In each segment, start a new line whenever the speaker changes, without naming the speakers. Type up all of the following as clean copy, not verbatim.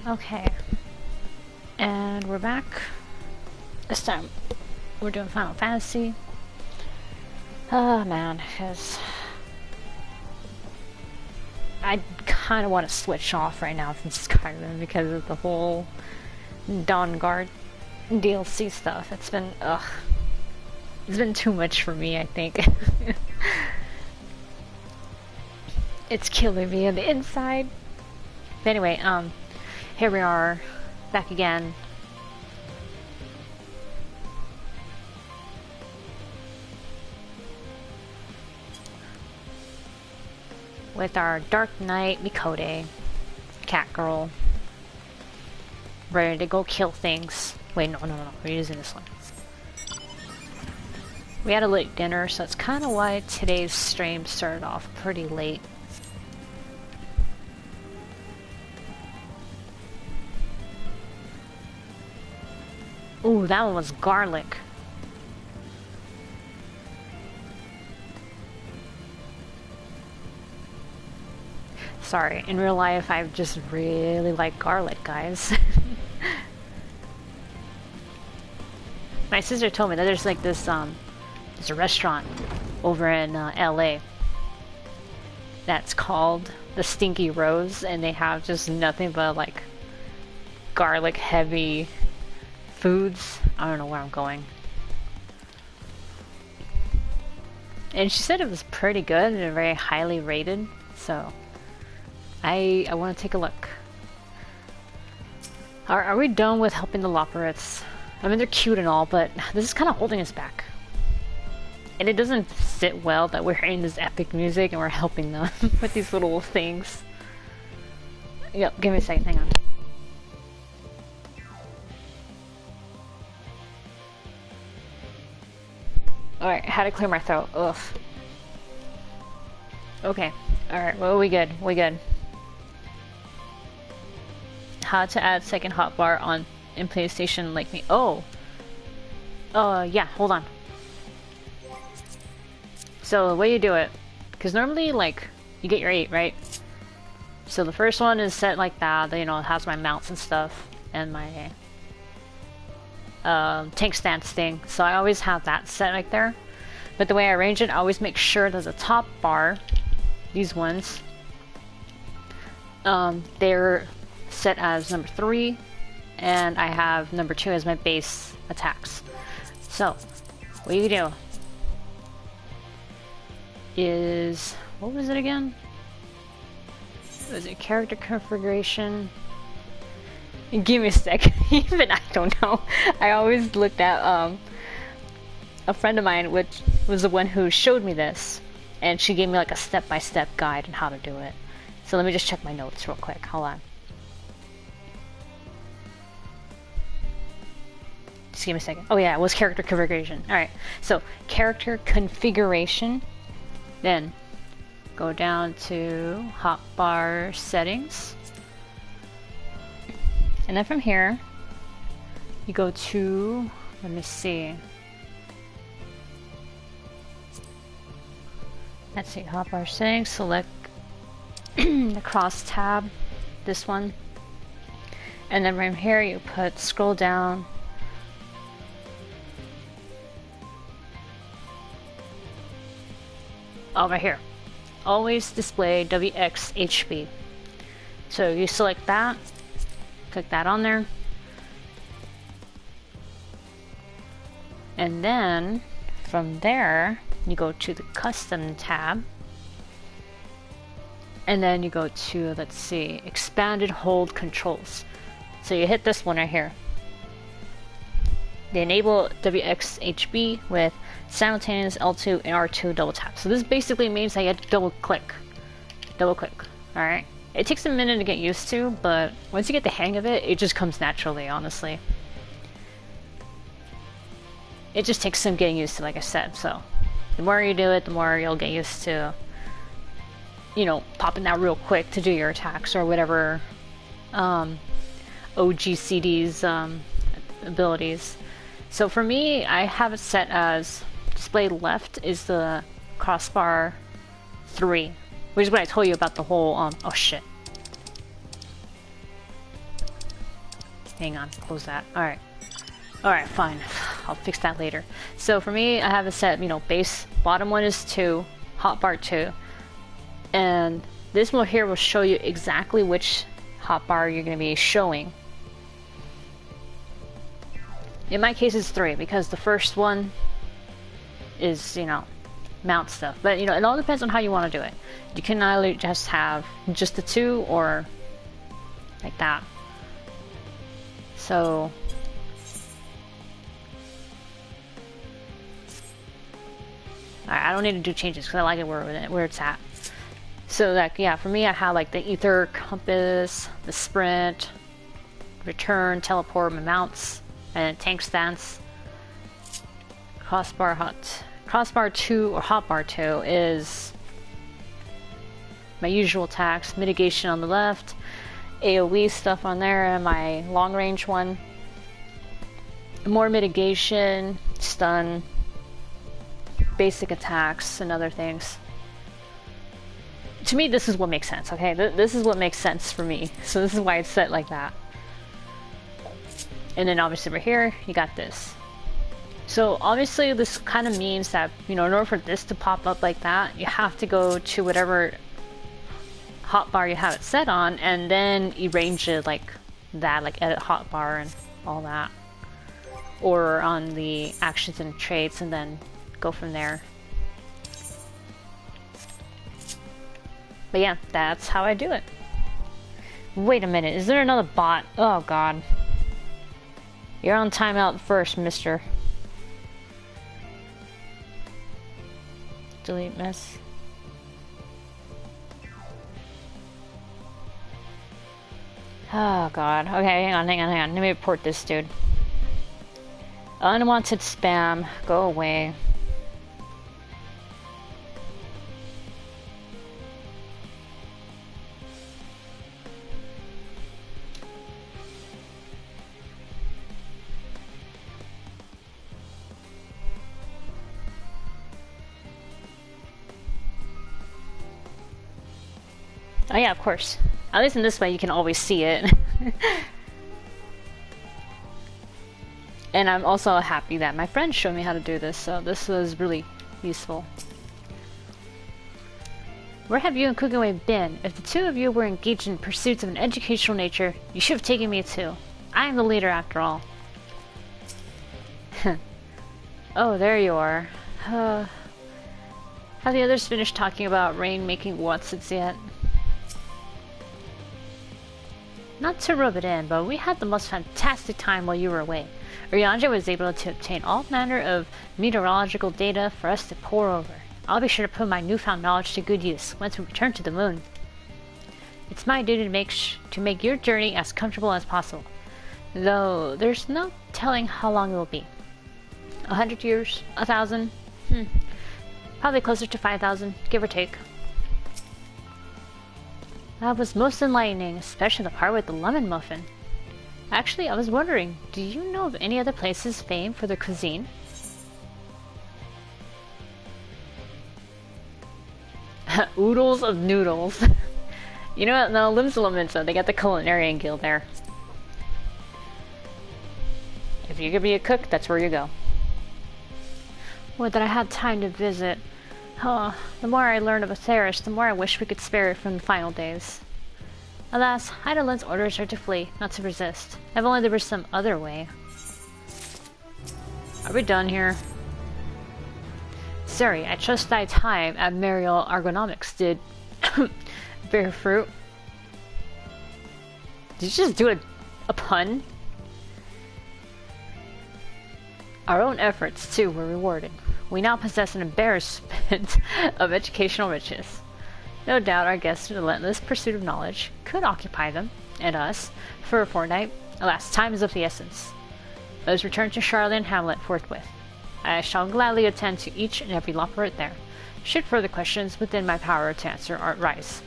Okay. And we're back. This time we're doing Final Fantasy. Oh man, because I kind of want to switch off right now from Skyrim because of the whole Dawnguard DLC stuff. It's been, it's been too much for me, I think. It's killing me on the inside. But anyway, here we are, back again. With our Dark Knight Mikode, cat girl, ready to go kill things. Wait, no, we're using this one. We had a late dinner, so it's kind of why today's stream started off pretty late. Ooh, that one was garlic. Sorry, in real life I just really like garlic, guys. My sister told me that there's like this, there's a restaurant over in LA that's called the Stinky Rose, and they have just nothing but like garlic heavy foods. I don't know where I'm going. And she said it was pretty good and very highly rated, so I want to take a look. Are we done with helping the Loporrits? I mean, they're cute and all, but this is kind of holding us back. And it doesn't sit well that we're hearing this epic music and we're helping them with these little things. Yep, give me a second, hang on. Alright, how to clear my throat. Ugh. Okay, alright, well, we good, we good. How to add second hotbar on in PlayStation like me. Oh! Yeah, hold on. So, the way you do it, because normally, like, you get your 8, right? So the first one is set like that, you know, it has my mounts and stuff, and my tank stance thing, so I always have that set right there. But the way I arrange it, I always make sure that the top bar, these ones, they're set as number 3, and I have number 2 as my base attacks. So, what you do is, what was it again? Was it character configuration? Give me a second. Even I don't know. I always looked at a friend of mine, which was the one who showed me this, and she gave me like a step-by-step guide on how to do it. So let me just check my notes real quick. Hold on. Just give me a second. Oh yeah, it was character configuration. Alright, so character configuration. Then go down to hotbar settings. And then from here, you go to, let me see. Let's see, hotbar settings, select the cross tab, this one. And then right here you put, scroll down. Oh, right here. Always display WXHB. So you select that, click that on there. And then from there, you go to the custom tab. And then you go to, let's see, expanded hold controls. So you hit this one right here. They enable WXHB with simultaneous L2 and R2 double tap. So this basically means I get to double click. Alright? It takes a minute to get used to, but once you get the hang of it, it just comes naturally, honestly. It just takes some getting used to, like I said, so the more you do it, the more you'll get used to, you know, popping that real quick to do your attacks or whatever OGCD's abilities. So for me, I have it set as display left is the crossbar 3, which is what I told you about the whole, oh shit. Hang on, close that. Alright. Alright, fine. I'll fix that later. So for me, I have it set, you know, base. Bottom one is 2, hotbar 2. And this one here will show you exactly which hotbar you're going to be showing. In my case, it's 3 because the first one is, you know, mount stuff. But, you know, it all depends on how you want to do it. You can either just have just the 2 or like that. So I don't need to do changes because I like it where it's at. So that, yeah, for me I have like the ether, compass, the sprint, return, teleport, my mounts, and tank stance. Crossbar 2 or hotbar 2 is my usual attacks, mitigation on the left, AoE stuff on there, and my long range one. More mitigation, stun, basic attacks, and other things. To me, this is what makes sense, okay? This is what makes sense for me. So this is why it's set like that. And then obviously over here, you got this. So obviously this kind of means that, you know, in order for this to pop up like that, you have to go to whatever hotbar you have it set on, and then you arrange it like that, like edit hotbar and all that. Or on the actions and traits, and then go from there. But yeah, that's how I do it. Wait a minute, is there another bot? Oh god. You're on timeout first, mister. Delete miss. Oh god. Okay, hang on. Let me report this dude. Unwanted spam. Go away. Oh yeah, of course. At least in this way you can always see it. And I'm also happy that my friend showed me how to do this, so this was really useful. Where have you and Kugaway been? If the two of you were engaged in pursuits of an educational nature, you should have taken me too. I am the leader after all. Oh, there you are. Have the others finished talking about rain-making Watsits yet? Not to rub it in, but we had the most fantastic time while you were away. Ryanja was able to obtain all manner of meteorological data for us to pore over. I'll be sure to put my newfound knowledge to good use once we return to the moon. It's my duty to make your journey as comfortable as possible, though there's no telling how long it will be. 100 years? 1,000? Probably closer to 5,000, give or take. That was most enlightening, especially the part with the lemon muffin. Actually, I was wondering, do you know of any other places famed for their cuisine? Oodles of noodles. You know what? No, Lim's Lamenta, they got the Culinarian Guild there. If you're gonna be a cook, that's where you go. Would that I had time to visit. Oh, the more I learn of Atheris, the more I wish we could spare it from the final days. Alas, Hydaelyn's orders are to flee, not to resist. If only there was some other way. Are we done here? Sorry, I trust thy time at Mariel Argonomics did bear fruit. Did you just do a pun? Our own efforts, too, were rewarded. We now possess an embarrassment of educational riches. No doubt our guests' relentless pursuit of knowledge could occupy them, and us, for a fortnight. Alas, time is of the essence. Let us return to Charlotte and Hamlet forthwith. I shall gladly attend to each and every Loperet there, should further questions within my power to answer rise.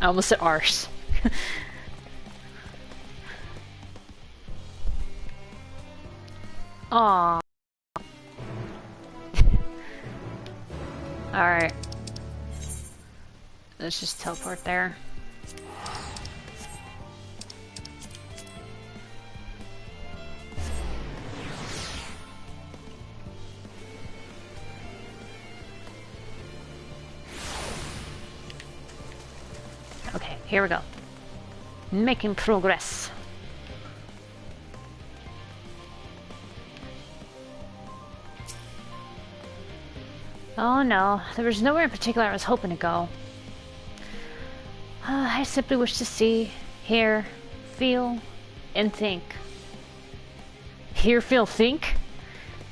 I almost said arse. Aww. Alright. Let's just teleport there. Here we go. Making progress. Oh no, there was nowhere in particular I was hoping to go. I simply wish to see, hear, feel, and think. Hear, feel, think?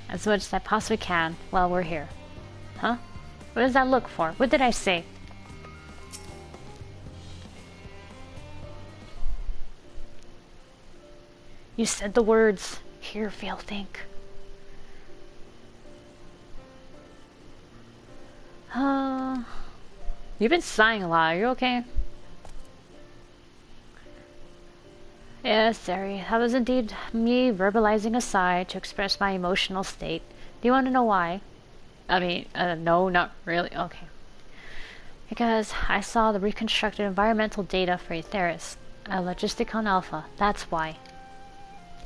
As much as I possibly can while we're here. Huh? What does that look for? What did I say? You said the words, hear, feel, think. You've been sighing a lot. Are you okay? Yes, Sari. That was indeed me verbalizing a sigh to express my emotional state. Do you want to know why? I mean, no, not really. Okay. Because I saw the reconstructed environmental data for Aetheris, a Logisticon Alpha. That's why.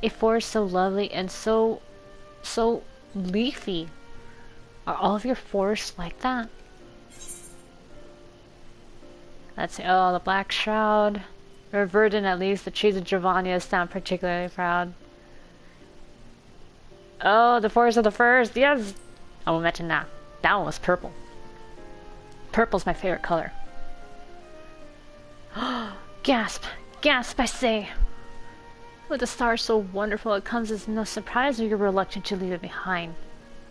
A forest so lovely and so leafy. Are all of your forests like that? Let's see. Oh, the Black Shroud. For Verdant, at least, the trees of Giovannia sound particularly proud. Oh, the Forest of the Firs. Yes! I will mention that. That one was purple. Purple's my favorite color. Gasp! Gasp, I say! With a star so wonderful, it comes as no surprise that you're reluctant to leave it behind.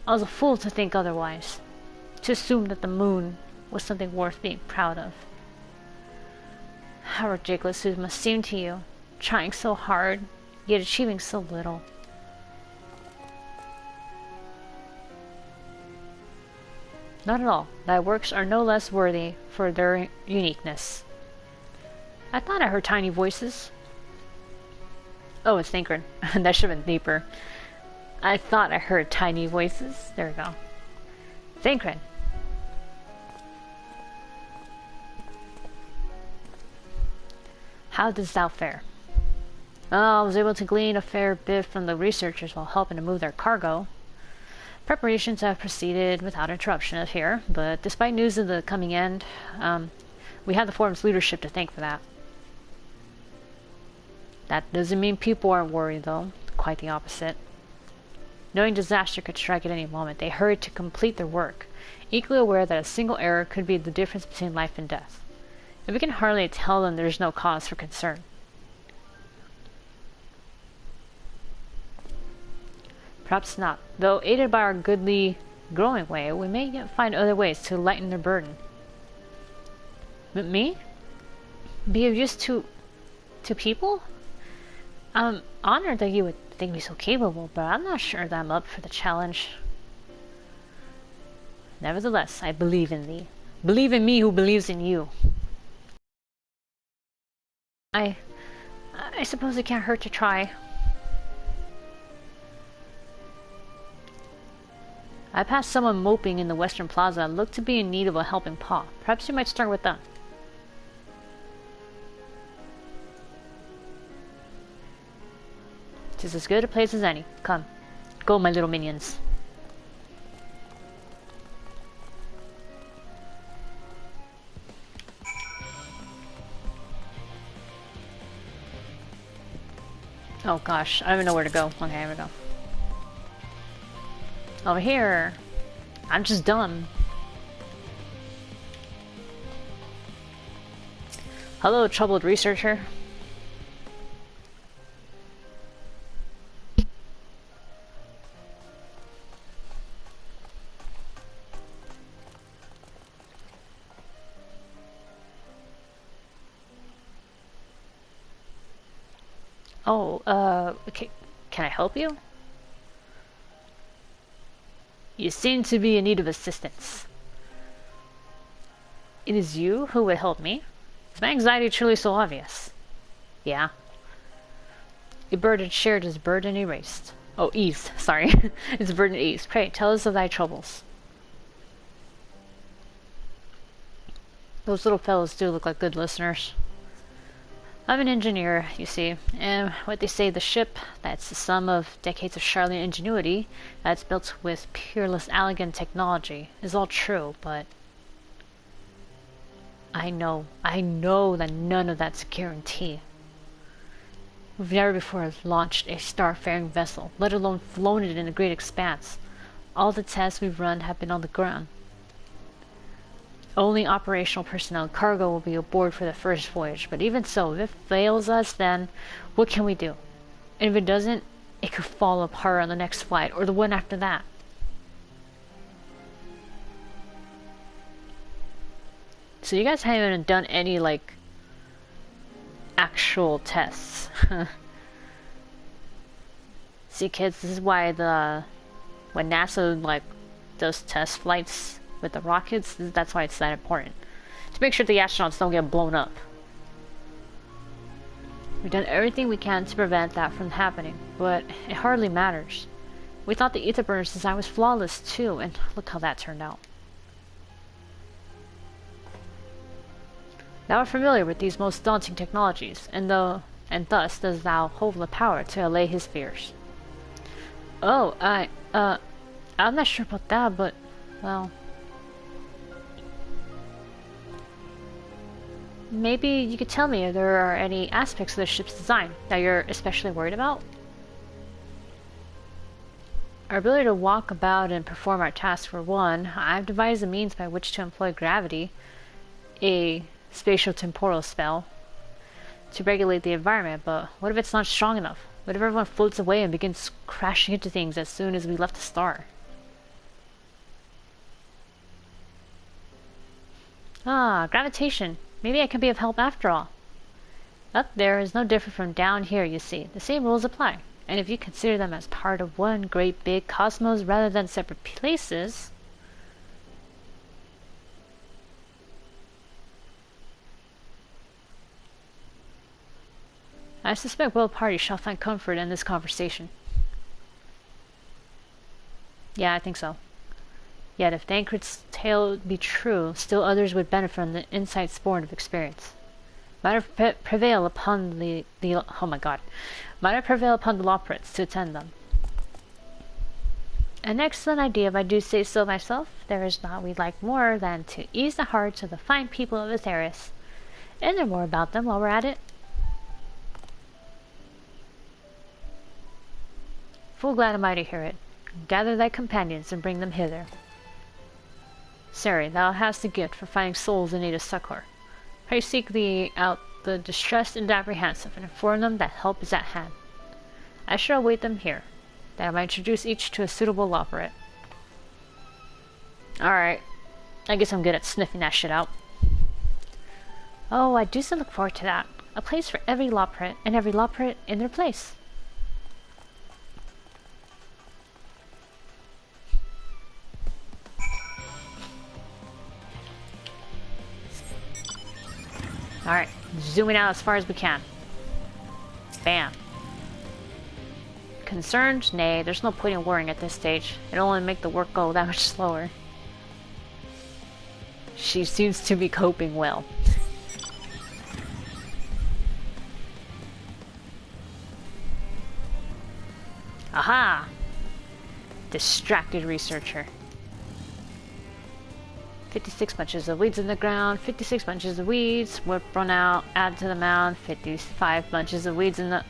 I was a fool to think otherwise. To assume that the moon was something worth being proud of. How ridiculous it must seem to you, trying so hard, yet achieving so little. Not at all. Thy works are no less worthy for their uniqueness. I thought I heard tiny voices. Oh, it's Thancred. That should have been deeper. I thought I heard tiny voices. There we go. Thancred. How does thou fare? Oh, I was able to glean a fair bit from the researchers while helping to move their cargo. Preparations have proceeded without interruption here, but despite news of the coming end, we have the forum's leadership to thank for that. That doesn't mean people aren't worried, though. Quite the opposite. Knowing disaster could strike at any moment, they hurried to complete their work, equally aware that a single error could be the difference between life and death. And we can hardly tell them there's no cause for concern. Perhaps not. Though aided by our goodly growing way, we may yet find other ways to lighten their burden. But me? Be of use to people? I'm honored that you would think me so capable, but I'm not sure that I'm up for the challenge. Nevertheless, I believe in thee. Believe in me who believes in you. I suppose it can't hurt to try. I passed someone moping in the Western Plaza and looked to be in need of a helping paw. Perhaps you might start with them. Tis as good a place as any. Come. Go, my little minions. Oh gosh, I don't even know where to go. Okay, here we go. Over here. I'm just done. Hello, troubled researcher. Oh, okay. Can I help you? You seem to be in need of assistance. It is you who would help me? Is my anxiety truly so obvious? Yeah. A burden shared is burden erased. Oh, eased. Sorry. It's burden eased. Pray, tell us of thy troubles. Those little fellows do look like good listeners. I'm an engineer, you see, and what they say, the ship, that's the sum of decades of Charlatan ingenuity, that's built with peerless elegant technology, is all true, but... I know that none of that's a guarantee. We've never before launched a starfaring vessel, let alone flown it in a great expanse. All the tests we've run have been on the ground. Only operational personnel and cargo will be aboard for the first voyage, but even so, if it fails us, then what can we do? And if it doesn't, it could fall apart on the next flight, or the one after that. So you guys haven't done any, like, actual tests. See, kids, this is why when NASA, like, does test flights with the rockets, that's why it's that important. To make sure the astronauts don't get blown up. We've done everything we can to prevent that from happening, but it hardly matters. We thought the ether burner's design was flawless too, and look how that turned out. Thou art familiar with these most daunting technologies, and thus does thou hold the power to allay his fears. Oh, I'm not sure about that, but, well... Maybe you could tell me if there are any aspects of the ship's design that you're especially worried about? Our ability to walk about and perform our tasks for one. I've devised a means by which to employ gravity, a spatial-temporal spell, to regulate the environment, but what if it's not strong enough? What if everyone floats away and begins crashing into things as soon as we left the star? Ah, gravitation. Maybe I can be of help after all. Up there is no different from down here, you see. The same rules apply. And if you consider them as part of one great big cosmos rather than separate places... I suspect both parties shall find comfort in this conversation. Yeah, I think so. Yet if Thancred's tale be true, still others would benefit from the insights born of experience. Might I prevail upon oh my god. Might I prevail upon the Lopritz to attend them? An excellent idea if I do say so myself. There is naught we'd like more than to ease the hearts of the fine people of Aetherius. And learn more about them while we're at it. Full glad am I to hear it. Gather thy companions and bring them hither. Sari, thou hast a gift for finding souls in need of succor. Pray seek thee out the distressed and apprehensive, and inform them that help is at hand. I shall await them here, that I might introduce each to a suitable Loperit. Alright. I guess I'm good at sniffing that shit out. Oh, I do so look forward to that. A place for every Loperit, and every Loperit in their place. Alright, zooming out as far as we can. Bam. Concerned? Nay, there's no point in worrying at this stage. It'll only make the work go that much slower. She seems to be coping well. Aha! Distracted researcher. 56 bunches of weeds in the ground, 56 bunches of weeds, whip run out, add to the mound, 55 bunches of weeds in the...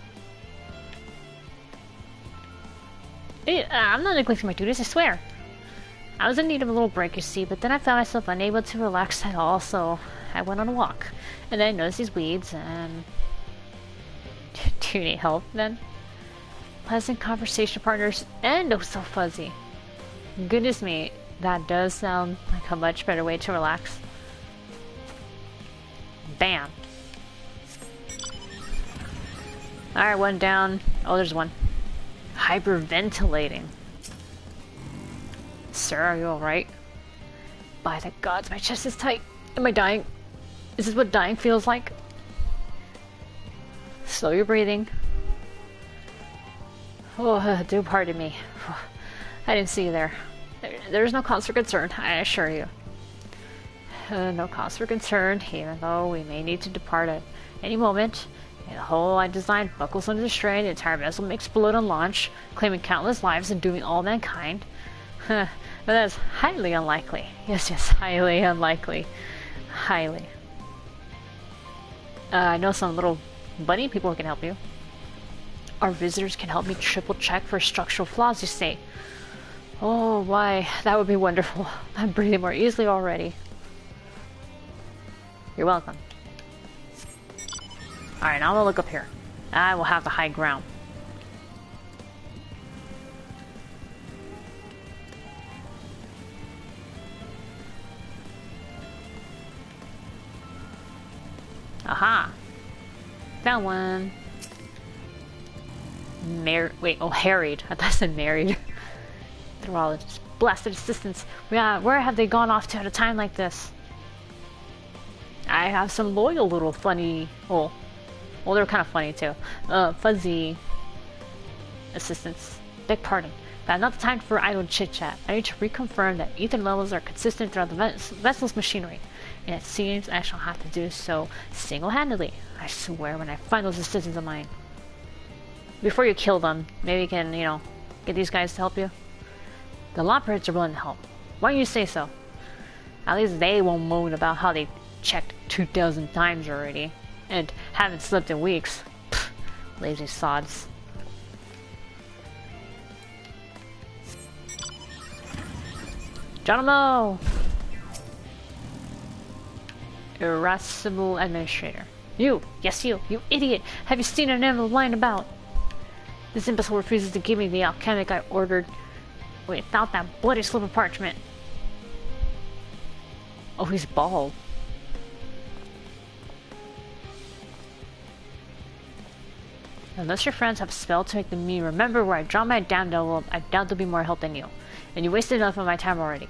I'm not neglecting my duties, I swear. I was in need of a little break, you see, but then I found myself unable to relax at all, so I went on a walk. And then I noticed these weeds, and... Do you need help, then? Pleasant conversation partners, and oh so fuzzy. Goodness me. That does sound like a much better way to relax. Bam. Alright, one down. Oh, there's one. Hyperventilating. Sir, are you alright? By the gods, my chest is tight. Am I dying? Is this what dying feels like? Slow your breathing. Oh, do pardon me. I didn't see you there. There's no cause for concern, I assure you. No cause for concern, even though we may need to depart at any moment. The hull I designed buckles under the strain, the entire vessel may explode on launch, claiming countless lives and dooming all mankind. But that's highly unlikely. Yes, highly unlikely. Highly. I know some little bunny people who can help you. Our visitors can help me triple check for structural flaws, you say. Oh, why, that would be wonderful. I'm breathing more easily already. You're welcome. Alright, now I'm gonna look up here. I will have the high ground. Aha! Found one. Harried. I thought I said married. Neurologist. Blasted assistants. Yeah, where have they gone off to at a time like this? I have some loyal little funny... Well, they're kind of funny too. Fuzzy assistants. Beg pardon, but I have not the time for idle chit-chat. I need to reconfirm that ether levels are consistent throughout the vessel's machinery. And it seems I shall have to do so single-handedly. I swear when I find those assistants of mine. Before you kill them, maybe you can, get these guys to help you. The Loperids are willing to help. Why don't you say so? At least they won't moan about how they checked 2,000 times already and haven't slept in weeks. Pfft, lazy sods. Geronimo! Irascible administrator. You! Yes, you idiot! Have you seen an animal lying about? This imbecile refuses to give me the alchemic I ordered without that bloody slip of parchment. Oh, he's bald. Unless your friends have a spell to make me remember where I draw my damn devil, I doubt there'll be more help than you. And you wasted enough of my time already.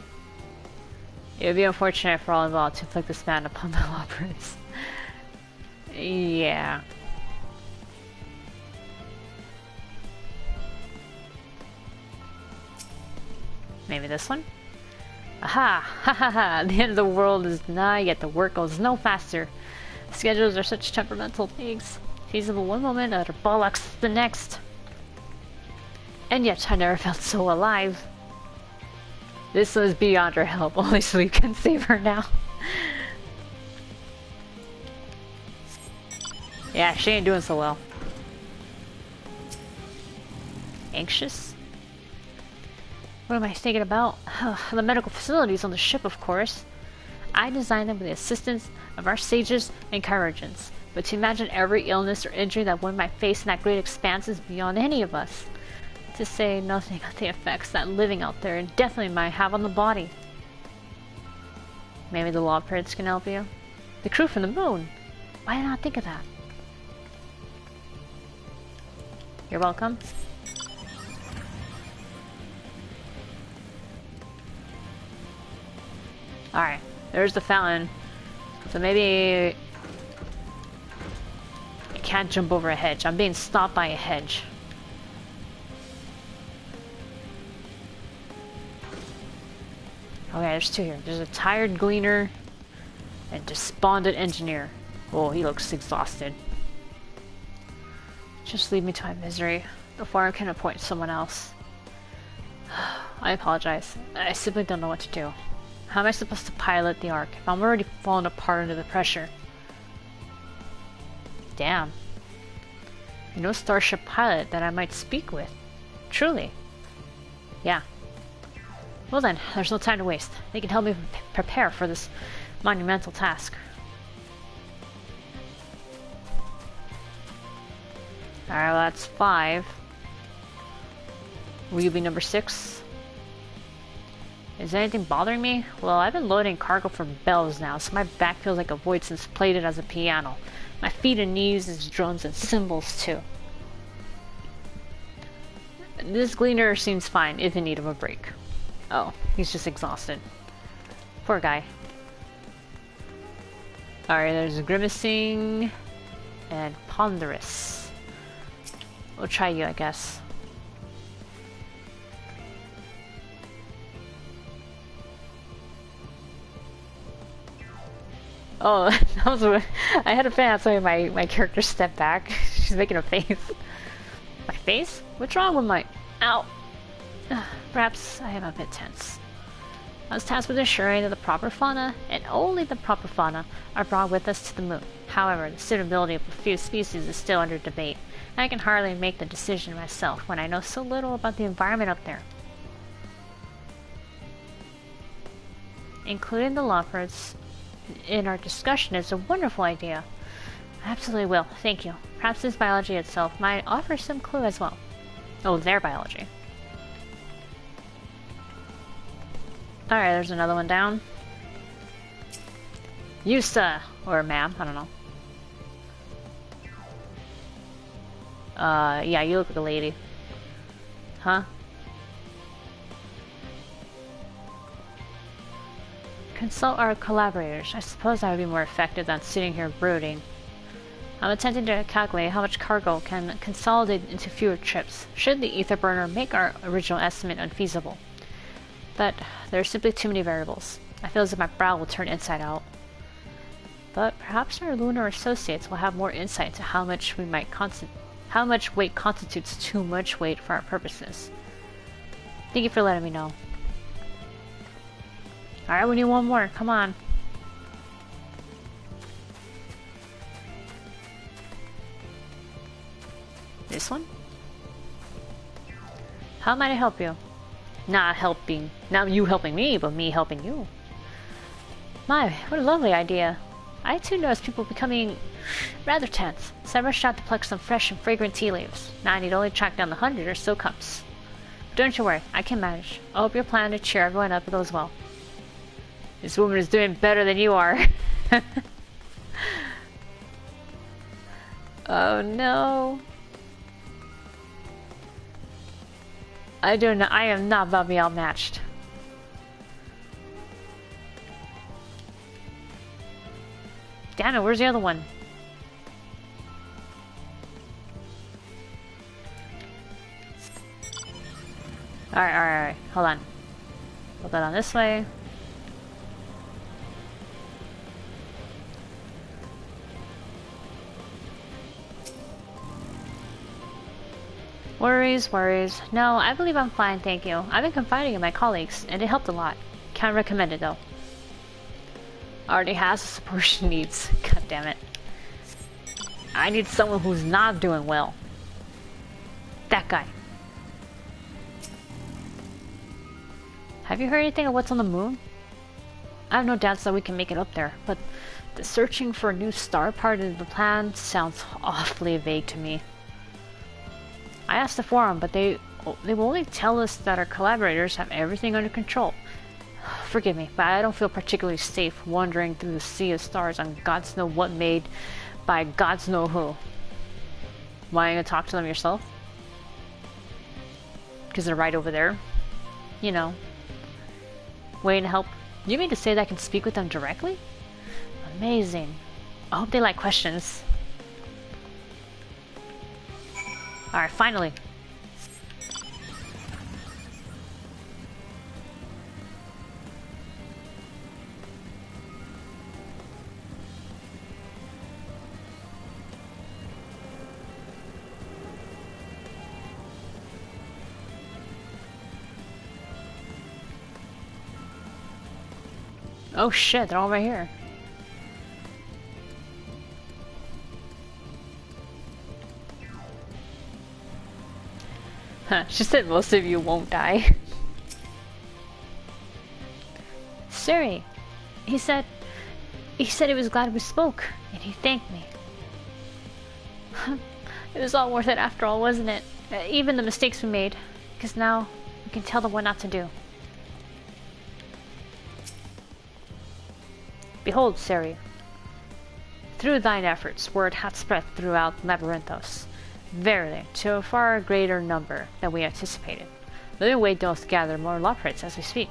It would be unfortunate for all involved to inflict this ban upon the Loperids. Yeah. Maybe this one? Aha! Ha ha ha! The end of the world is nigh, yet the work goes no faster. Schedules are such temperamental things. Feasible one moment, utter bollocks the next. And yet I never felt so alive. This was beyond her help. Only sleep can save her now. Yeah, she ain't doing so well. Anxious? What am I thinking about? The medical facilities on the ship, of course. I designed them with the assistance of our sages and chirurgeons. But to imagine every illness or injury that one might face in that great expanse is beyond any of us. To say nothing of the effects that living out there definitely might have on the body. Maybe the Loperids can help you? The crew from the moon! Why did I not think of that? You're welcome. Alright, there's the fountain. So maybe... I can't jump over a hedge. I'm being stopped by a hedge. Okay, there's two here. There's a tired gleaner and despondent engineer. Oh, he looks exhausted. Just leave me to my misery before I can appoint someone else. I apologize. I simply don't know what to do. How am I supposed to pilot the Ark if I'm already falling apart under the pressure? Damn. No starship pilot that I might speak with. Truly. Yeah. Well then, there's no time to waste. They can help me prepare for this monumental task. Alright, well that's 5. Will you be number 6? Is anything bothering me? Well, I've been loading cargo from bells now, so my back feels like a void since played it as a piano. My feet and knees is drums and cymbals too. This gleaner seems fine, if in need of a break. Oh, he's just exhausted. Poor guy. Alright, there's grimacing and ponderous. We'll try you, I guess. Oh, that was what I had a fan. That's why my character stepped back. She's making a face. My face? What's wrong with my... Ow! Perhaps I am a bit tense. I was tasked with ensuring that the proper fauna, and only the proper fauna, are brought with us to the moon. However, the suitability of a few species is still under debate, and I can hardly make the decision myself when I know so little about the environment up there. Including the leopards in our discussion is a wonderful idea. I absolutely will, thank you. Perhaps this biology itself might offer some clue as well. Oh, their biology. Alright, there's another one down. You, sir, or ma'am, I don't know. Yeah, you look like a lady. Huh? Consult our collaborators. I suppose that would be more effective than sitting here brooding. I'm attempting to calculate how much cargo can consolidate into fewer trips, should the ether burner make our original estimate unfeasible. But there are simply too many variables. I feel as if my brow will turn inside out. But perhaps our lunar associates will have more insight into how much weight constitutes too much weight for our purposes. Thank you for letting me know. Alright, we need one more. Come on. This one? How might I help you? Not you helping me, but me helping you. My, what a lovely idea. I too noticed people becoming rather tense, so I rushed out to pluck some fresh and fragrant tea leaves. Now I need only track down the 100 or so cups. But don't you worry, I can manage. I hope your plan to cheer everyone up goes well. This woman is doing better than you are. Oh no. I am not about to be outmatched. Damn it, where's the other one? Alright, hold on. Put that on this way. Worries. No, I believe I'm fine, thank you. I've been confiding in my colleagues, and it helped a lot. Can't recommend it, though. Already has the support she needs. God damn it. I need someone who's not doing well. That guy. Have you heard anything of what's on the moon? I have no doubts that we can make it up there, but the searching for a new star part of the plan sounds awfully vague to me. I asked the forum, but they will only tell us that our collaborators have everything under control. Forgive me, but I don't feel particularly safe wandering through the sea of stars on gods know what made by gods know who. Why are you gonna talk to them yourself? Because they're right over there. You know. Waiting to help. You mean to say that I can speak with them directly? Amazing. I hope they like questions. Alright, finally. Oh shit, they're all right here. Huh, she said most of you won't die. Siri, he said he was glad we spoke, and he thanked me. It was all worth it after all, wasn't it? Even the mistakes we made, because now we can tell them what not to do. Behold, Siri, through thine efforts word hath spread throughout Labyrinthos. Verily, to a far greater number than we anticipated. Living Way doth gather more lockpits as we speak.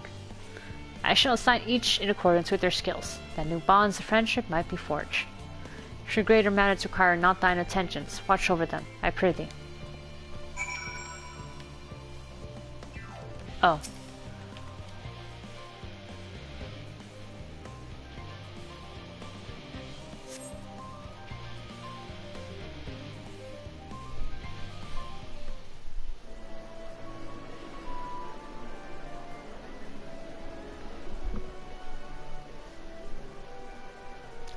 I shall assign each in accordance with their skills, that new bonds of friendship might be forged. Should greater matters require not thine attentions, watch over them, I pray thee. Oh.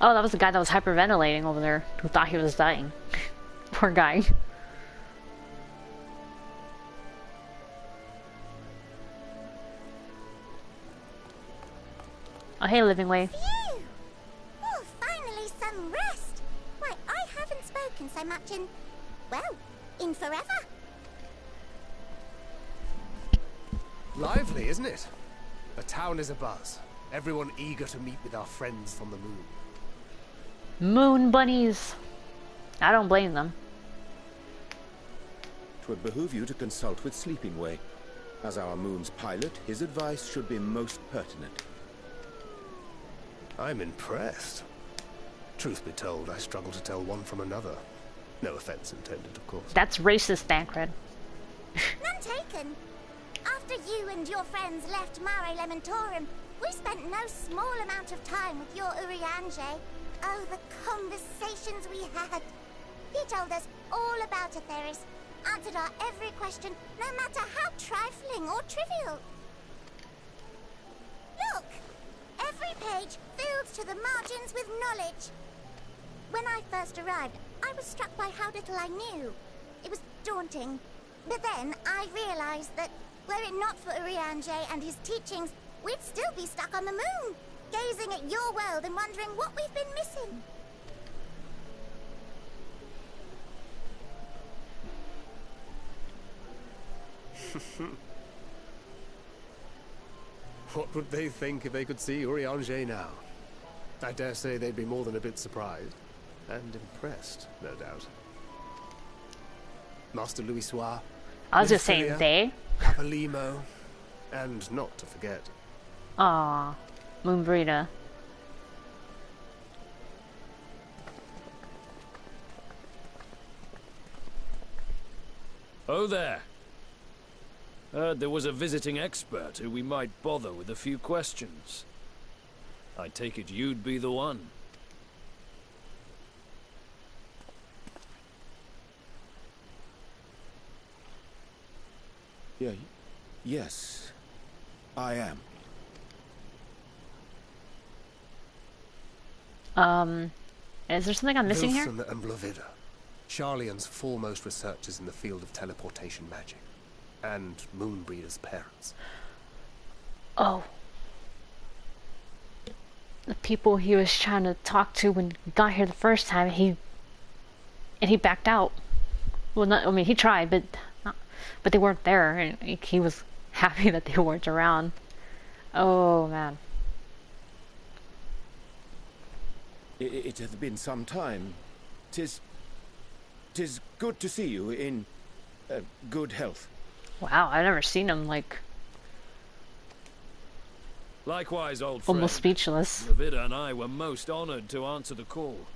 Oh, that was the guy that was hyperventilating over there, who thought he was dying. Poor guy. Oh, hey, Living Way.
Phew! Oh, finally some rest. Why, I haven't spoken so much in, well, in forever.
Lively, isn't it? The town is abuzz. Everyone eager to meet with our friends from the moon.
Moon bunnies. I don't blame them.
'Twould behoove you to consult with Sleeping Way. As our moon's pilot, his advice should be most pertinent.
I'm impressed. Truth be told, I struggle to tell one from another. No offense intended, of course.
That's racist, Thancred.
None taken. After you and your friends left Mare Elementorum, we spent no small amount of time with your Urianger. Oh, the conversations we had. He told us all about Aetheris, answered our every question, no matter how trifling or trivial. Look! Every page filled to the margins with knowledge. When I first arrived, I was struck by how little I knew. It was daunting. But then I realized that were it not for Urianger and his teachings, we'd still be stuck on the moon, gazing at your world and wondering what we've been missing.
What would they think if they could see Urianger now? I dare say they'd be more than a bit surprised. And impressed, no doubt. Master Louis Soir.
I was just saying they.
Capalimo. And not to forget.
Aww. Moonbreeder.
Oh there. Heard there was a visiting expert who we might bother with a few questions. I take it you'd be the one.
Yes, I am.
Is there something I'm missing here?
Wilson and Blovida. Charlian's foremost researchers in the field of teleportation magic. And Moonbreeder's parents.
Oh. The people he was trying to talk to when he got here the first time, he backed out. Well, not, I mean, he tried, but they weren't there, and he was happy that they weren't around. Oh, man.
It hath been some time. 'Tis good to see you in good health.
Wow, I've never seen him, like,
Likewise, old friend.
almost speechless.
Blovida and I were most honored to answer the call.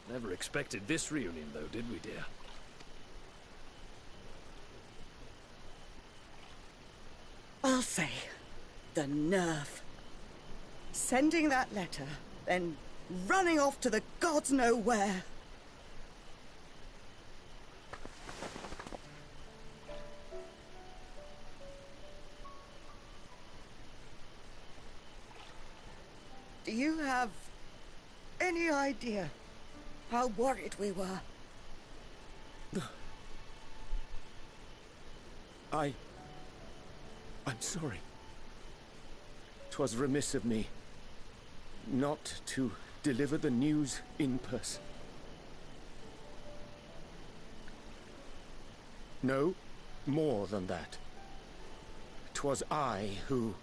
Never expected this reunion, though, did we, dear?
Alfei, the nerve. Sending that letter, then running off to the gods know where. Do you have any idea how worried we were?
I'm sorry. 'Twas remiss of me not to deliver the news in person. No, more than that. 'Twas I who...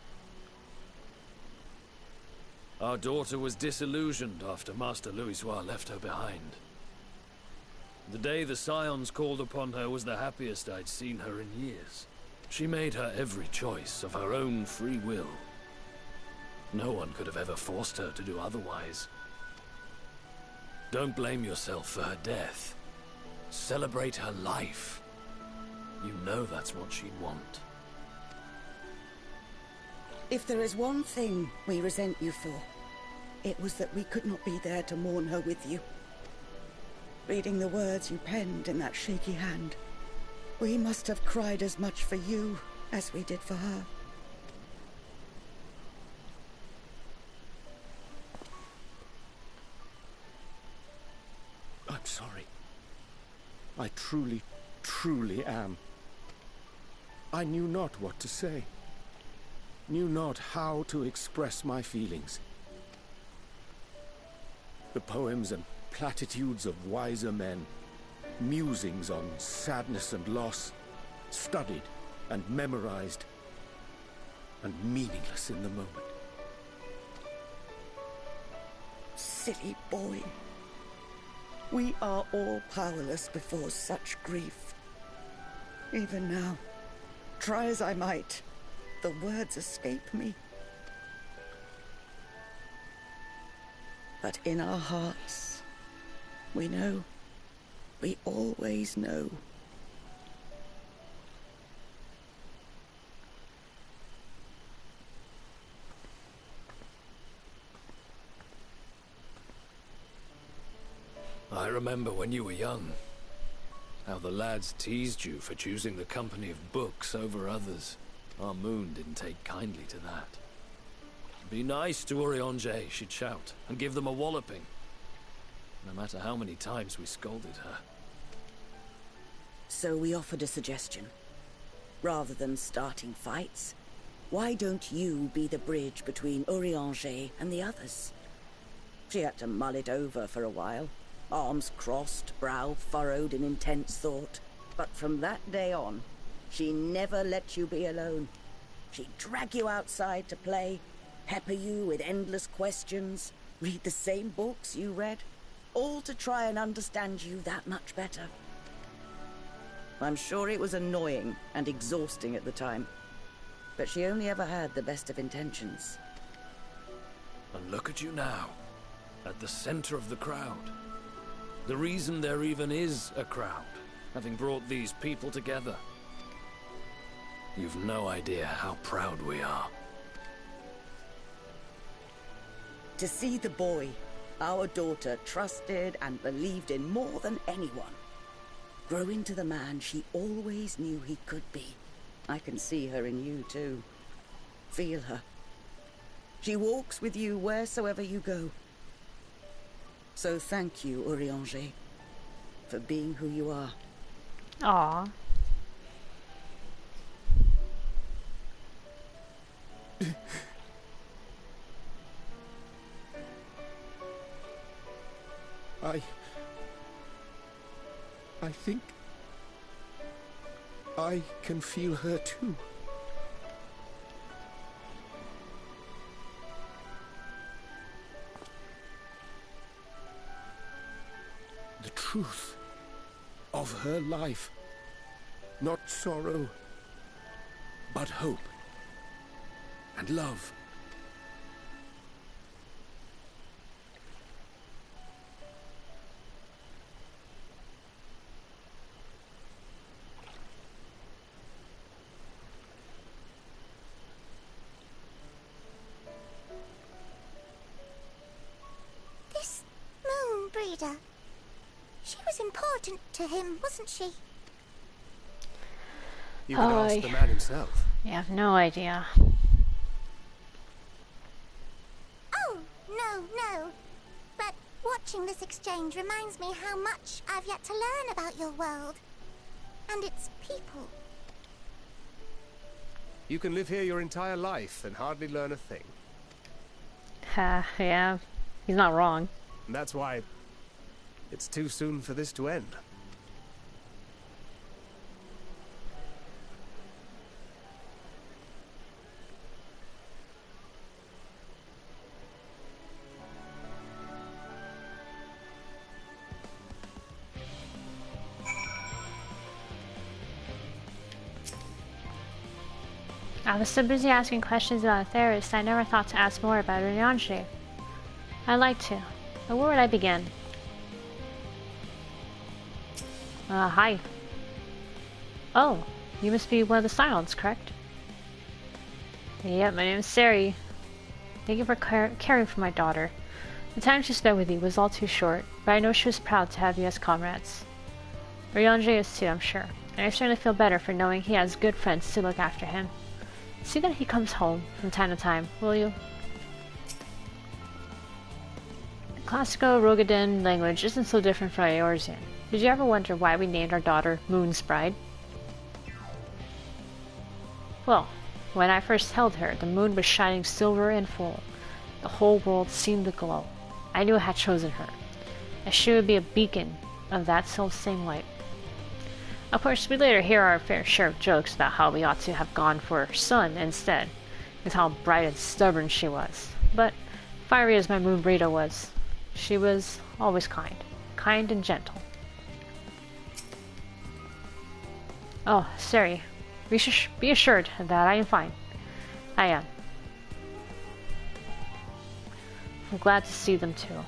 Our daughter was disillusioned after Master Louisoix left her behind. The day the Scions called upon her was the happiest I'd seen her in years. She made her every choice of her own free will. No one could have ever forced her to do otherwise. Don't blame yourself for her death. Celebrate her life. You know that's what she'd want.
If there is one thing we resent you for, it was that we could not be there to mourn her with you. Reading the words you penned in that shaky hand, we must have cried as much for you as we did for her.
I truly, truly am. I knew not what to say, knew not how to express my feelings. The poems and platitudes of wiser men, musings on sadness and loss, studied and memorized, and meaningless in the moment.
Silly boy. We are all powerless before such grief. Even now, try as I might, the words escape me. But in our hearts, we know, we always know.
I remember when you were young, how the lads teased you for choosing the company of books over others. Our moon didn't take kindly to that. Be nice to Urianger, she'd shout, and give them a walloping. No matter how many times we scolded her.
So we offered a suggestion. Rather than starting fights, why don't you be the bridge between Urianger and the others? She had to mull it over for a while. Arms crossed, brow furrowed in intense thought. But from that day on, she never let you be alone. She'd drag you outside to play, pepper you with endless questions, read the same books you read, all to try and understand you that much better. I'm sure it was annoying and exhausting at the time, but she only ever had the best of intentions.
And look at you now, at the center of the crowd. The reason there even is a crowd, having brought these people together. You've no idea how proud we are.
To see the boy, our daughter, trusted and believed in more than anyone, grow into the man she always knew he could be. I can see her in you too. Feel her. She walks with you wheresoever you go. So thank you, Urianger, for being who you are.
Aww.
I think I can feel her too. The truth of her life. Not sorrow, but hope and love.
This moon breeder, she was important to him, wasn't she?
You could ask the man himself.
You have no idea.
Oh, no. But watching this exchange reminds me how much I've yet to learn about your world. And its people.
You can live here your entire life and hardly learn a thing.
Yeah, he's not wrong.
And that's why it's too soon for this to end.
I was so busy asking questions about Theris, I never thought to ask more about Urianger. I'd like to, but where would I begin? Hi. Oh, you must be one of the Scions, correct? Yep, my name's Sari. Thank you for caring for my daughter. The time she spent with you was all too short, but I know she was proud to have you as comrades. Urianger is too, I'm sure, and I certainly feel better for knowing he has good friends to look after him. See that he comes home from time to time, will you? The classical Rogadan language isn't so different from Eorzean. Did you ever wonder why we named our daughter Moon's Bride? Well, when I first held her, the moon was shining silver and full. The whole world seemed to glow. I knew I had chosen her, as she would be a beacon of that self-same light. Of course, we later hear our fair share of jokes about how we ought to have gone for sun instead, and how bright and stubborn she was. But, fiery as my moon Rita was, she was always kind and gentle. Oh, Sari, be assured that I am fine. I am. I'm glad to see them too.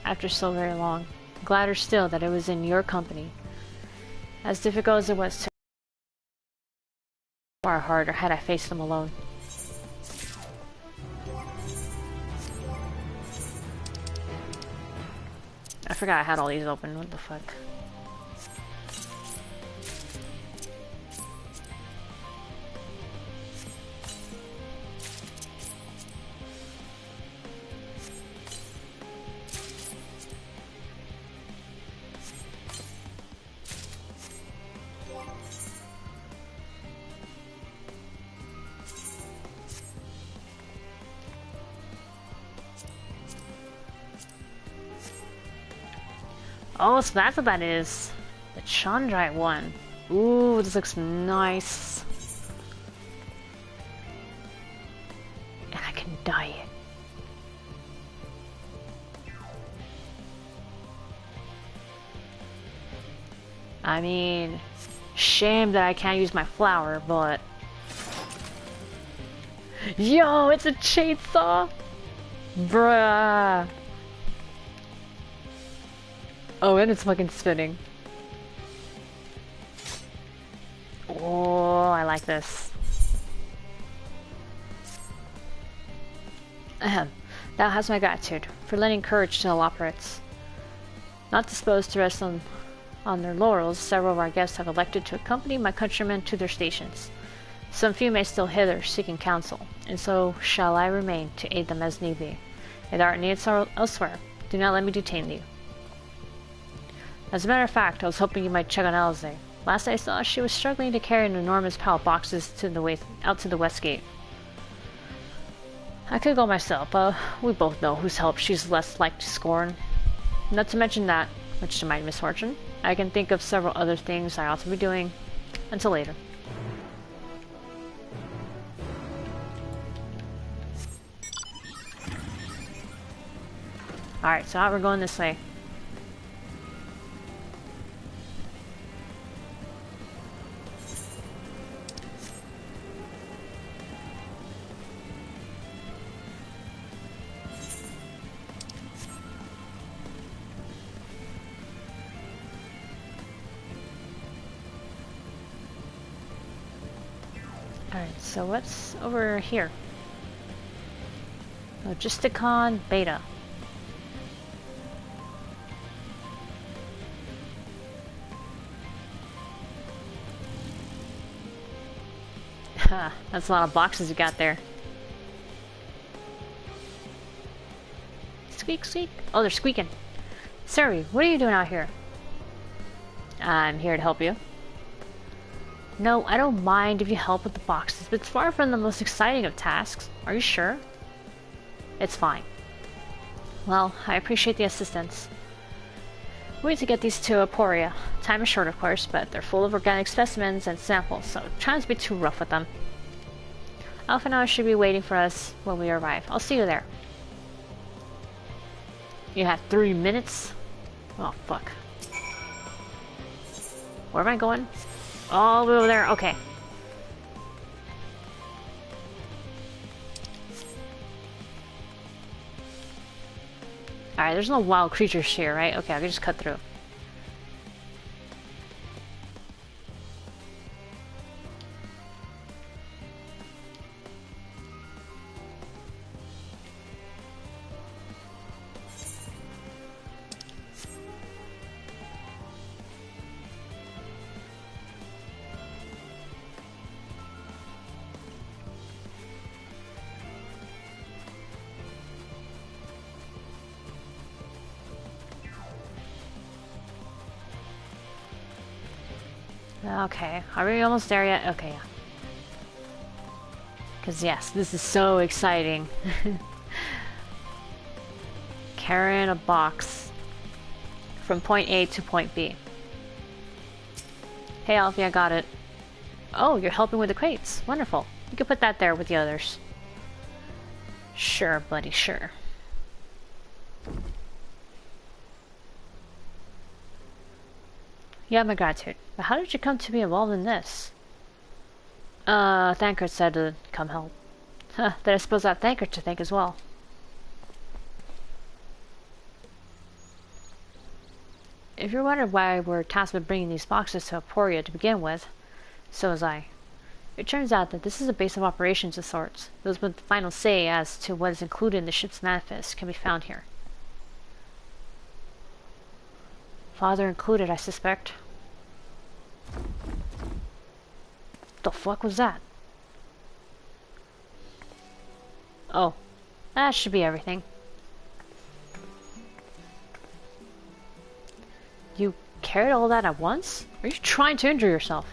After so very long, gladder still that it was in your company. As difficult as it was to far harder had I faced them alone. I forgot I had all these open, what the fuck. Oh, so that's what that is. The Chandrite one. Ooh, this looks nice. And I can dye it. I mean, shame that I can't use my flower, but... Yo, it's a chainsaw! Bruh! Oh, and it's fucking spinning. Oh, I like this. Ahem. Thou hast my gratitude for lending courage to the Loperates. Not disposed to rest on their laurels, several of our guests have elected to accompany my countrymen to their stations. Some few may still hither seeking counsel, and so shall I remain to aid them as need be. If thou art needed elsewhere, do not let me detain thee. As a matter of fact, I was hoping you might check on Alize. Last I saw, she was struggling to carry an enormous pile of boxes out to the west gate. I could go myself, but we both know whose help she's less like to scorn. Not to mention that, much to my misfortune, I can think of several other things I ought to be doing. Until later. Alright, so we're going this way. Alright, so what's over here? Logisticon Beta. Ha, that's a lot of boxes you got there. Squeak, squeak. Oh, they're squeaking. Sari, what are you doing out here? I'm here to help you. No, I don't mind if you help with the boxes, but it's far from the most exciting of tasks. Are you sure? It's fine. Well, I appreciate the assistance. We need to get these to Aporia. Time is short, of course, but they're full of organic specimens and samples, so try not to be too rough with them. Alpha now should be waiting for us when we arrive. I'll see you there. You have 3 minutes? Oh, fuck. Where am I going? All the way over there? Okay. Alright, there's no wild creatures here, right? Okay, I can just cut through. Okay, are we almost there yet? Okay, yeah. Because yes, this is so exciting. Carrying a box from point A to point B. Hey Alfie, I got it. Oh, you're helping with the crates. Wonderful. You can put that there with the others. Sure, buddy, sure. You have my gratitude. But how did you come to be involved in this? Thanker said to come help. Huh, then I suppose I have Thanker to thank as well. If you're wondering why we're tasked with bringing these boxes to Aporia to begin with, so was I. It turns out that this is a base of operations of sorts. Those with the final say as to what is included in the ship's manifest can be found here. Father included, I suspect. The fuck was that? Oh, that should be everything. You carried all that at once? Are you trying to injure yourself?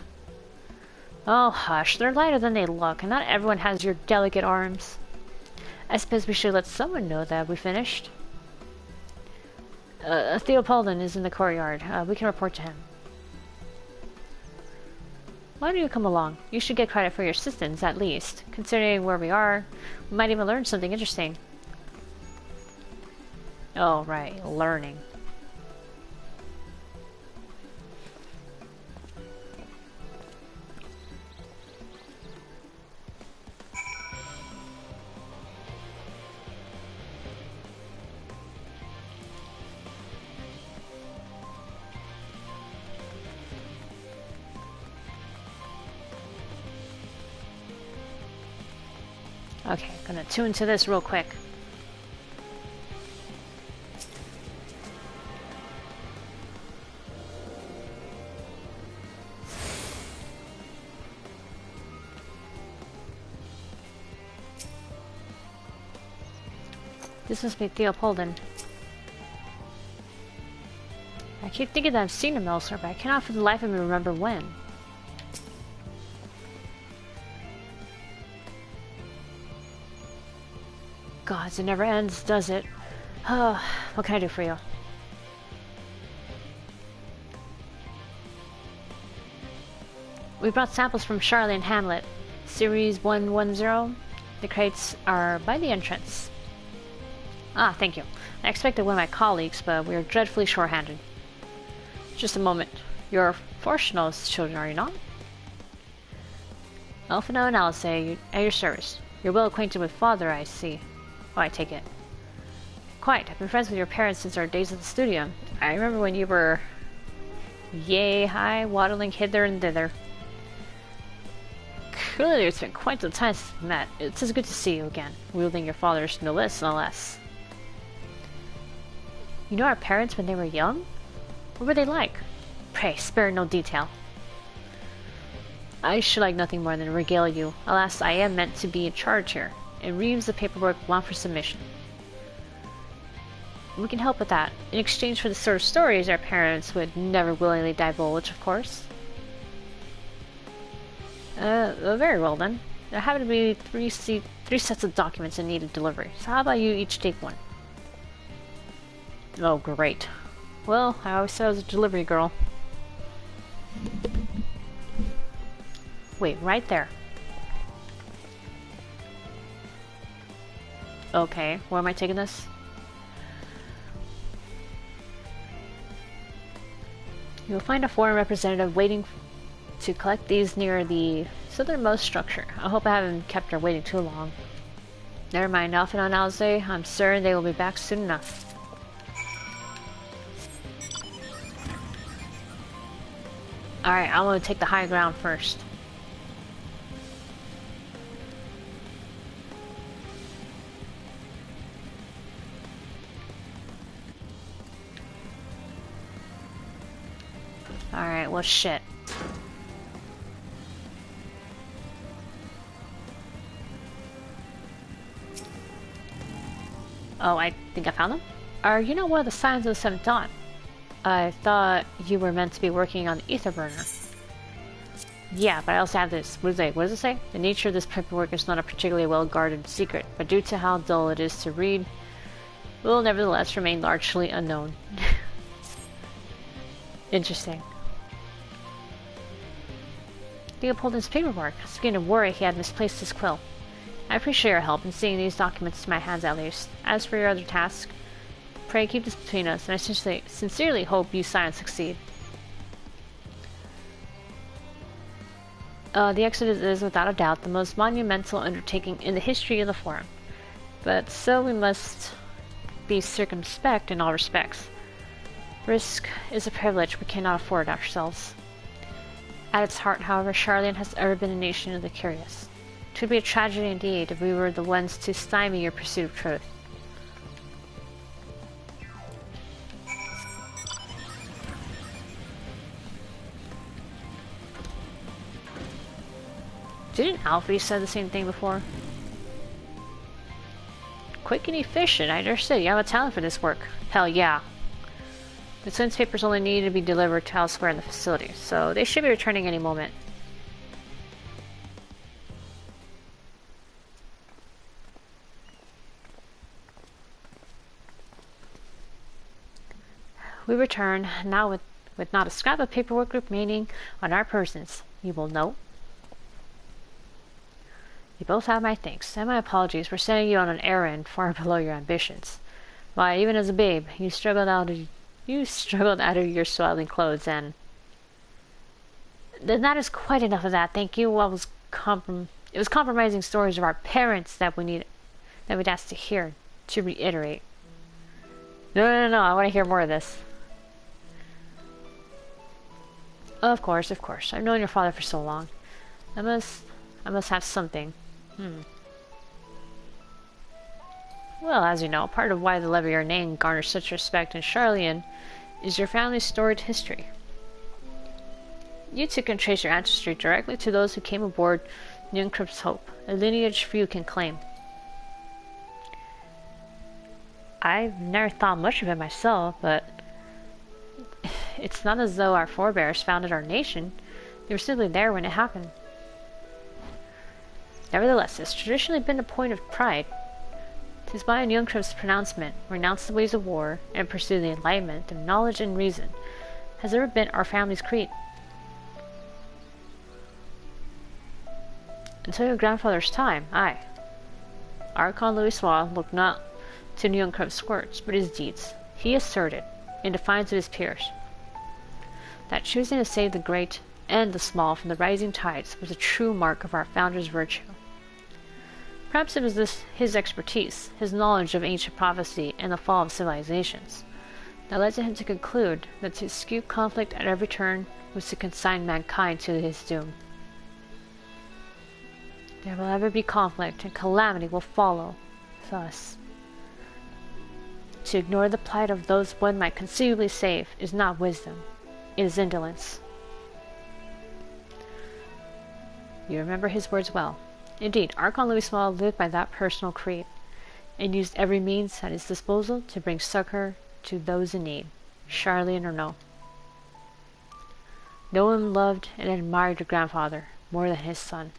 Oh, hush. They're lighter than they look, and not everyone has your delicate arms. I suppose we should let someone know that we finished. Theopoldin is in the courtyard. We can report to him. Why don't you come along? You should get credit for your assistance, at least. Considering where we are, we might even learn something interesting. Oh, right. Learning. Okay, gonna tune to this real quick. This must be Theopoldin. I keep thinking that I've seen him elsewhere, but I cannot for the life of me remember when. Gods, it never ends, does it? Oh, what can I do for you? We brought samples from Charlotte and Hamlet. Series 110. The crates are by the entrance. Ah, thank you. I expected one of my colleagues, but we are dreadfully short-handed. Just a moment. You're Fortunal's children, are you not? Elfino and Alice, at your service. You're well acquainted with Father, I see. Oh, I take it. Quite. I've been friends with your parents since our days at the studio. I remember when you were yay high, waddling hither and thither. Clearly, it's been quite some time since we met. It's just good to see you again, wielding your father's noblesse, no less. You know our parents when they were young? What were they like? Pray, spare no detail. I should like nothing more than regale you. Alas, I am meant to be in charge here, and reams of paperwork want for submission. We can help with that, in exchange for the sort of stories our parents would never willingly divulge, of course. Very well then. There happen to be three sets of documents in need of delivery, so how about you each take one? Oh, great. Well, I always said I was a delivery girl. Wait, right there. Okay, where am I taking this? You'll find a foreign representative waiting to collect these near the southernmost structure. I hope I haven't kept her waiting too long. Never mind, Alpha and Alice, I'm certain they will be back soon enough. Alright, I'm gonna take the high ground first. Alright, well shit. Oh, I think I found them? Are you not one of the Scions of the Seventh Dawn? I thought you were meant to be working on the ether burner. Yeah, but I also have this. What does it say? The nature of this paperwork is not a particularly well-guarded secret, but due to how dull it is to read, will nevertheless remain largely unknown. Interesting. Leopold's paperwork. I was beginning to worry he had misplaced his quill. I appreciate your help in seeing these documents to my hands at least. As for your other task, pray keep this between us, and I sincerely hope you Scions succeed. The Exodus is without a doubt the most monumental undertaking in the history of the Forum, but so we must be circumspect in all respects. Risk is a privilege we cannot afford ourselves. At its heart, however, Hydaelyn has ever been a nation of the curious. It would be a tragedy indeed if we were the ones to stymie your pursuit of truth. Didn't Alfie say the same thing before? Quick and efficient, I dare say. You have a talent for this work. Hell yeah. The Scions papers only need to be delivered to elsewhere in the facility, so they should be returning any moment. We return, now with not a scrap of paperwork remaining on our persons. You will note. You both have my thanks, and my apologies for sending you on an errand far below your ambitions. Why, even as a babe, you struggled out of your swaddling clothes, and that is quite enough of that. Thank you. It was compromising stories of our parents that we'd asked to hear. To reiterate. No. I want to hear more of this. Of course. I've known your father for so long. I must have something. Well, as you know, part of why the Levier name garners such respect in Hydaelyn is your family's storied history. You two can trace your ancestry directly to those who came aboard Nyunkruph's Hope, a lineage few can claim. I've never thought much of it myself, but it's not as though our forebears founded our nation. They were simply there when it happened. Nevertheless, it's traditionally been a point of pride. 'Tis by Nyunkruph's pronouncement, renounce the ways of war, and pursue the enlightenment of knowledge and reason, has ever been our family's creed. Until your grandfather's time, Archon Louisoix looked not to Nyunkruph's words, but his deeds. He asserted, in defiance of his peers, that choosing to save the great and the small from the rising tides was a true mark of our founder's virtue. Perhaps it was his expertise, his knowledge of ancient prophecy and the fall of civilizations, that led to him to conclude that to eschew conflict at every turn was to consign mankind to his doom. There will ever be conflict, and calamity will follow. Thus, to ignore the plight of those one might conceivably save is not wisdom, it is indolence. You remember his words well. Indeed, Archon Louisoix lived by that personal creed, and used every means at his disposal to bring succor to those in need, Hydaelyn or no. No one loved and admired your grandfather more than his son.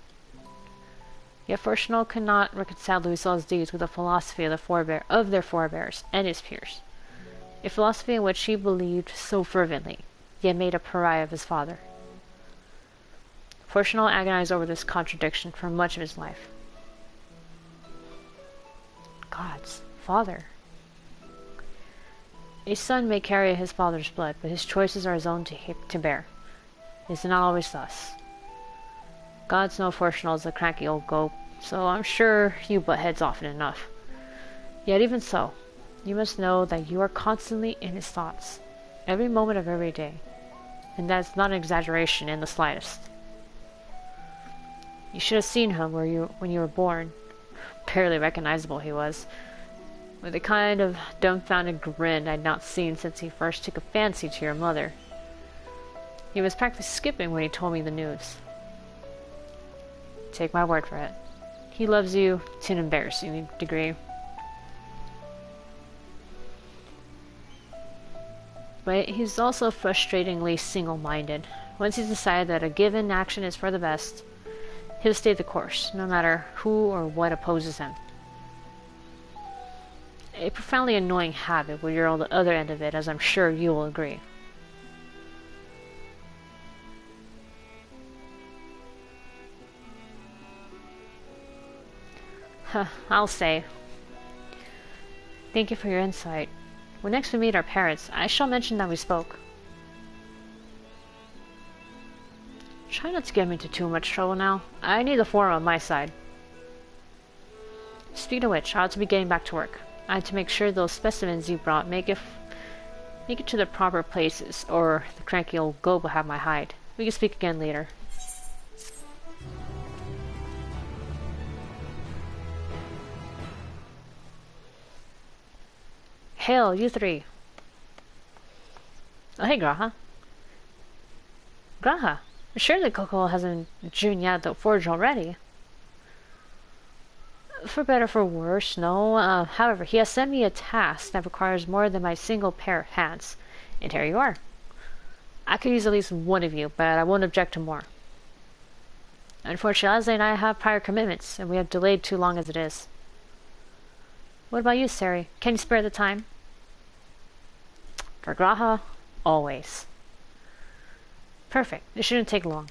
Yet Fortunal could not reconcile Louisoix's deeds with the philosophy of their forebears and his peers, a philosophy in which he believed so fervently, yet made a pariah of his father. Fortunal agonized over this contradiction for much of his life. God's father. A son may carry his father's blood, but his choices are his own to bear. Is it not always thus? Gods know Fortunal is a cranky old goat, so I'm sure you butt heads often enough. Yet even so, you must know that you are constantly in his thoughts, every moment of every day, and that's not an exaggeration in the slightest. You should have seen him when you were born. Barely recognizable he was, with a kind of dumbfounded grin I'd not seen since he first took a fancy to your mother. He was practically skipping when he told me the news. Take my word for it. He loves you to an embarrassing degree. But he's also frustratingly single-minded. Once he's decided that a given action is for the best, he'll stay the course, no matter who or what opposes him. A profoundly annoying habit when you're on the other end of it, as I'm sure you will agree. I'll say. Thank you for your insight. When next we meet our parents, I shall mention that we spoke. Try not to get me into too much trouble now. I need the forum on my side. Speaking of which, I ought to be getting back to work. I had to make sure those specimens you brought make it to the proper places, or the cranky old goat will have my hide. We can speak again later. Hail, you three. Oh, hey, Graha. Graha, surely Coco hasn't driven you out the forge already. For better or for worse, no. However, he has sent me a task that requires more than my single pair of hands. And here you are. I could use at least one of you, but I won't object to more. Unfortunately, Leslie and I have prior commitments, and we have delayed too long as it is. What about you, Sari? Can you spare the time? For Graha, always. Perfect. It shouldn't take long.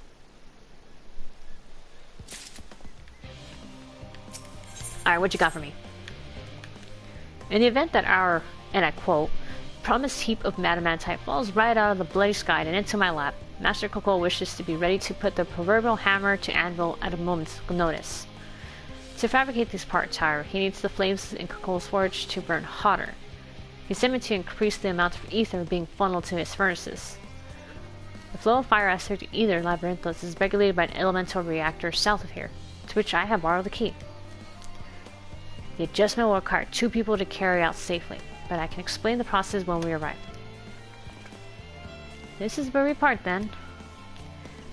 Alright, what you got for me? In the event that our, and I quote, promised heap of Madamantite falls right out of the bloody sky and into my lap, Master Coco wishes to be ready to put the proverbial hammer to anvil at a moment's notice. To fabricate these parts, however, he needs the flames in Coco's forge to burn hotter. He's aiming to increase the amount of ether being funneled to his furnaces. The flow of fire aspect to either labyrinthus is regulated by an elemental reactor south of here, to which I have borrowed the key. The adjustment will require 2 people to carry out safely, but I can explain the process when we arrive. This is where we part then.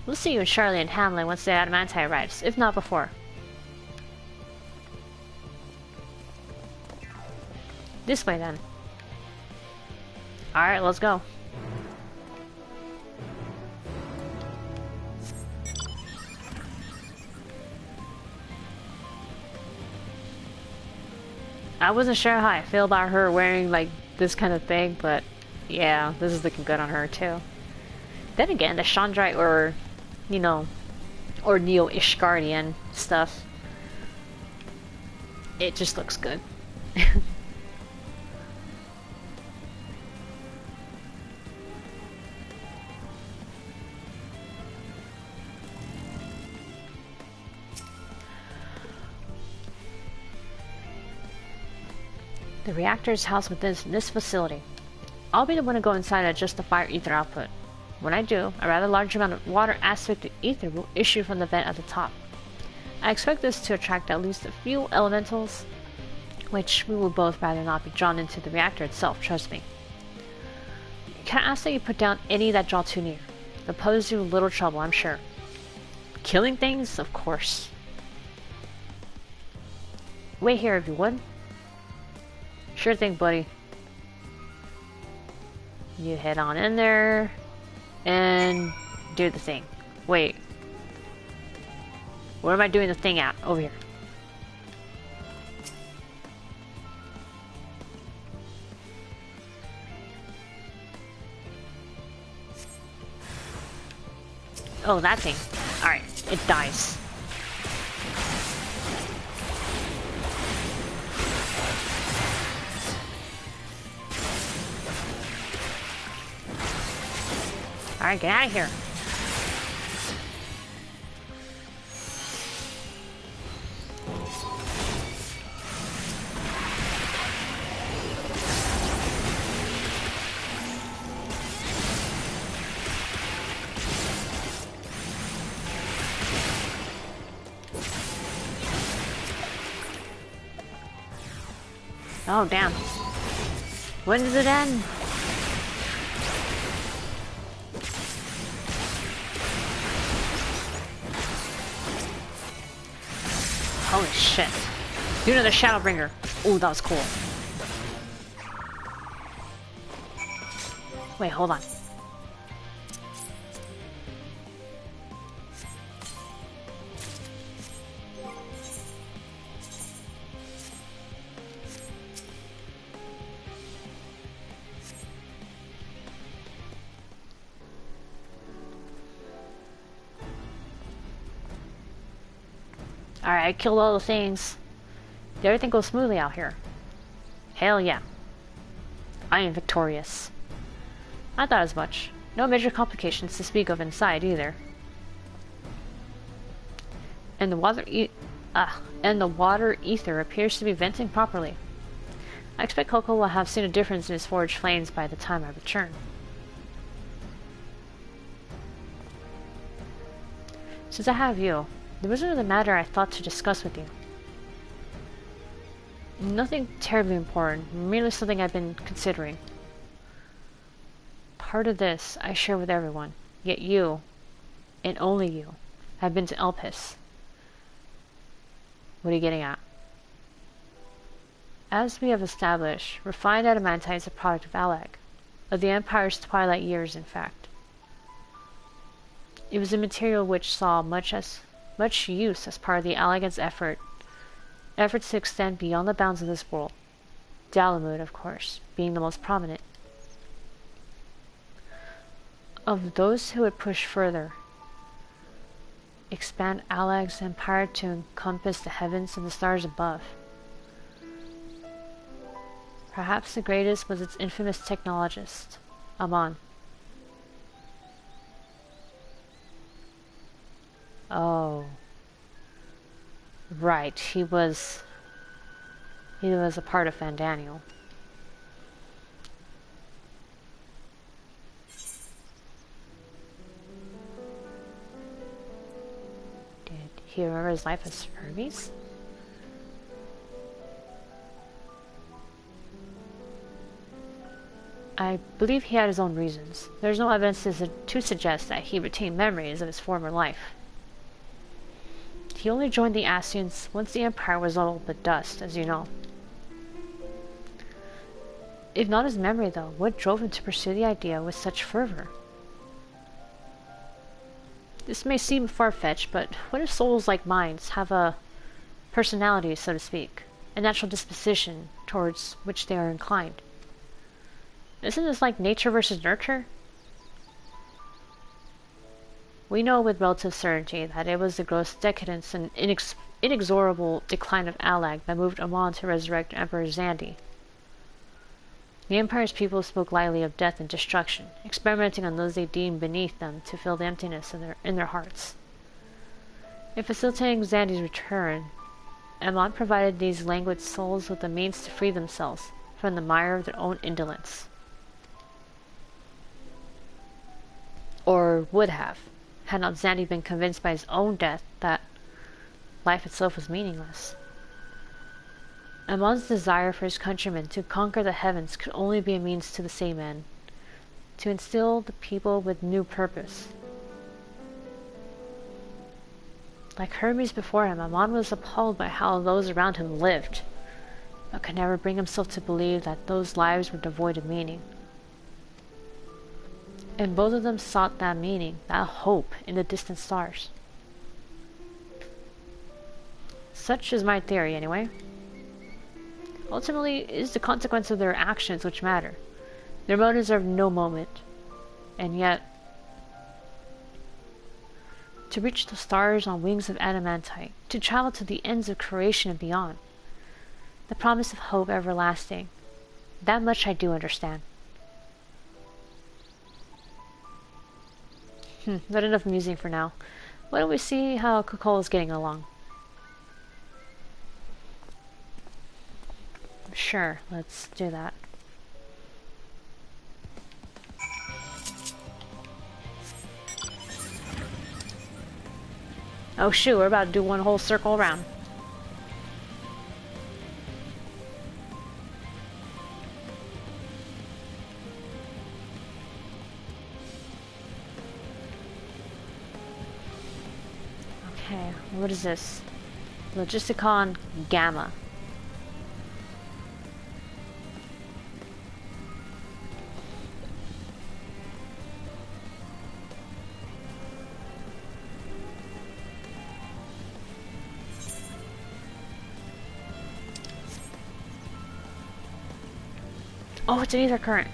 We'll see you in Charlie and Hamlin once the Adamantite arrives, if not before. This way then. Alright, let's go. I wasn't sure how I feel about her wearing like this kind of thing, but yeah, this is looking good on her too. Then again, the Chandrite or, you know, or Neo-Ishgardian stuff, it just looks good. The reactor is housed within this facility. I'll be the one to go inside and adjust the fire ether output. When I do, a rather large amount of water aspect ether will issue from the vent at the top. I expect this to attract at least a few elementals, which we will both rather not be drawn into the reactor itself, trust me. Can I ask that you put down any that draw too near? They'll pose you little trouble, I'm sure. Killing things? Of course. Wait here if you would. Sure thing, buddy. You head on in there and do the thing. Wait. Where am I doing the thing at? Over here. Oh, that thing. Alright, it dies. Alright, get out of here. Oh, damn. When does it end? Holy shit. Do another Shadowbringer. Ooh, that was cool. Wait, hold on. Alright, I killed all the things. Did everything go smoothly out here? Hell yeah. I am victorious. I thought as much. No major complications to speak of inside either. And the water ether appears to be venting properly. I expect Coco will have seen a difference in his forged flames by the time I return. Since I have you, there was another matter I thought to discuss with you. Nothing terribly important, merely something I've been considering. Part of this I share with everyone, yet you, and only you, have been to Elpis. What are you getting at? As we have established, refined adamantite is a product of Alag, of the Empire's twilight years in fact. It was a material which saw much use as part of the Alagans' efforts to extend beyond the bounds of this world. Dalamud, of course, being the most prominent. Of those who would push further, expand Alag's empire to encompass the heavens and the stars above. Perhaps the greatest was its infamous technologist, Amon. Oh. Right, he was a part of Fandaniel. Did he remember his life as Hermes? I believe he had his own reasons. There's no evidence to suggest that he retained memories of his former life. He only joined the Scions once the Empire was all but dust, as you know. If not his memory, though, what drove him to pursue the idea with such fervor? This may seem far-fetched, but what if souls like mine have a personality, so to speak, a natural disposition towards which they are inclined? Isn't this like nature versus nurture? We know with relative certainty that it was the gross decadence and inexorable decline of Alag that moved Amon to resurrect Emperor Zandi. The Empire's people spoke lightly of death and destruction, experimenting on those they deemed beneath them to fill the emptiness in their hearts. In facilitating Zandi's return, Amon provided these languid souls with the means to free themselves from the mire of their own indolence. Or would have, had not Zandi been convinced by his own death that life itself was meaningless. Amon's desire for his countrymen to conquer the heavens could only be a means to the same end, to instill the people with new purpose. Like Hermes before him, Amon was appalled by how those around him lived, but could never bring himself to believe that those lives were devoid of meaning. And both of them sought that meaning, that hope, in the distant stars. Such is my theory, anyway. Ultimately, it is the consequence of their actions which matter. Their motives are of no moment. And yet, to reach the stars on wings of adamantite, to travel to the ends of creation and beyond, the promise of hope everlasting, that much I do understand. But enough musing for now. Why don't we see how Coco is getting along? Sure, let's do that. Oh shoot, we're about to do one whole circle around. Okay, what is this? Logisticon Gamma. Oh, it's an ether current.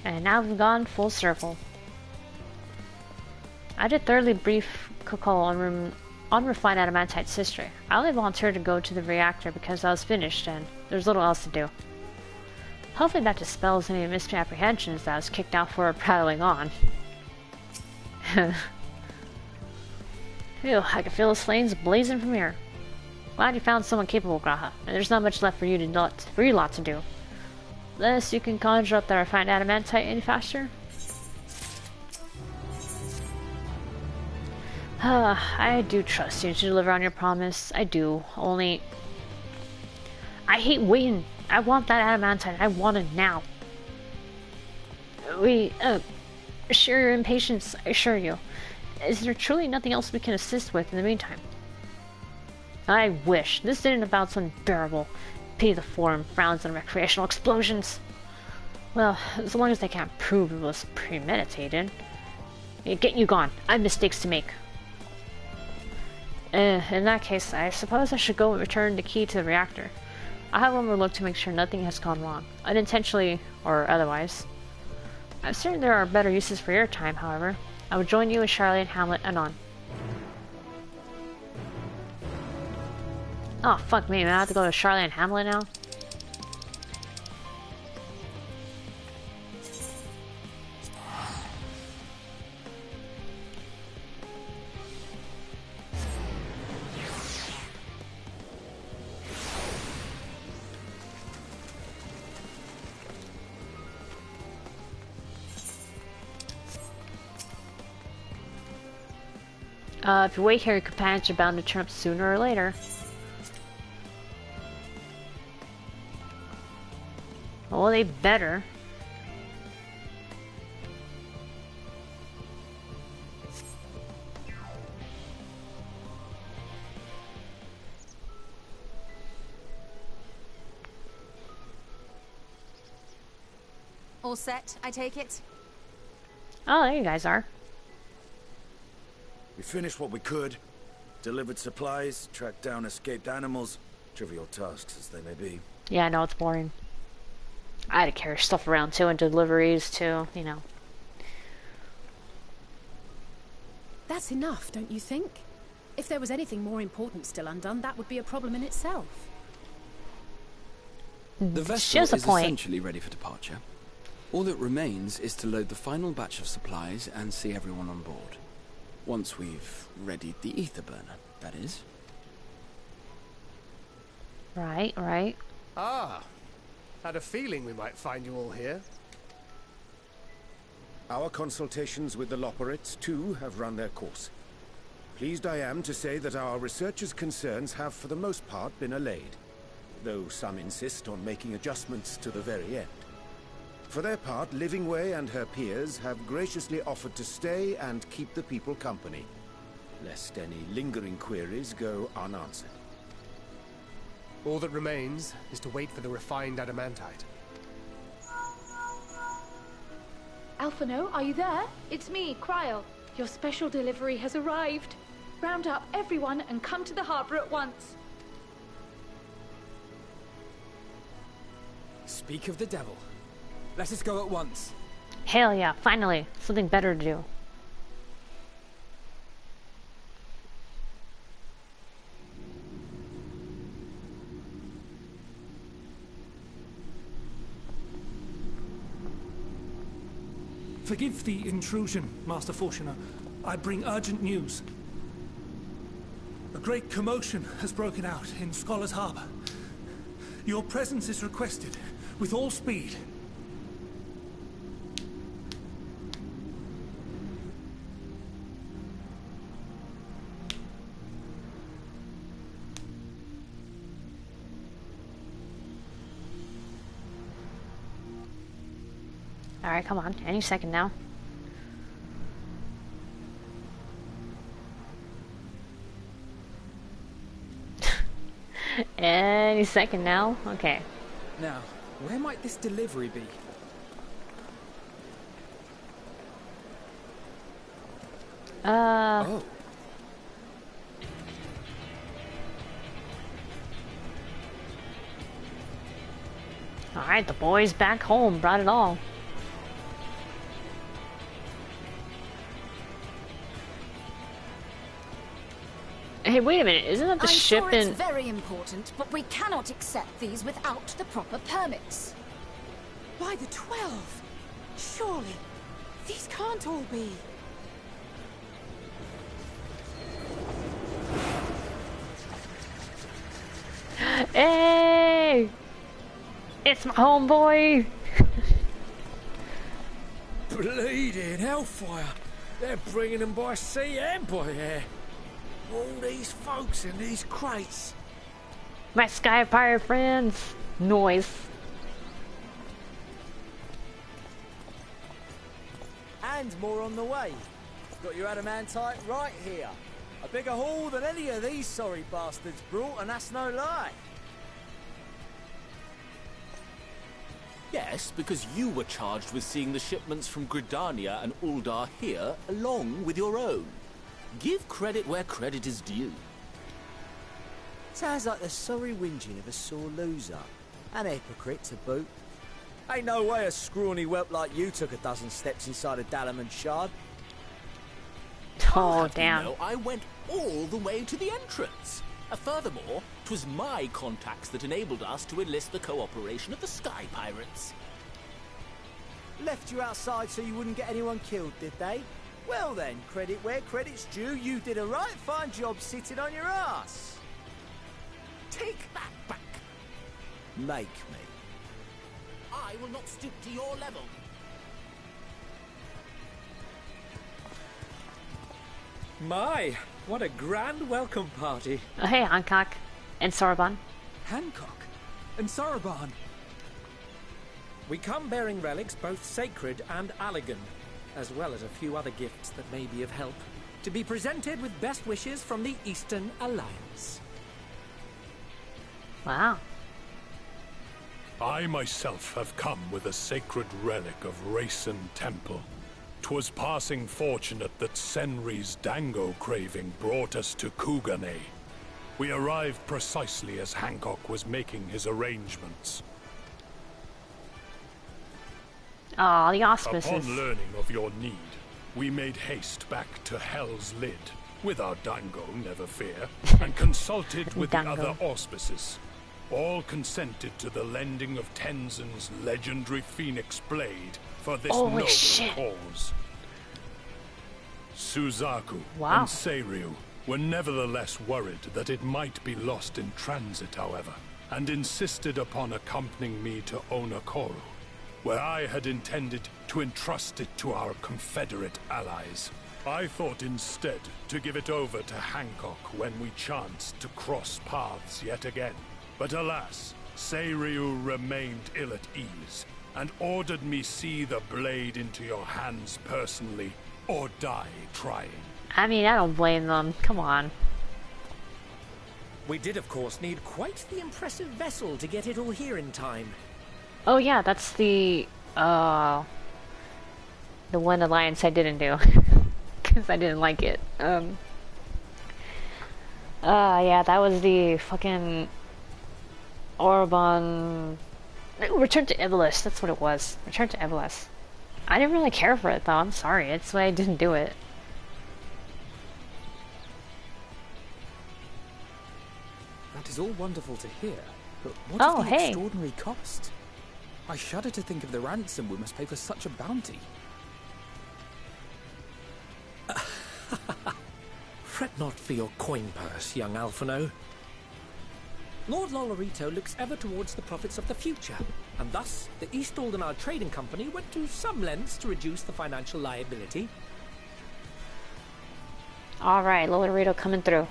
And now we've gone full circle. I did thoroughly brief Coco on refined adamantite's history. I only volunteered to go to the reactor because I was finished and there's little else to do. Hopefully that dispels any misapprehensions that I was kicked out for prattling on. Phew, I can feel the flames blazing from here. Glad you found someone capable, Graha, and there's not much left for you lot to do. Unless you can conjure up the refined adamantite any faster. I do trust you to deliver on your promise. I do. Only... I hate waiting. I want that adamantite. I want it now. We, share your impatience, I assure you. Is there truly nothing else we can assist with in the meantime? I wish. This didn't about some unbearable. Pity the forum frowns on recreational explosions. Well, as long as they can't prove it was premeditated. Get you gone. I have mistakes to make. In that case, I suppose I should go and return the key to the reactor. I'll have one more look to make sure nothing has gone wrong, unintentionally or otherwise. I'm certain there are better uses for your time, however. I will join you with Charlie and Hamlet anon. Oh, fuck me, man. I have to go to Charlie and Hamlet now? If you wait here, your companions are bound to turn up sooner or later. Well, they better.
All set, I take it?
Oh, there you guys are.
We finished what we could. Delivered supplies, tracked down escaped animals. Trivial tasks as they may be.
Yeah, I know, it's boring. I had to carry stuff around too, and deliveries too, you know.
That's enough, don't you think? If there was anything more important still undone, that would be a problem in itself.
The vessel is essentially ready for departure. All that remains is to load the final batch of supplies and see everyone on board. Once we've readied the ether burner, that is.
Right, right.
Ah, had a feeling we might find you all here.
Our consultations with the Loperates, too, have run their course. Pleased I am to say that our researchers' concerns have for the most part been allayed, though some insist on making adjustments to the very end. For their part, Livingway and her peers have graciously offered to stay and keep the people company, lest any lingering queries go unanswered.
All that remains is to wait for the refined adamantite.
Alphino, are you there? It's me, Cryle. Your special delivery has arrived. Round up everyone and come to the harbor at once.
Speak of the devil. Let us go at once.
Hell yeah, finally. Something better to do.
Forgive the intrusion, Master Fortuner. I bring urgent news. A great commotion has broken out in Scholar's Harbor. Your presence is requested, with all speed.
Alright, come on. Any second now. Any second now? Okay.
Now, where might this delivery be?
Oh.
Alright, the boys back home brought it all. Hey, wait a minute. Isn't that the ship
I'm sure
in...
it's very important, but we cannot accept these without the proper permits.
By the 12! Surely, these can't all be...
Hey! It's my homeboy!
Bleeding hellfire! They're bringing them by sea and by air. All these folks in these crates.
My sky pirate friends! Noise.
And more on the way. Got your adamantite right here. A bigger haul than any of these sorry bastards brought, and that's no lie.
Yes, because you were charged with seeing the shipments from Gridania and Uldar here, along with your own. Give credit where credit is due.
Sounds like the sorry whinging of a sore loser. An hypocrite to boot. Ain't no way a scrawny whelp like you took a dozen steps inside a Dalaman shard.
Oh, damn.
You know, I went all the way to the entrance. Furthermore, 'twas my contacts that enabled us to enlist the cooperation of the Sky Pirates.
Left you outside so you wouldn't get anyone killed, did they? Well then, credit where credit's due, you did a right fine job sitting on your ass.
Take that back.
Make me.
I will not stoop to your level.
My, what a grand welcome party.
Oh, hey, Hancock. And Soroban.
Hancock? And Soroban? We come bearing relics both sacred and elegant, as well as a few other gifts that may be of help, to be presented with best wishes from the Eastern Alliance.
Wow.
I myself have come with a sacred relic of Rayson Temple. 'Twas passing fortunate that Senri's dango craving brought us to Kugane. We arrived precisely as Hancock was making his arrangements.
Ah, the auspices.
Upon learning of your need, we made haste back to Hell's Lid, with our dango, never fear, and consulted with the other auspices. All consented to the lending of Tenzin's legendary Phoenix Blade for this noble cause. Suzaku and Seiryu were nevertheless worried that it might be lost in transit, however, and insisted upon accompanying me to Onakoru, where I had intended to entrust it to our Confederate allies. I thought instead to give it over to Hancock when we chanced to cross paths yet again. But alas, Seiryu remained ill at ease, and ordered me see the blade into your hands personally, or die trying.
I mean, I don't blame them. Come on.
We did, of course, need quite the impressive vessel to get it all here in time.
Oh yeah, that's the one alliance I didn't do. Because I didn't like it. Yeah, that was the fucking... Orban... Return to Evelys, that's what it was. Return to Evelys. I didn't really care for it though, I'm sorry. That's why I didn't do it.
That is all wonderful to hear, but what of the extraordinary cost? I shudder to think of the ransom we must pay for such a bounty.
Fret not for your coin purse, young Alphino. Lord Lolorito looks ever towards the profits of the future, and thus the East Aldenar Trading Company went to some lengths to reduce the financial liability.
Alright, Lolorito coming through.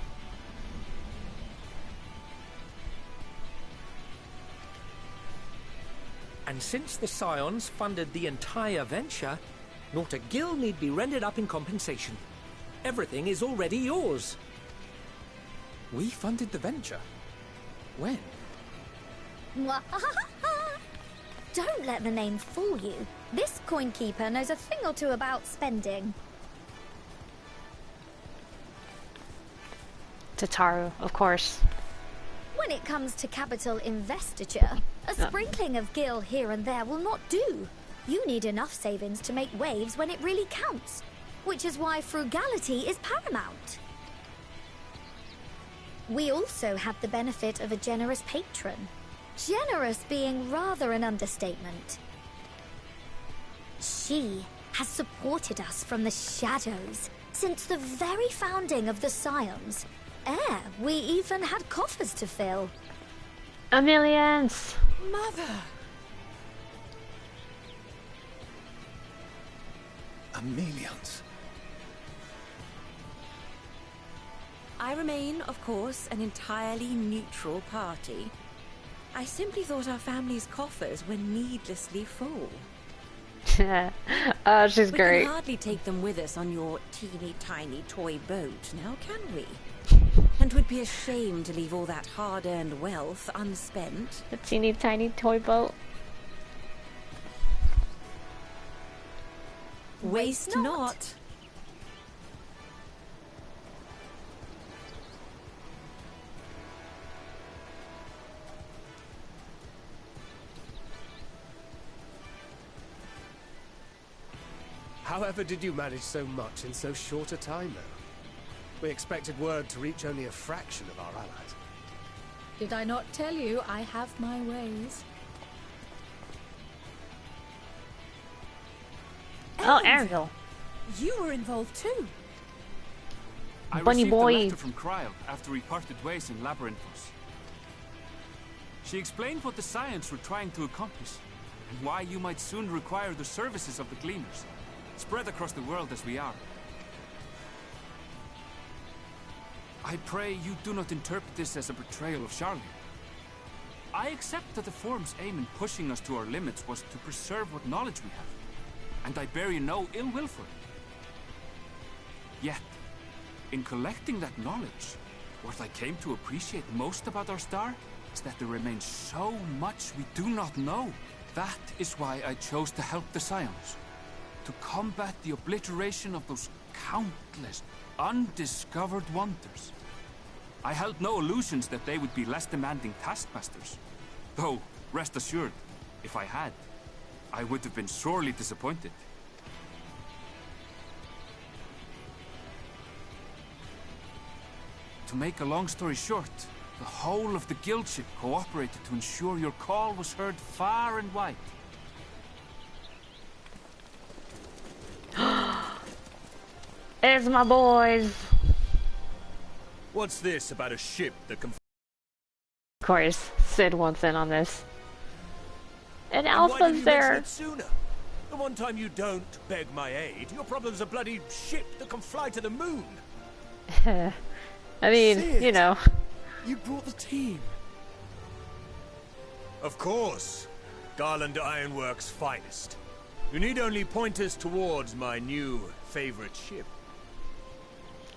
And since the Scions funded the entire venture, not a gill need be rendered up in compensation. Everything is already yours.
We funded the venture? When?
Don't let the name fool you. This coin keeper knows a thing or two about spending.
Tataru, of course.
When it comes to capital investiture, a sprinkling of gil here and there will not do. You need enough savings to make waves when it really counts, which is why frugality is paramount.
We also have the benefit of a generous patron. Generous being rather an understatement. She has supported us from the shadows since the very founding of the Scions. We even had coffers to fill.
Millions!
Mother!
Millions.
I remain, of course, an entirely neutral party. I simply thought our family's coffers were needlessly full.
Oh, she's great.
We can hardly take them with us on your teeny tiny toy boat, now can we? And 'twould be a shame to leave all that hard-earned wealth unspent.
A teeny tiny toy boat.
Waste not.
However did you manage so much in so short a time, though? We expected word to reach only a fraction of our allies.
Did I not tell you I have my ways?
Oh, Ariel.
You were involved too.
I
Bunny
received
boy.
a letter from Kryl after we parted ways in Labyrinthos. She explained what the Scions were trying to accomplish, and why you might soon require the services of the Gleaners, spread across the world as we are. I pray you do not interpret this as a betrayal of Charlie. I accept that the Forum's aim in pushing us to our limits was to preserve what knowledge we have, and I bear you no ill will for it. Yet, in collecting that knowledge, what I came to appreciate most about our star is that there remains so much we do not know. That is why I chose to help the Scions, to combat the obliteration of those countless undiscovered wonders. I held no illusions that they would be less demanding taskmasters. Though, rest assured, if I had, I would have been sorely disappointed. To make a long story short, the whole of the guild ship cooperated to ensure your call was heard far and wide.
It's my boys.
What's this about a ship that can...
Of course, Sid wants in on this. And
why
Alpha's
didn't you
there.
mention it sooner? The one time you don't beg my aid, your problem's a bloody ship that can fly to the moon.
I mean,
Sid,
you know.
You brought the team. Of course. Garland Ironworks' finest. You need only point us towards my new favorite ship.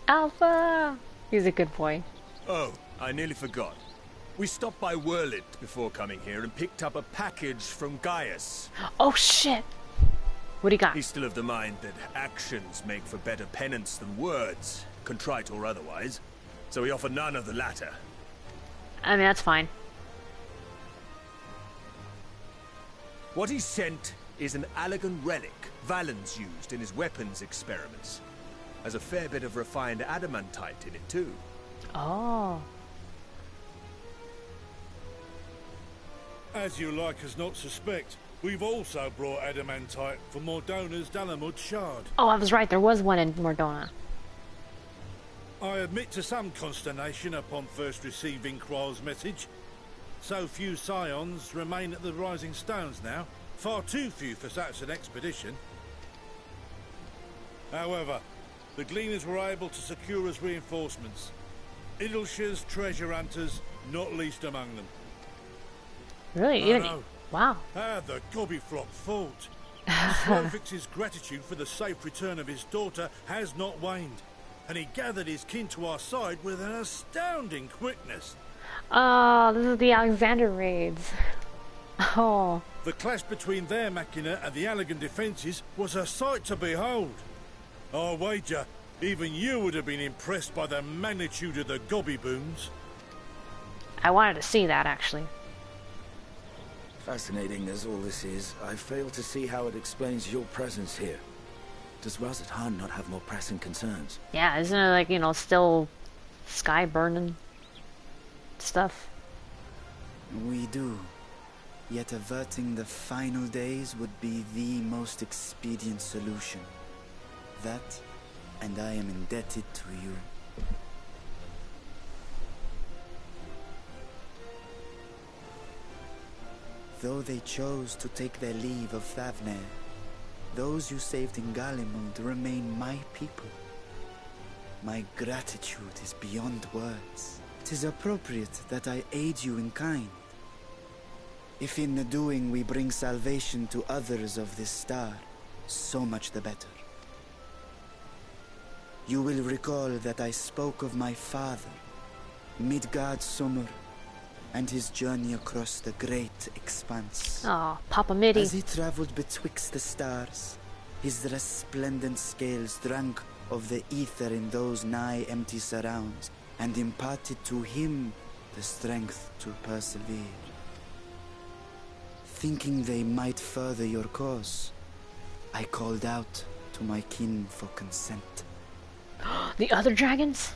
Alpha! He's a good boy.
Oh, I nearly forgot. We stopped by Whirlit before coming here and picked up a package from Gaius.
Oh shit! What do you got?
He's still of the mind that actions make for better penance than words, contrite or otherwise. So we offer none of the latter.
I mean, that's fine.
What he sent is an Allegan relic Valen's used in his weapons experiments. Has a fair bit of refined adamantite in it too.
Oh.
As you like us not suspect, we've also brought adamantite for Mordona's Dalamud shard.
Oh, I was right. There was one in Mordona.
I admit to some consternation upon first receiving Kryl's message. So few Scions remain at the Rising Stones now. Far too few for such an expedition. However, the Gleaners were able to secure us reinforcements. Idleshire's treasure hunters, not least among them.
Really? Even wow.
How the Gobbyflop fought. Slowfix's gratitude for the safe return of his daughter has not waned, and he gathered his kin to our side with an astounding quickness.
Oh, this is the Alexander raids. Oh.
The clash between their machina and the Allegan defences was a sight to behold. I wager even you would have been impressed by the magnitude of the gobby booms.
I wanted to see that, actually.
Fascinating as all this is, I fail to see how it explains your presence here. Does Razat not have more pressing concerns?
Yeah, isn't it like, you know, still sky burning? stuff.
We do. Yet averting the final days would be the most expedient solution. That, and I am indebted to you. Though they chose to take their leave of Thavnair, those you saved in Galimund remain my people. My gratitude is beyond words. It is appropriate that I aid you in kind. If in the doing we bring salvation to others of this star, so much the better. You will recall that I spoke of my father, Midgard Summer, and his journey across the great expanse.
Oh, Papa Mitty.
As he traveled betwixt the stars, his resplendent scales drank of the ether in those nigh empty surrounds, and imparted to him the strength to persevere. Thinking they might further your cause, I called out to my kin for consent.
The other dragons?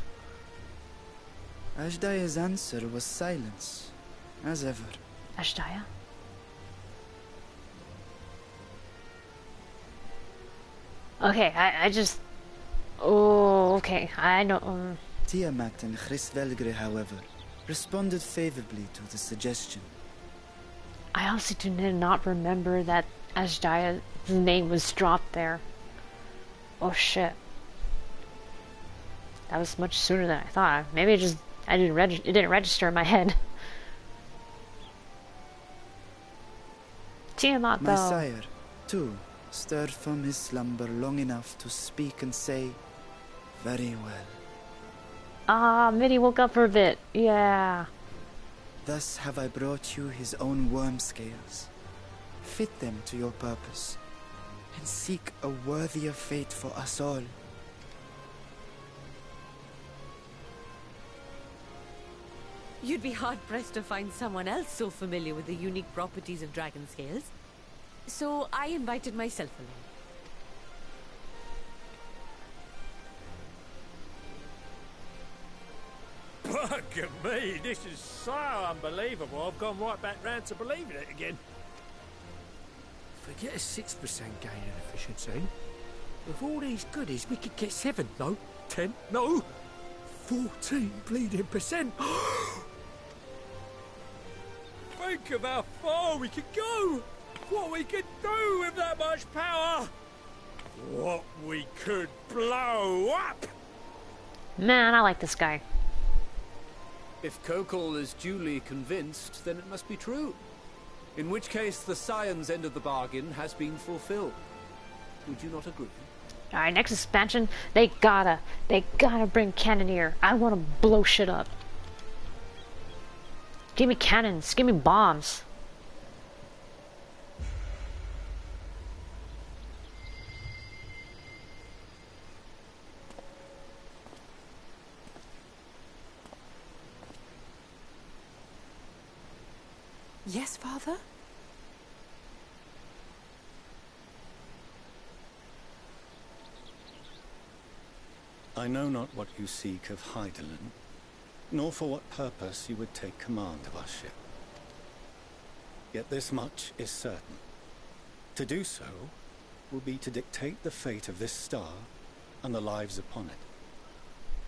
Hydaelyn's answer was silence, as ever.
Hydaelyn? Okay, I just... Oh, okay, I know...
Tiamat and Hrisvelgre, however, responded favorably to the suggestion.
I also did not remember that Hydaelyn's name was dropped there. Oh shit. That was much sooner than I thought. Maybe it didn't register in my head. Tiamat, though.
My sire, too, stirred from his slumber long enough to speak and say, "Very well."
Ah, Mitty woke up for a bit. Yeah.
Thus have I brought you his own worm scales. Fit them to your purpose, and seek a worthier fate for us all.
You'd be hard-pressed to find someone else so familiar with the unique properties of dragon scales. So I invited myself
along. Bugger me, this is so unbelievable. I've gone right back round to believing it again.
Forget a 6% gain in efficiency. With all these goodies, we could get 7, no, 10, no, 14 bleeding percent.
Think of how far we could go! What we could do with that much power! What we could blow up!
Man, I like this guy.
If Kokol is duly convinced, then it must be true. In which case, the Scions' end of the bargain has been fulfilled. Would you not agree?
Alright, next expansion, they gotta bring Cannoneer. I wanna blow shit up. Give me cannons, give me bombs.
Yes, Father?
I know not what you seek of Hydaelyn, nor for what purpose you would take command of our ship. Yet this much is certain. To do so will be to dictate the fate of this star and the lives upon it.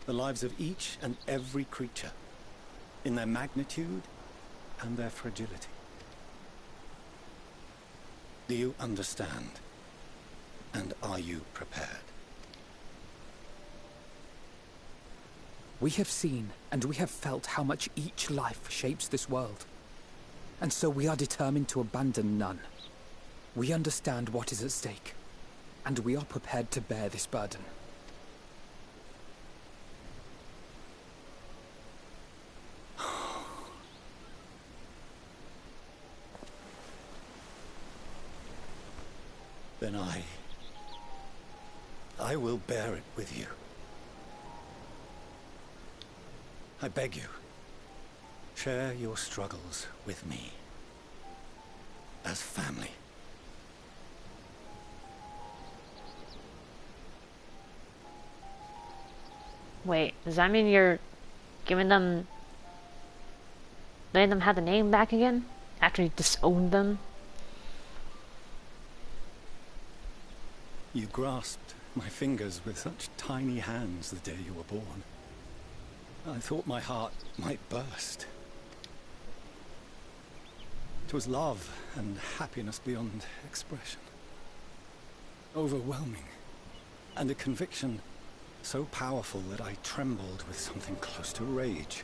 The lives of each and every creature, in their magnitude and their fragility. Do you understand? And are you prepared?
We have seen and we have felt how much each life shapes this world. And so we are determined to abandon none. We understand what is at stake, and we are prepared to bear this burden.
Then I will bear it with you. I beg you, share your struggles with me, as family.
Wait, does that mean you're giving them letting them have the name back again after you disowned them.
You grasped my fingers with such tiny hands the day you were born. I thought my heart might burst. It was love and happiness beyond expression. Overwhelming. And a conviction so powerful that I trembled with something close to rage.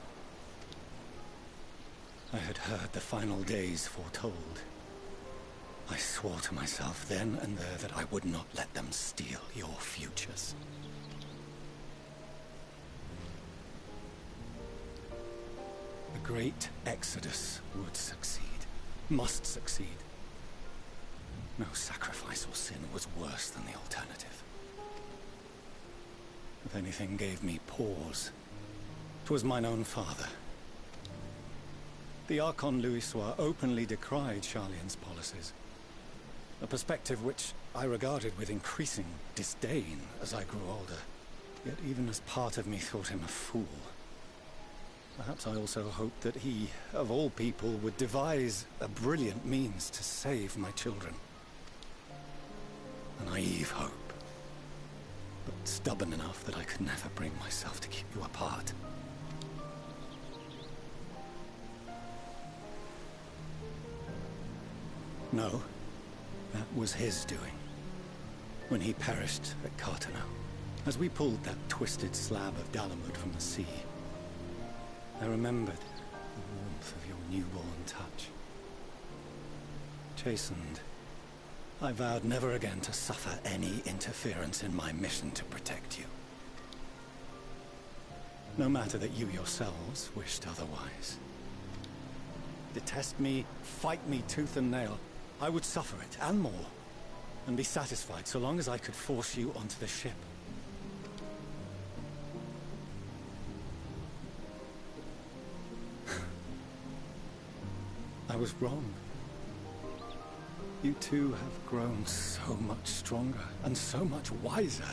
I had heard the final days foretold. I swore to myself then and there that I would not let them steal your futures. The great exodus would succeed. Must succeed. No sacrifice or sin was worse than the alternative. If anything gave me pause, 'twas mine own father. The Archon Louisoix openly decried Charlian's policies, a perspective which I regarded with increasing disdain as I grew older. Yet even as part of me thought him a fool, perhaps I also hoped that he, of all people, would devise a brilliant means to save my children. A naive hope, but stubborn enough that I could never bring myself to keep you apart. No, that was his doing, when he perished at Carteneau, as we pulled that twisted slab of Dalamud from the sea. I remembered the warmth of your newborn touch. Chastened, I vowed never again to suffer any interference in my mission to protect you. No matter that you yourselves wished otherwise. Detest me, fight me tooth and nail, I would suffer it, and more, and be satisfied so long as I could force you onto the ship. I was wrong. You two have grown so much stronger and so much wiser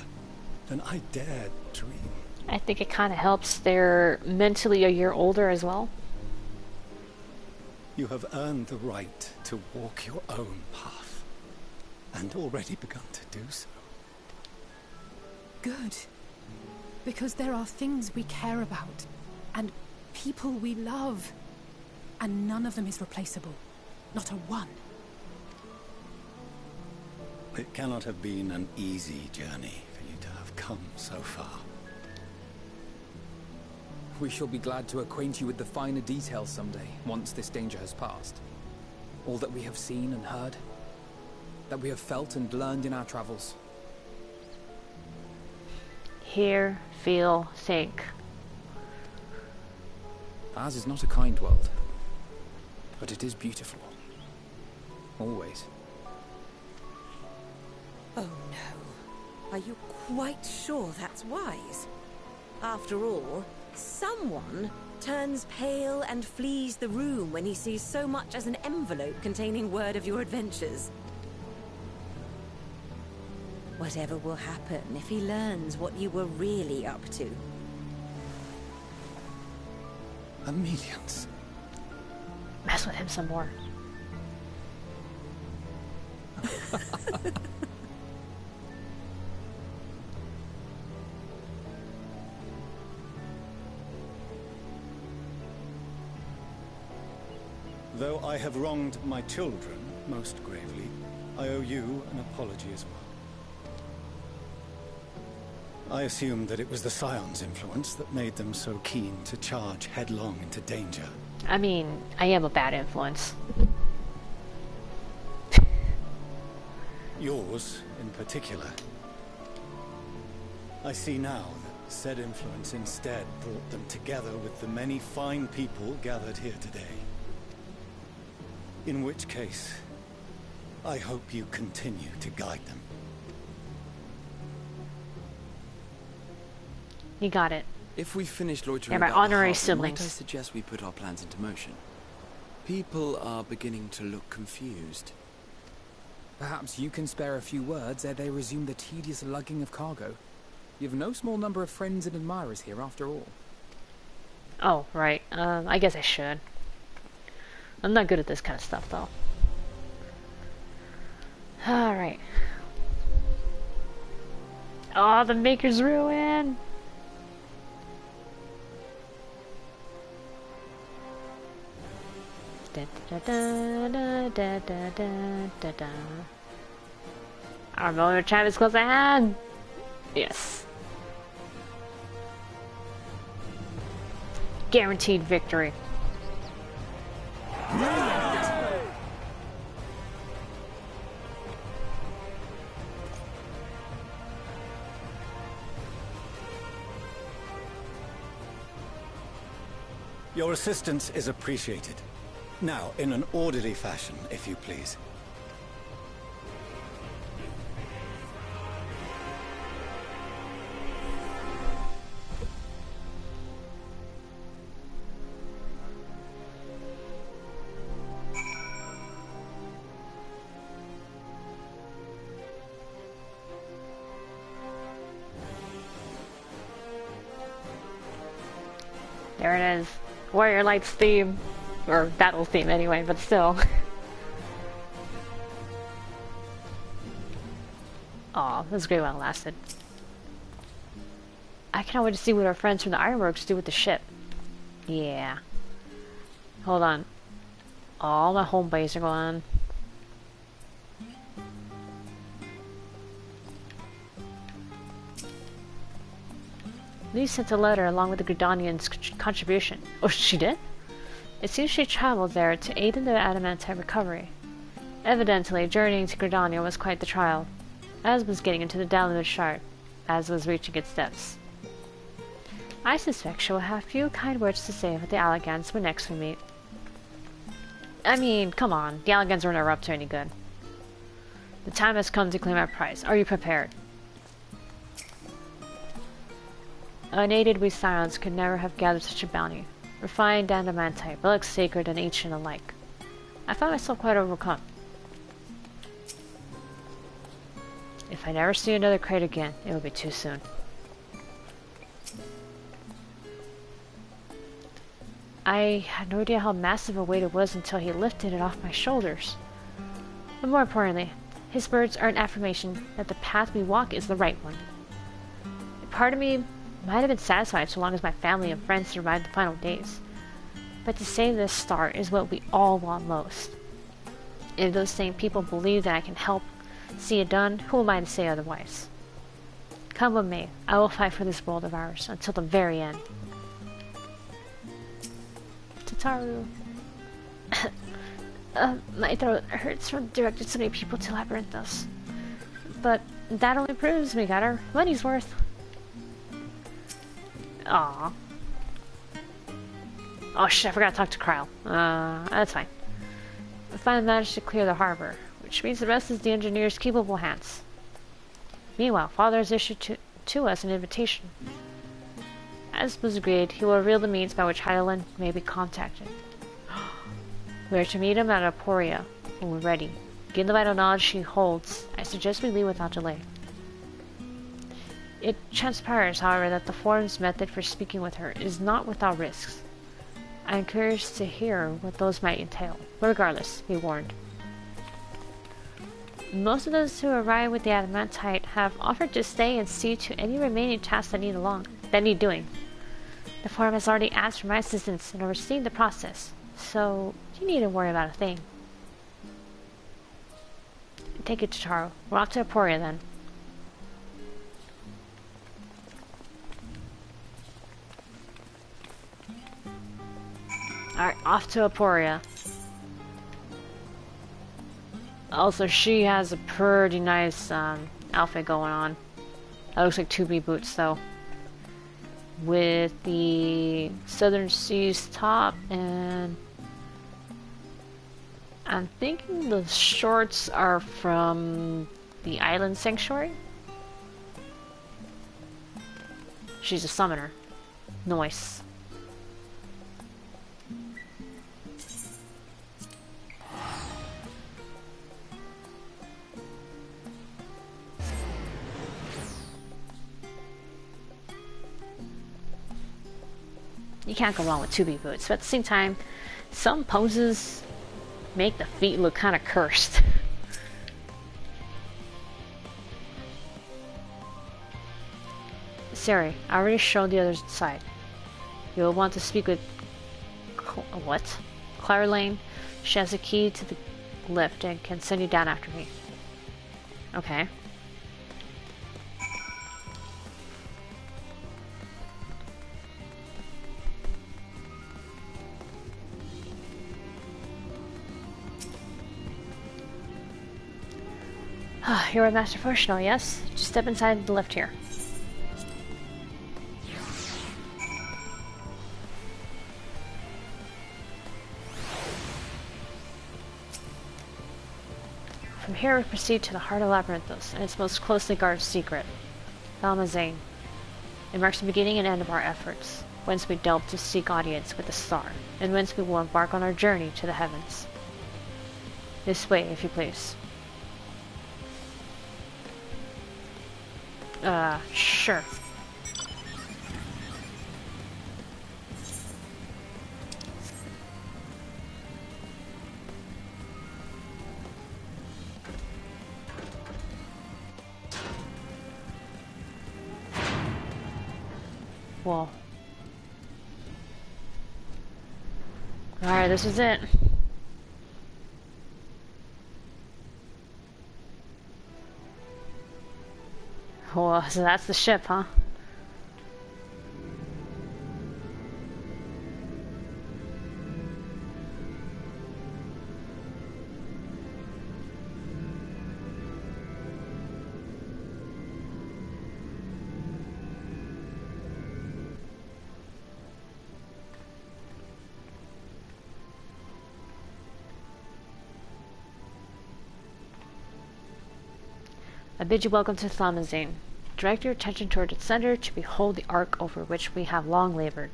than I dared dream.
I think it kind of helps they're mentally a year older as well.
You have earned the right to walk your own path, and already begun to do so.
Good. Because there are things we care about, and people we love, and none of them is replaceable. Not a one.
It cannot have been an easy journey for you to have come so far.
We shall be glad to acquaint you with the finer details someday, once this danger has passed. All that we have seen and heard, that we have felt and learned in our travels.
Hear, feel, think.
Ours is not a kind world, but it is beautiful. Always.
Oh no. Are you quite sure that's wise? After all, someone turns pale and flees the room when he sees so much as an envelope containing word of your adventures. Whatever will happen if he learns what you were really up to?
Millions.
Mess with him some more.
Though I have wronged my children most gravely, I owe you an apology as well. I assumed that it was the Scions' influence that made them so keen to charge headlong into danger.
I mean, I am a bad influence.
Yours, in particular. I see now that said influence instead brought them together with the many fine people gathered here today. In which case, I hope you continue to guide them.
You got it.
If we finish loitering
They're my
about the
honorary
harbor,
siblings.
might I suggest we put our plans into motion? People are beginning to look confused.
Perhaps you can spare a few words ere they resume the tedious lugging of cargo. You have no small number of friends and admirers here after all.
Oh, right. I guess I should. I'm not good at this kind of stuff, though. Alright. Oh, the Maker's Ruin! Da, da, da, da, da, da, da, da. Our moment of triumph is close at hand! Yes. Guaranteed victory.
Your assistance is appreciated. Now, in an orderly fashion, if you please.
There it is. Warrior Lights theme. Or battle theme anyway, but still. Aw, this is great while it lasted. I cannot wait to see what our friends from the Ironworks do with the ship. Yeah. Hold on. All my home base are going. Lee sent a letter along with the Gridanian's contribution. Oh, she did? It seems she traveled there to aid in the adamantite recovery. Evidently, journeying to Gridania was quite the trial, as was getting into the Dalamud shard, as was reaching its depths. I suspect she will have few kind words to say about the Allagans when next we meet. I mean, come on, the Allagans are never up to any good. The time has come to claim our prize. Are you prepared? Unaided, we Scions could never have gathered such a bounty. Refined adamantite, relics sacred and ancient alike. I found myself quite overcome. If I never see another crate again, it will be too soon. I had no idea how massive a weight it was until he lifted it off my shoulders. But more importantly, his words are an affirmation that the path we walk is the right one. A part of me might have been satisfied so long as my family and friends survived the final days. But to save this star is what we all want most. If those same people believe that I can help see it done, who am I to say otherwise? Come what may, I will fight for this world of ours until the very end. Tataru. My throat hurts from directing so many people to Labyrinthos. But that only proves we got our money's worth. Aww. Oh shit, I forgot to talk to Kryl. That's fine. We finally managed to clear the harbor, which means the rest is the engineer's capable hands. Meanwhile, Father has issued to us an invitation. As was agreed, he will reveal the means by which Hydaelyn may be contacted. We are to meet him at Aporia when we're ready. Given the vital knowledge she holds, I suggest we leave without delay. It transpires, however, that the Forum's method for speaking with her is not without risks. I am curious to hear what those might entail. But regardless, be warned. Most of those who arrive with the Adamantite have offered to stay and see to any remaining tasks that need doing. The Forum has already asked for my assistance in overseeing the process, so you needn't worry about a thing. Take it, Tataru. We're off to Aporia then. Alright, off to Aporia. Also, she has a pretty nice outfit going on. That looks like 2B boots, though. With the Southern Seas top, and I'm thinking the shorts are from the Island Sanctuary. She's a summoner. Nice. You can't go wrong with 2B boots, but at the same time, some poses make the feet look kind of cursed. Siri, I already showed the other side. You will want to speak with... what? Hydaelyn. She has a key to the lift and can send you down after me. Okay. You're a master professional, yes? Just step inside the lift here. From here we proceed to the heart of Labyrinthos, and its most closely guarded secret, Thalmazane. It marks the beginning and end of our efforts, whence we delve to seek audience with the star, and whence we will embark on our journey to the heavens. This way, if you please. Sure. Whoa. Alright, this is it. Whoa, so that's the ship, huh? I bid you welcome to Thalmazane. Direct your attention toward its center to behold the ark over which we have long labored.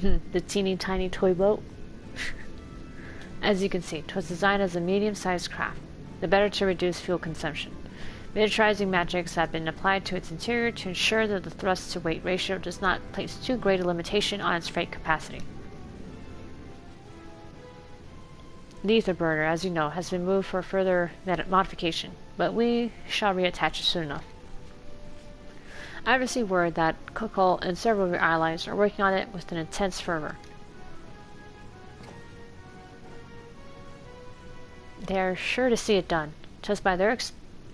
The teeny tiny toy boat. As you can see, it was designed as a medium-sized craft, the better to reduce fuel consumption. Miniaturizing magics have been applied to its interior to ensure that the thrust-to-weight ratio does not place too great a limitation on its freight capacity. The ether burner, as you know, has been moved for further modification, but we shall reattach it soon enough. I received word that Kukul and several of your allies are working on it with an intense fervor. They are sure to see it done. 'Twas by their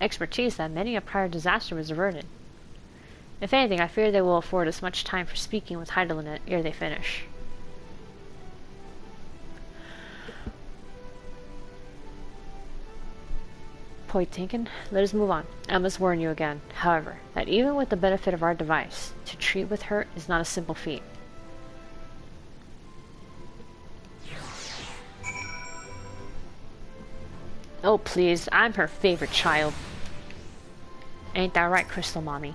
expertise that many a prior disaster was averted. If anything, I fear they will afford us much time for speaking with Hydaelyn ere they finish. Point taken. Let us move on. I must warn you again, however, that even with the benefit of our device, to treat with her is not a simple feat. Oh please, I'm her favorite child. Ain't that right, Crystal Mommy?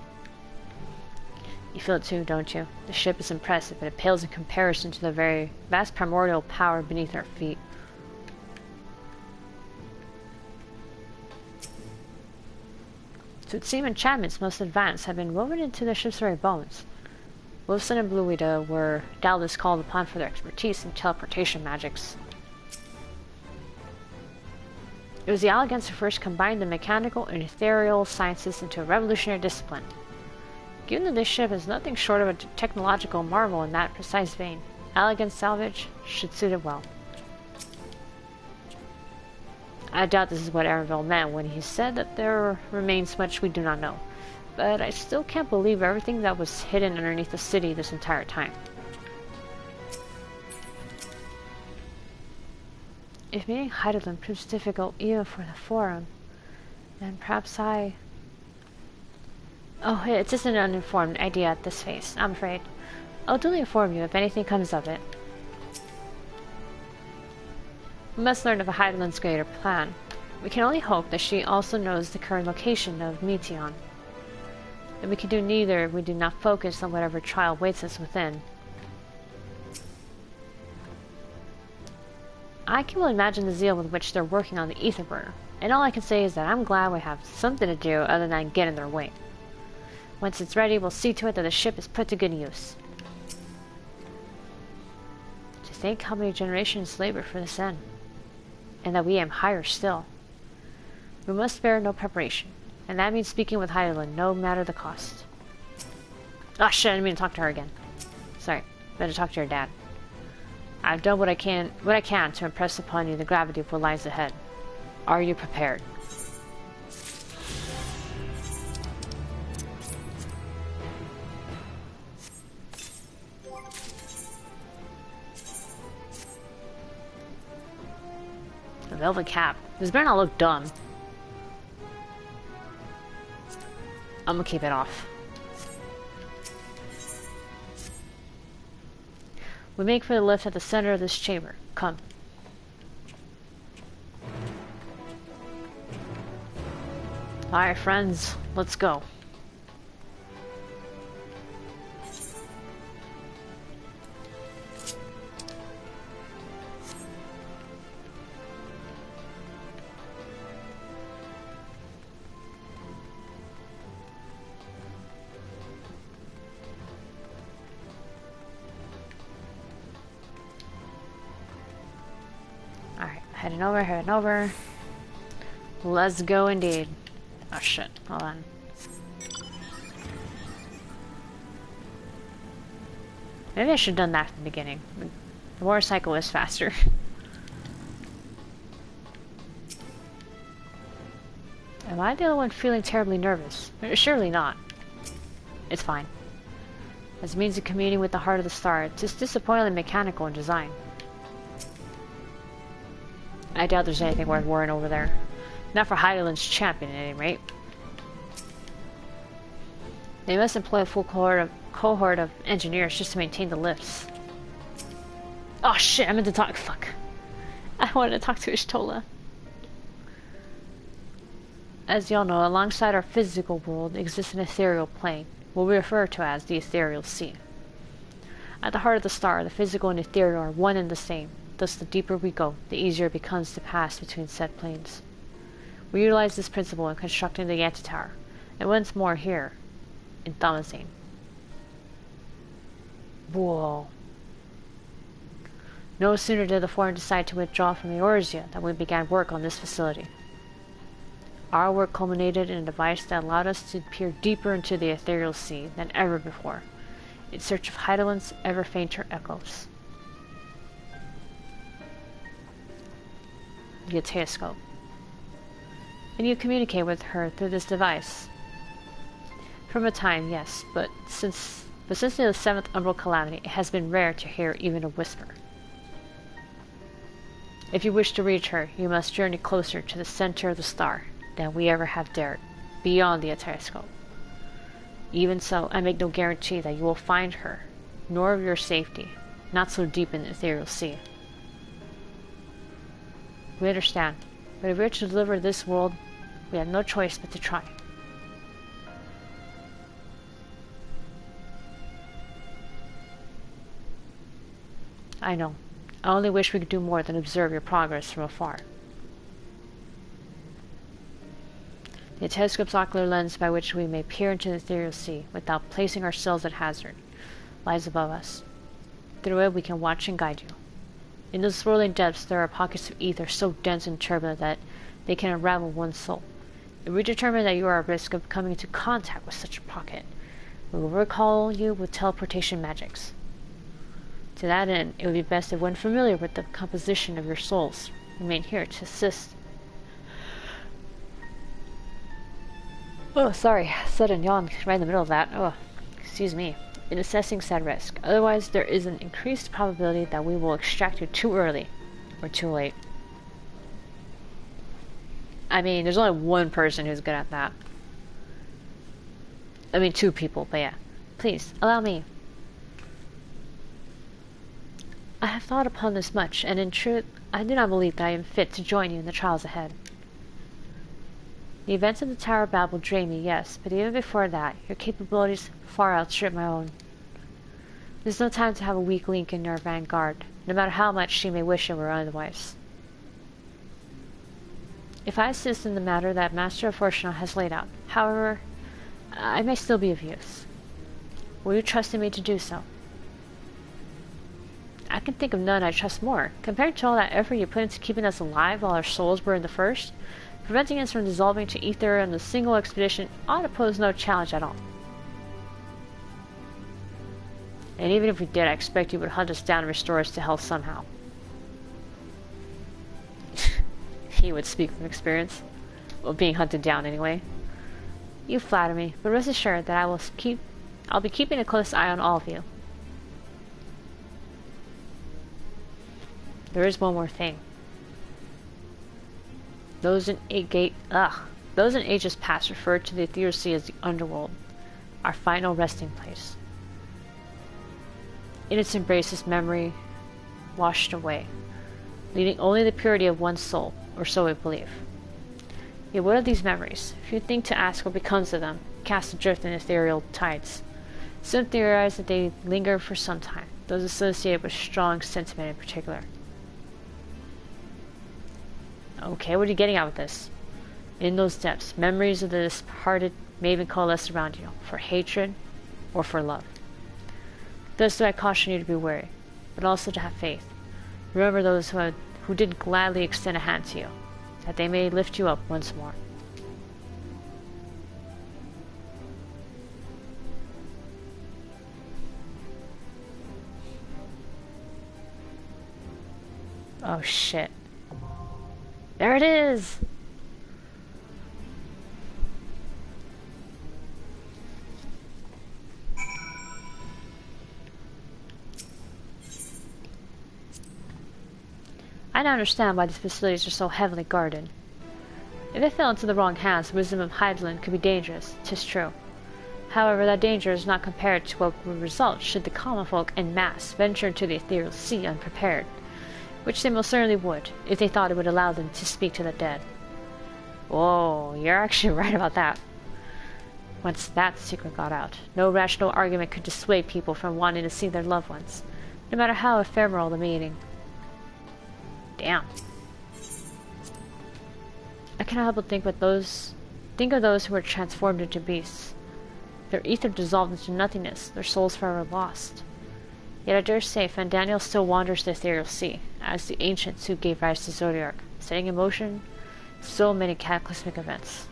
You feel it too, don't you? The ship is impressive, but it pales in comparison to the very vast primordial power beneath our feet. It would seem enchantments most advanced have been woven into the ship's very bones. Wilson and Bluida were doubtless called upon for their expertise in teleportation magics. It was the Allegans who first combined the mechanical and ethereal sciences into a revolutionary discipline. Given that this ship is nothing short of a technological marvel in that precise vein, Allegan salvage should suit it well. I doubt this is what Arenville meant when he said that there remains much we do not know, but I still can't believe everything that was hidden underneath the city this entire time. If meeting Hydaelyn proves difficult even for the Forum, then perhaps I... Oh, it's just an uninformed idea at this phase, I'm afraid. I'll duly inform you if anything comes of it. We must learn of Hydaelyn's greater plan. We can only hope that she also knows the current location of Meteon. If we can do neither, we do not focus on whatever trial waits us within. I can well imagine the zeal with which they're working on the ether burner, and all I can say is that I'm glad we have something to do other than get in their way. Once it's ready, we'll see to it that the ship is put to good use. think how many generations labor for this end, and that we aim higher still. We must spare no preparation, and that means speaking with Hydaelyn, no matter the cost. Oh shit, I didn't mean to talk to her again. Sorry, better talk to your dad. I've done what I can to impress upon you the gravity of what lies ahead. Are you prepared? A velvet cap. This better not look dumb. I'm gonna keep it off. We make for the lift at the center of this chamber. Come. Alright, friends, let's go. Heading over. Let's go indeed. Oh shit, hold on. Maybe I should have done that at the beginning. The motorcycle is faster. Am I the only one feeling terribly nervous? Surely not. It's fine. As a means of communing with the heart of the star, it's just disappointingly mechanical in design. I doubt there's anything worth worrying over there. Not for Hydaelyn's champion, at any rate. They must employ a full cohort of engineers just to maintain the lifts. Oh shit, I meant to talk. Fuck. I wanted to talk to Y'shtola. As y'all know, alongside our physical world exists an ethereal plane, what we refer to as the ethereal sea. At the heart of the star, the physical and ethereal are one and the same. Thus, the deeper we go, the easier it becomes to pass between said planes. We utilize this principle in constructing the Antitower, and once more here, in Thomazane. Whoa. No sooner did the Forum decide to withdraw from Eorzea than we began work on this facility. Our work culminated in a device that allowed us to peer deeper into the ethereal sea than ever before, in search of Hydaelyn's ever fainter echoes. The Aitiascope. And you communicate with her through this device. From a time, yes, but since the 7th Umbral Calamity, it has been rare to hear even a whisper. If you wish to reach her, you must journey closer to the center of the star than we ever have dared, beyond the Aitiascope. Even so, I make no guarantee that you will find her, nor of your safety, not so deep in the ethereal sea. We understand, but if we are to deliver this world, we have no choice but to try. I know. I only wish we could do more than observe your progress from afar. The Aitiascope's ocular lens by which we may peer into the ethereal sea without placing ourselves at hazard lies above us. Through it we can watch and guide you. In those swirling depths there are pockets of ether so dense and turbulent that they can unravel one's soul. If we determine that you are at risk of coming into contact with such a pocket, we will recall you with teleportation magics. To that end, it would be best if one familiar with the composition of your souls remain here to assist. Oh, sorry, sudden yawn right in the middle of that. Oh, excuse me. In assessing said risk. Otherwise, there is an increased probability that we will extract you too early or too late. I mean, there's only one person who's good at that. I mean, 2 people, but yeah. Please, allow me. I have thought upon this much, and in truth, I do not believe that I am fit to join you in the trials ahead. The events of the Tower of Babel drain me, yes, but even before that, your capabilities far outstrip my own. There's no time to have a weak link in your vanguard, no matter how much she may wish it were otherwise. If I assist in the matter that Master Fortunal has laid out, however, I may still be of use. Will you trust in me to do so? I can think of none I trust more. Compared to all that effort you put into keeping us alive while our souls were in the first, preventing us from dissolving to ether in a single expedition ought to pose no challenge at all. And even if we did, I expect you would hunt us down and restore us to health somehow. He would speak from experience. Well, being hunted down anyway. You flatter me, but rest assured that I'll be keeping a close eye on all of you. There is one more thing. Those in ages past referred to the Ethereal Sea as the Underworld, our final resting place. In its embrace is memory washed away, leaving only the purity of one's soul, or so we believe. Yet what of these memories? If you think to ask what becomes of them, cast adrift in ethereal tides. Some theorize that they linger for some time, those associated with strong sentiment in particular. Okay, what are you getting at with this? In those depths, memories of the departed may even coalesce around you, for hatred or for love. Thus do I caution you to be wary, but also to have faith. Remember those who did gladly extend a hand to you, that they may lift you up once more. Oh shit. There it is! I now understand why these facilities are so heavily guarded. If they fell into the wrong hands, the wisdom of Hydaelyn could be dangerous, 'tis true. However, that danger is not compared to what would result should the common folk en masse venture into the ethereal sea unprepared, which they most certainly would, if they thought it would allow them to speak to the dead. Whoa, you're actually right about that. Once that secret got out, no rational argument could dissuade people from wanting to see their loved ones, no matter how ephemeral the meeting. Damn. I cannot help but think of those who were transformed into beasts. Their ether dissolved into nothingness, their souls forever lost. Yet I dare say Fandaniel still wanders the ethereal sea, as the ancients who gave rise to Zodiark, setting in motion so many cataclysmic events.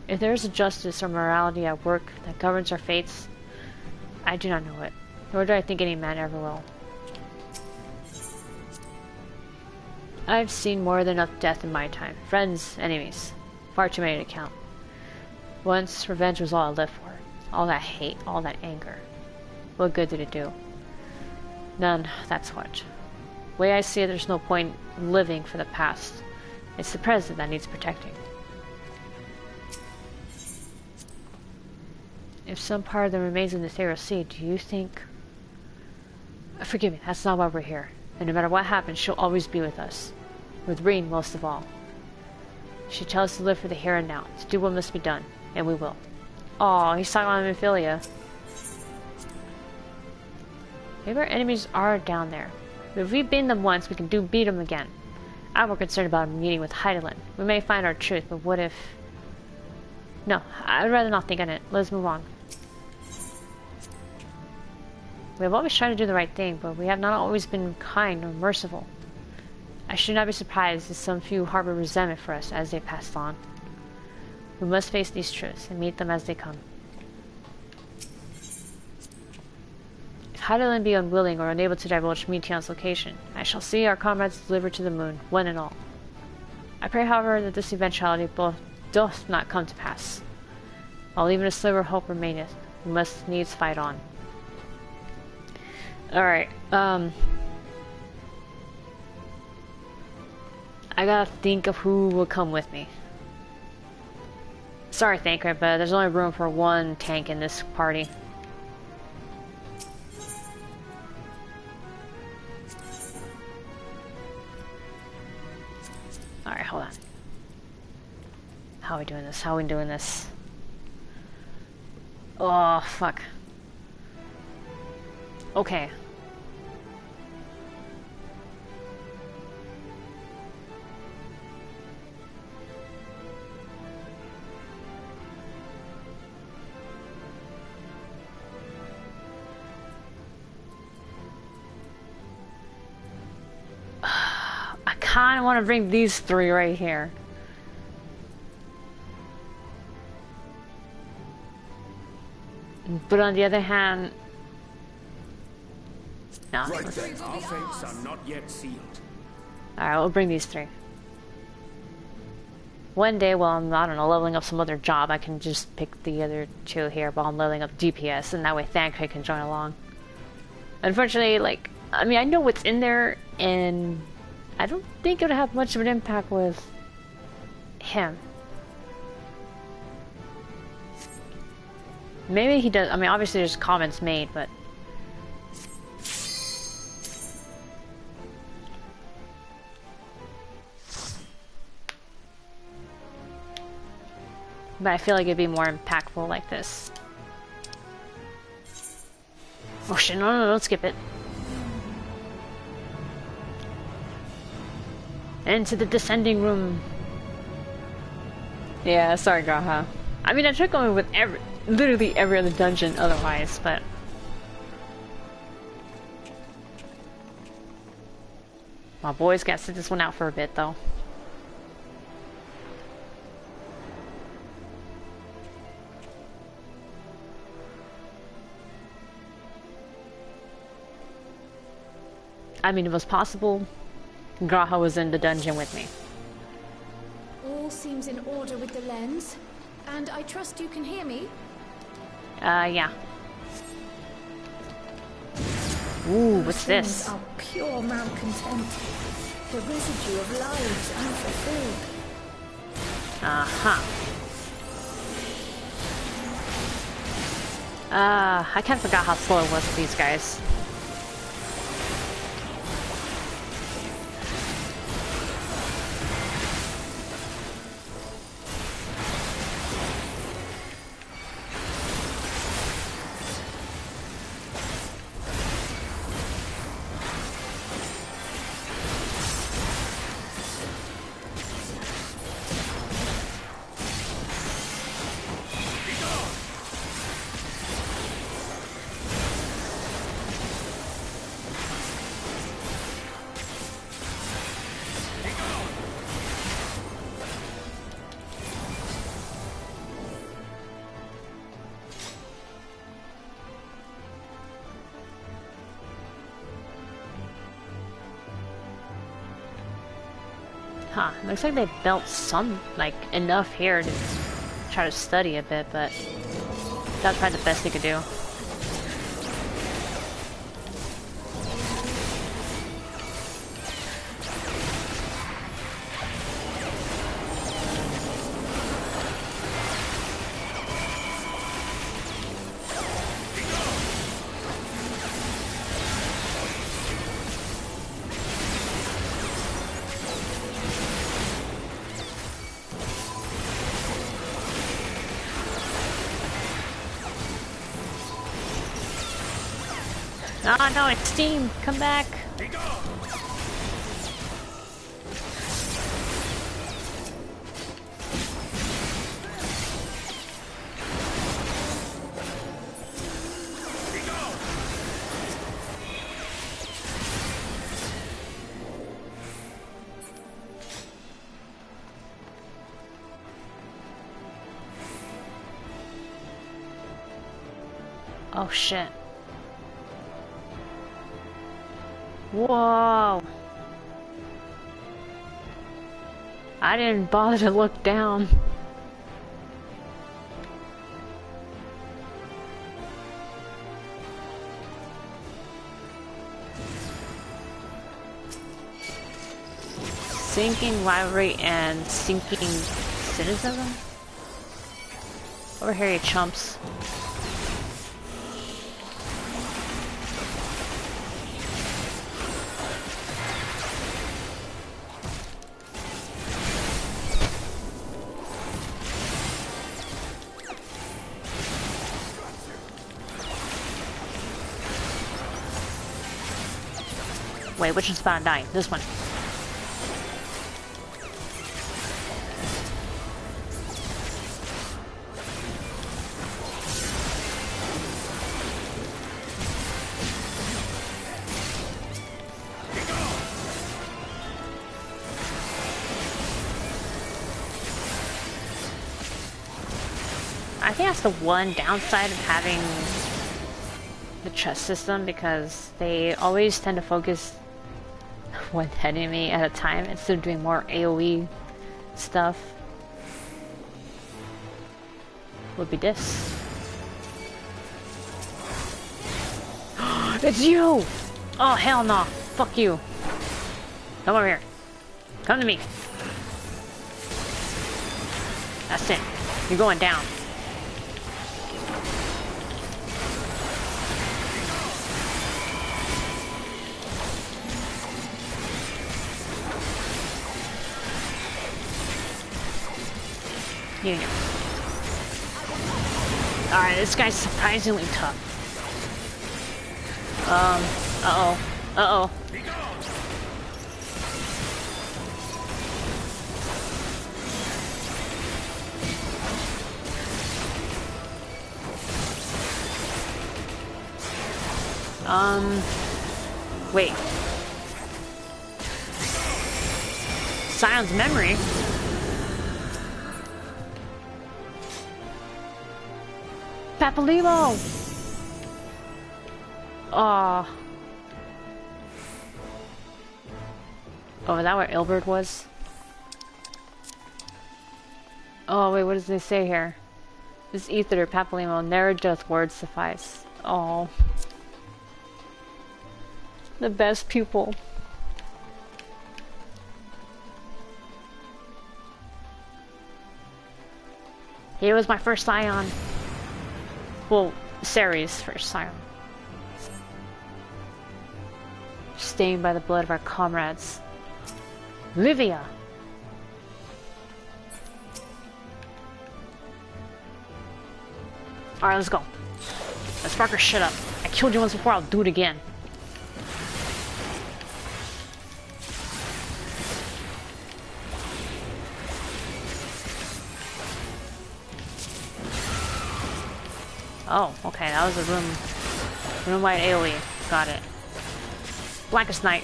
If there is a justice or morality at work that governs our fates, I do not know it, nor do I think any man ever will. I have seen more than enough death in my time. Friends, enemies. Far too many to count. Once, revenge was all I lived for. All that hate, all that anger. What good did it do? None, that's what. The way I see it, there's no point living for the past. It's the present that needs protecting. If some part of them remains in the ethereal sea, do you think... Forgive me, that's not why we're here. And no matter what happens, she'll always be with us. With Reen, most of all. She tells us to live for the here and now, to do what must be done, and we will. Aw, he's talking about Amphilia. Maybe our enemies are down there. But if we beat them once, we can beat them again. I'm more concerned about a meeting with Hydaelyn. We may find our truth, but what if... No, I'd rather not think on it. Let's move on. We have always tried to do the right thing, but we have not always been kind or merciful. I should not be surprised if some few harbor resentment for us as they passed on. We must face these truths and meet them as they come. If Hydaelyn be unwilling or unable to divulge Meteon's location, I shall see our comrades delivered to the moon, one and all. I pray, however, that this eventuality doth not come to pass. While even a sliver of hope remaineth, we must needs fight on. Alright, I gotta think of who will come with me. Sorry, Thancred, but there's only room for one tank in this party. Alright, hold on. How are we doing this? How are we doing this? Oh, fuck. Okay. kind of want to bring these three right here. But on the other hand, no.
Right then, our fates are not yet sealed.
Alright, we'll bring these three. One day while I'm, I don't know, leveling up some other job, I can just pick the other two here while I'm leveling up DPS, and that way Thancred can join along. Unfortunately, like, I mean, I know what's in there, and I don't think it would have much of an impact with him. Maybe he does. I mean, obviously there's comments made, but I feel like it'd be more impactful like this. Oh shit, no, don't skip it. Into the descending room. Yeah, sorry, Graha. I mean, I tried going with literally every other dungeon otherwise, but... My boys gotta sit this one out for a bit, though. I mean, it was possible Graha was in the dungeon with me.
All seems in order with the lens, and I trust you can hear me?
Yeah. Ooh, what's this?
Are pure malcontent, the residue of lives unfulfilled.
I kind of forgot how slow it was with these guys. Huh, looks like they built some, like, enough here to try to study a bit, but that's probably the best they could do. Oh no, it's Steam! Come back! Oh shit. Whoa! I didn't bother to look down. Sinking rivalry and sinking cynicism? Over here, you chumps. Wait, which one's about to die? This one. I think that's the one downside of having the chest system, because they always tend to focus one enemy at a time instead of doing more AoE stuff. Would be this. It's you! Oh hell no! Fuck you! Come over here. Come to me. That's it. You're going down. Here you go. Alright, this guy's surprisingly tough. Uh-oh. Uh-oh. Wait. Scion's memory? Papalymo! Oh, is that where Ilbert was? Oh, wait, what does they say here? This ether, Papalymo, never doth words suffice. Oh. The best pupil. He was my first Scion. Well, Ceri's first Scion. Stained by the blood of our comrades. Livia! Alright, let's go. Let's fuck her shit up. I killed you once before, I'll do it again. Oh, okay, that was a room-wide AoE. Got it. Blackest Night.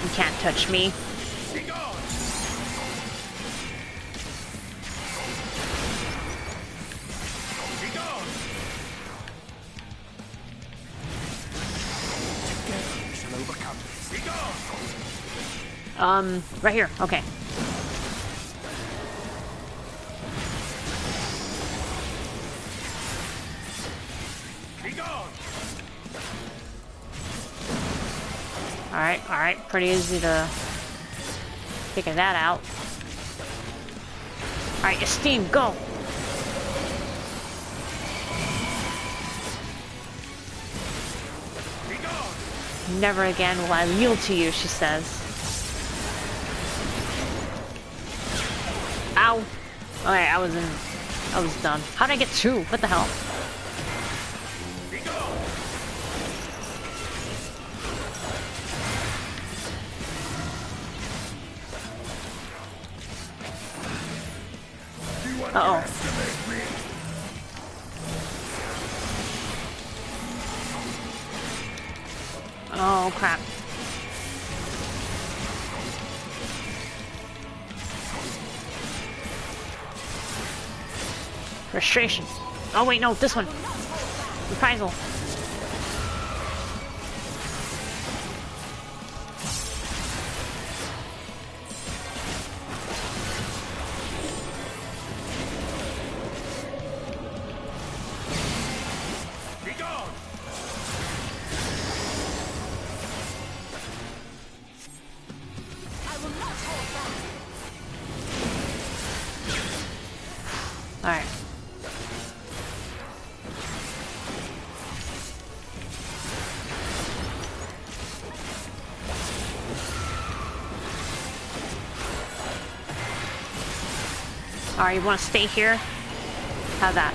You can't touch me. Right here. Okay. Alright, pretty easy to figure that out. Alright, Esteem, go! Never again will I yield to you, she says. Ow! Okay, I was done. How did I get two? What the hell? Uh-oh. Oh, crap. Frustration. Oh, wait, no, this one. Reprisal. Alright. Alright, you want to stay here? How's that?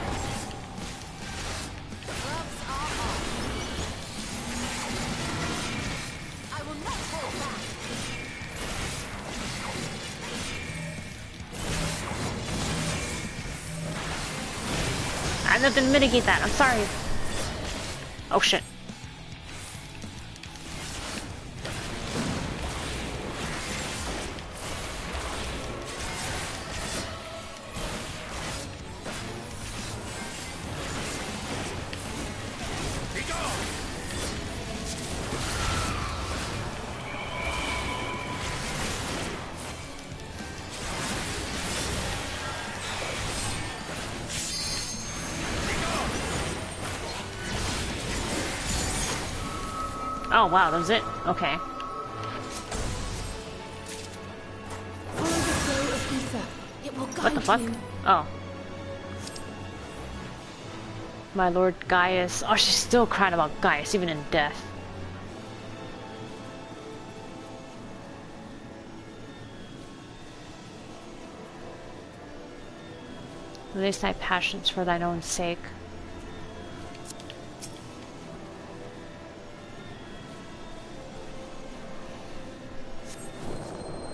I have nothing to mitigate that. I'm sorry. Oh shit. Oh wow, that was it? Okay.
Follow the flow of ether. It will guide
What the fuck?
you.
Oh. My Lord Gaius. Oh, she's still crying about Gaius, even in death. Release thy passions for thine own sake.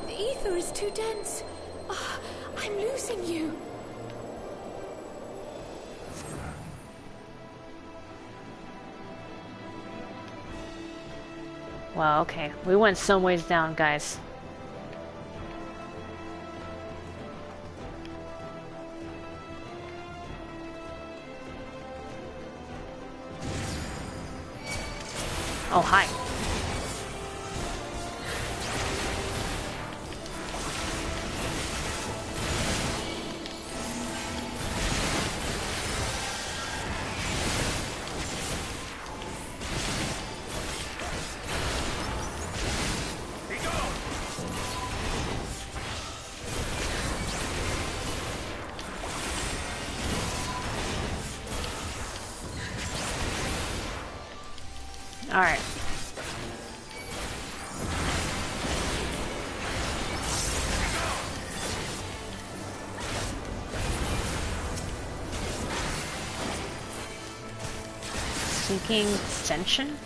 The ether is too dense. Oh, I'm losing you.
Wow, okay. We went some ways down, guys. Oh, hi. Alright. Seeking Ascension?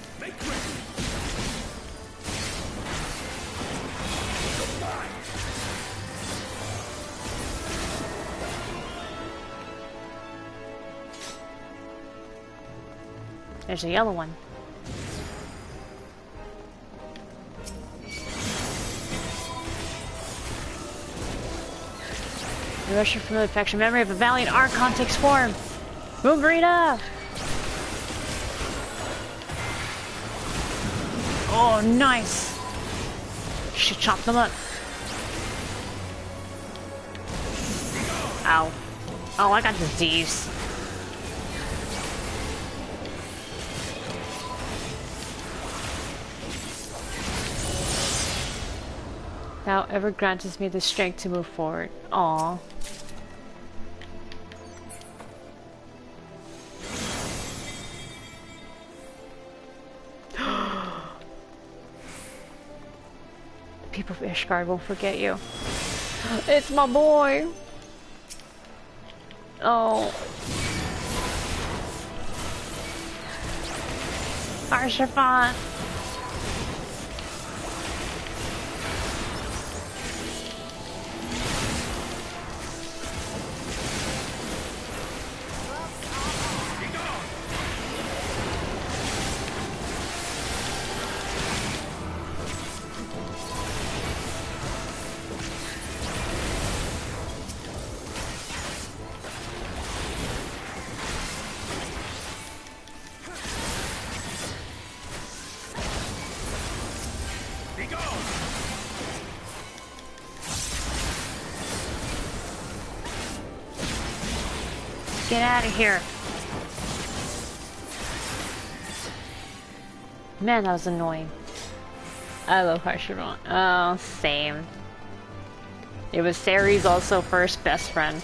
There's a yellow one. The Russian familiar affection. Memory of a valiant Archon takes form. Boomerita! Oh, nice! She chopped them up. Ow. Oh, I got disease. Thou ever grantest me the strength to move forward. Aww. The people of Ishgard won't forget you. It's my boy! Oh. Arshafan! Get out of here. Man, that was annoying. I love Harsharon. Oh, same. It was Ceri's also first best friend.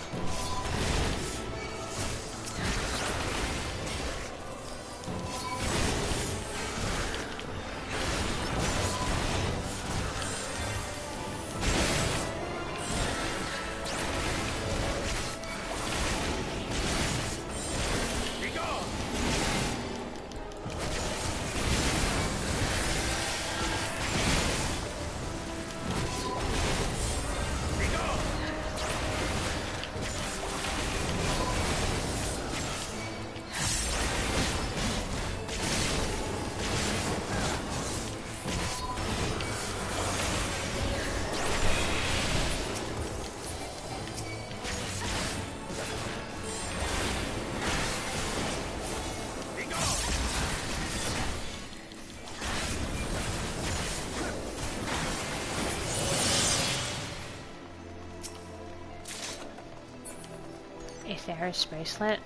Aetherius bracelet.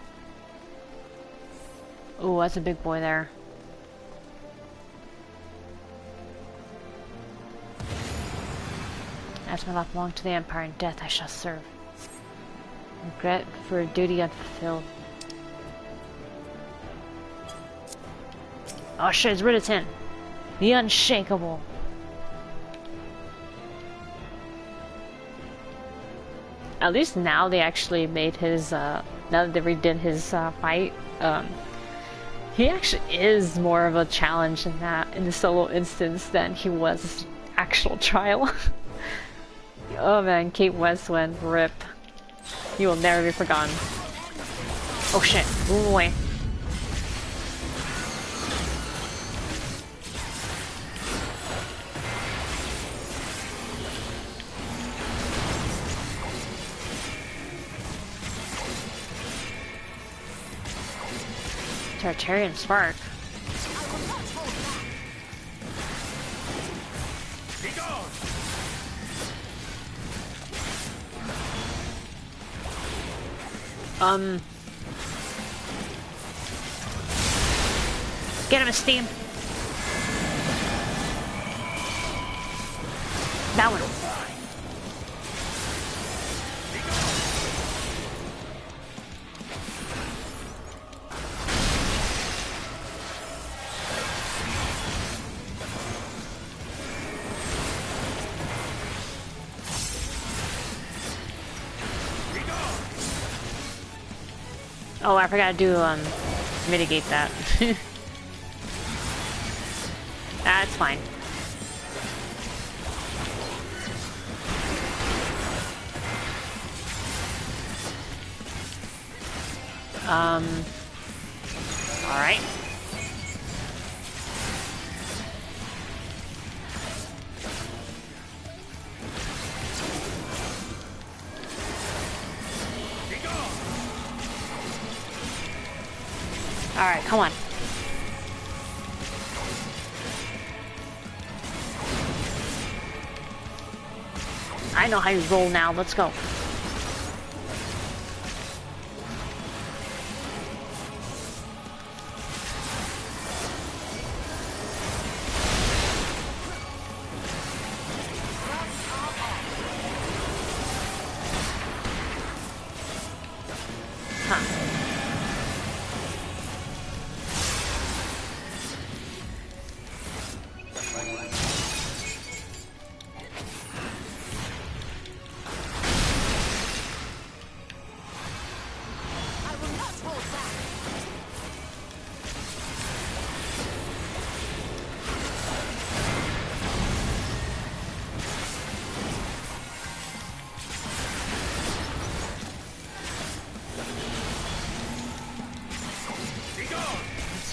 Ooh, that's a big boy there. As my life belonged to the Empire, in death I shall serve. Regret for a duty unfulfilled. Oh shit, it's Riditin. The Unshakable. At least now they actually made his, now that they redid his fight, he actually is more of a challenge in that, in the solo instance, than he was actual trial. Oh man, Kate Westwind, rip. He will never be forgotten. Oh shit, move away. Tartarian Spark. Get him a steam. That one. Oh, I forgot to do, mitigate that. That's fine. Alright. Alright, come on. I know how you roll now, let's go.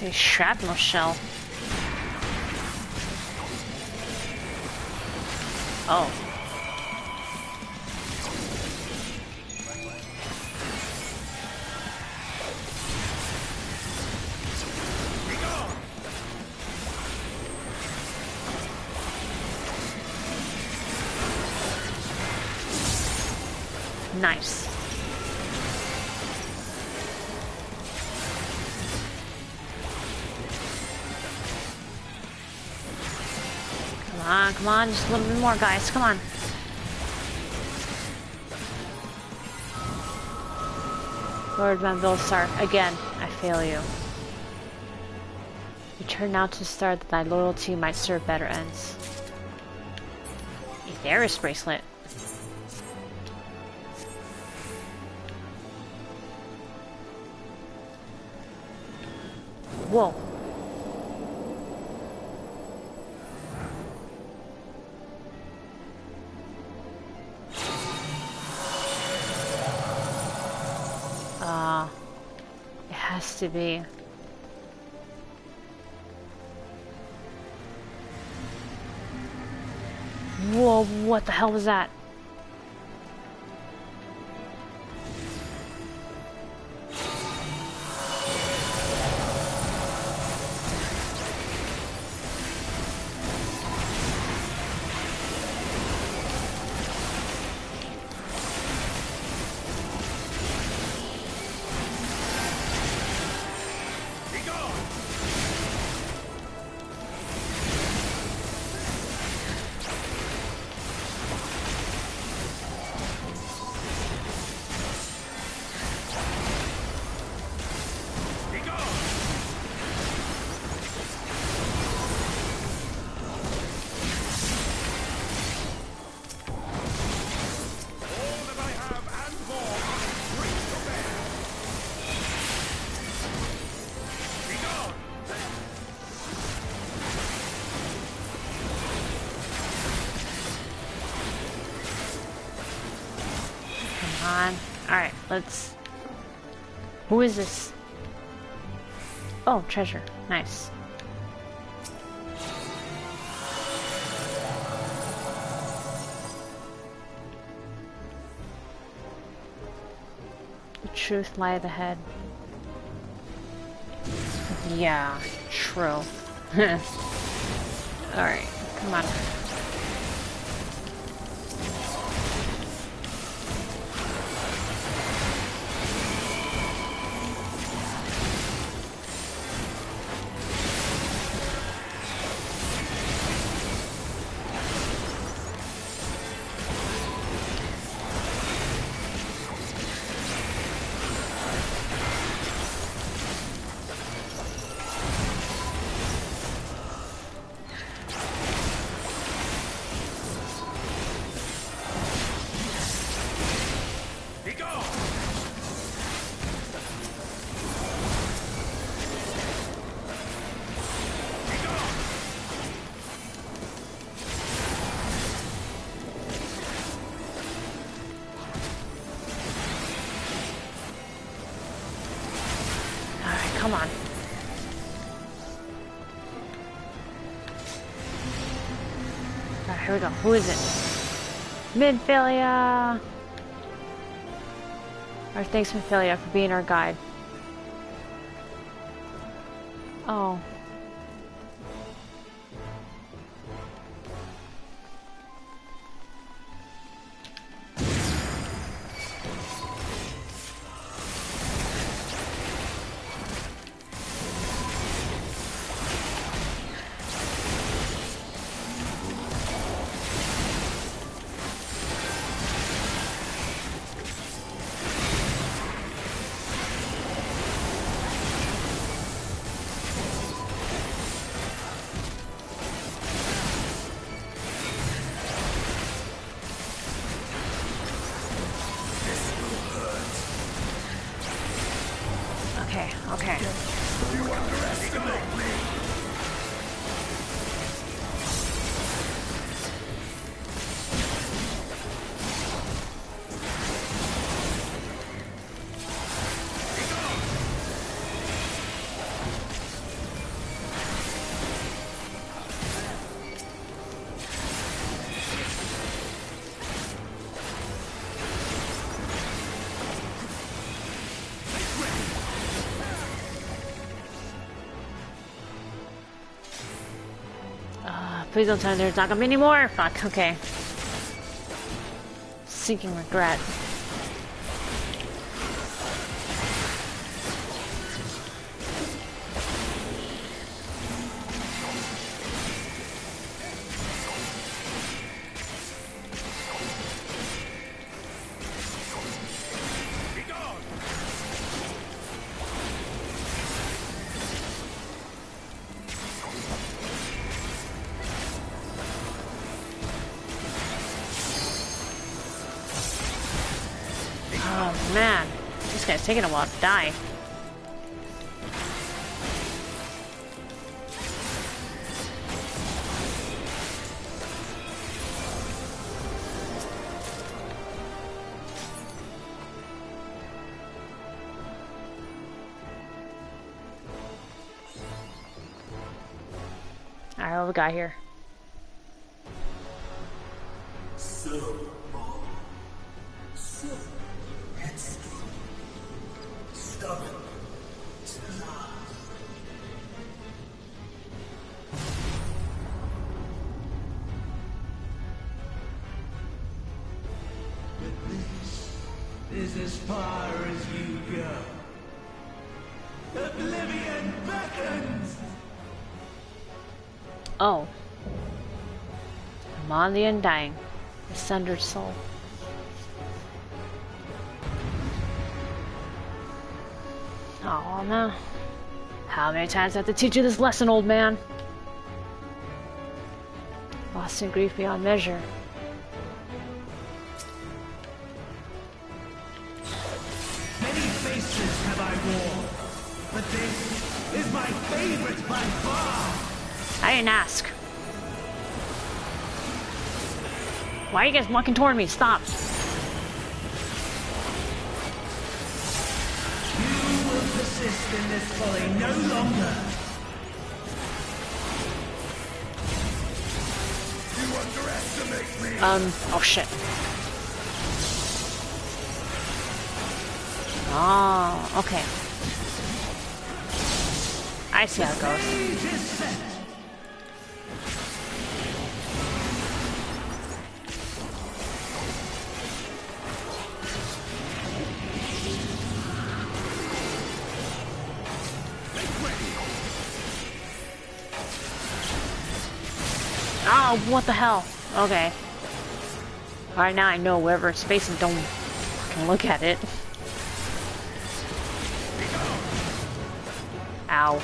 A shrapnel shell. Oh. Nice. Come on, just a little bit more, guys. Come on. Lord Van Vilsar, again, I fail you. Return now to Star that thy loyalty might serve better ends. Aetheris bracelet. Whoa. It has to be. Whoa, what the hell was that? on. Alright, let's... Who is this? Oh, treasure. Nice. The truth lieth ahead. Yeah, true. Alright, come on. Come on. Alright, here we go. Who is it? Midfilia! Our thanks, Midfilia, for being our guide. Oh. Okay.
You underestimate me.
Please don't tell me there's not gonna be any more. Fuck, okay. Sinking regret. Man, this guy's taking a while to die. Alright, what we got here?
Is as far as you go. Oblivion beckons!
Oh. I'm on the undying. The sundered soul. Oh no. How many times do I have to teach you this lesson, old man? Lost in grief beyond measure.
Have I worn, but this is my favorite by far.
I didn't ask. Why are you guys walking toward me? Stop.
persist in this folly no longer.
You underestimate me.
Oh shit. Oh, okay. I see how it goes. Oh, what the hell? Okay. Alright, now I know wherever it's facing, don't fucking look at it. Ow.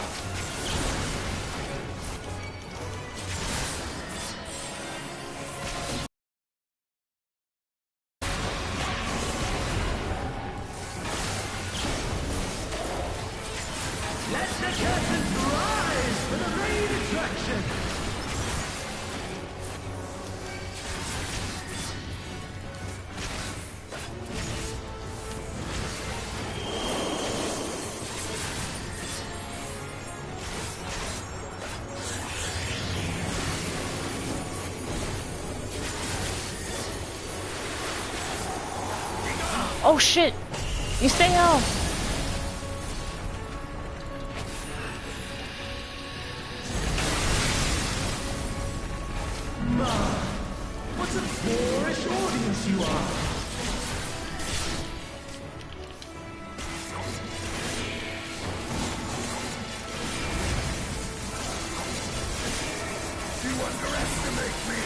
Let the curtains rise for the main attraction.
Oh shit! You stay out!
What a boorish audience you are!
You underestimate me.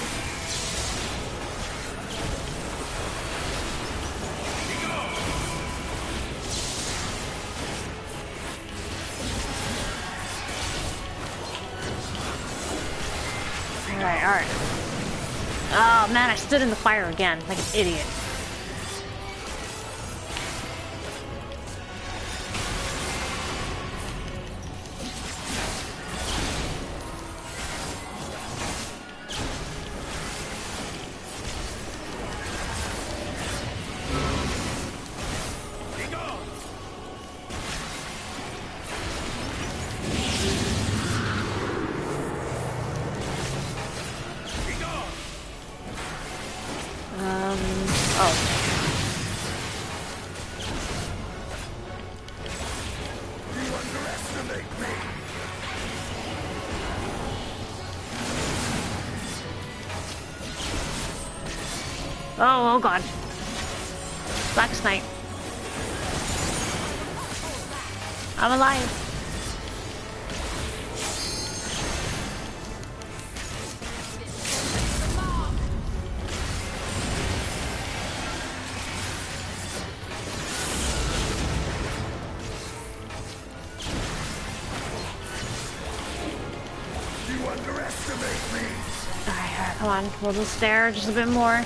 Alright. Oh man, I stood in the fire again, like an idiot. Oh god. Black Snipe. I'm alive.
You underestimate me.
Alright, come on. We'll just stare just a bit more.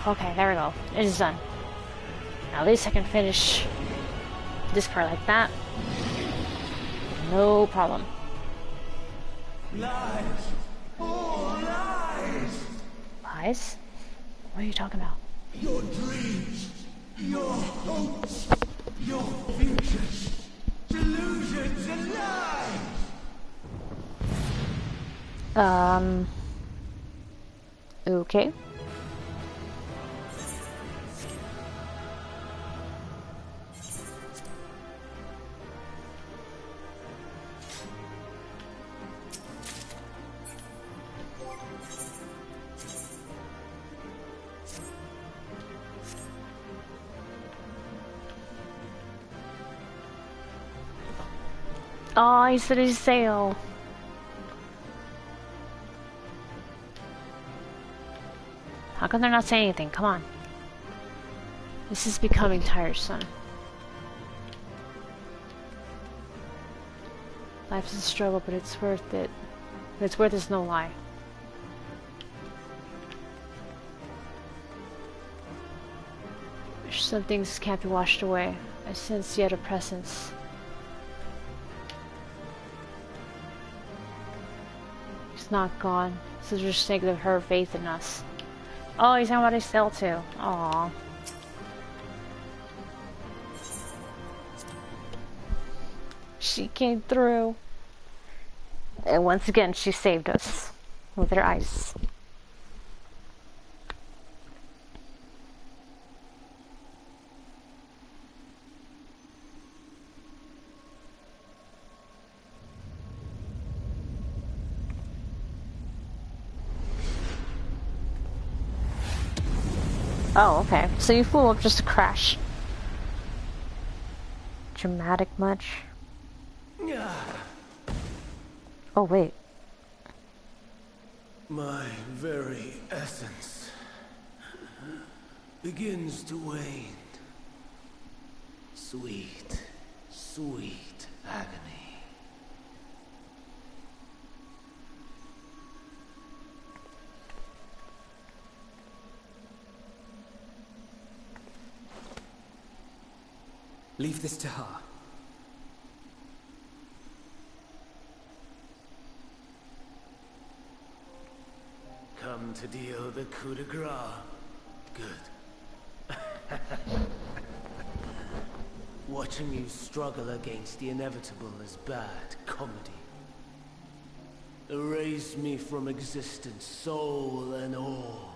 Okay, there we go. It is done. Now at least I can finish this part like that. No problem.
Lies! All lies!
Lies? What are you talking about?
Your dreams, your hopes, your futures, delusions and lies!
Okay. Oh, he said his sail. How come they're not saying anything? Come on. This is becoming tiresome. Life is a struggle, but it's worth it. But it's worth it's no lie. Some things can't be washed away. I sense yet a presence. He's not gone. So just think of her faith in us. Oh, he's talking about Estelle too. Aww. She came through. And once again, she saved us with her ice. Oh, okay. So you flew up just to crash. Dramatic much? Oh, wait.
My very essence begins to wane. Sweet, sweet agony.
Leave this to her.
Come to deal the coup de grace. Good. Watching you struggle against the inevitable is bad comedy. Erase me from existence, soul and all.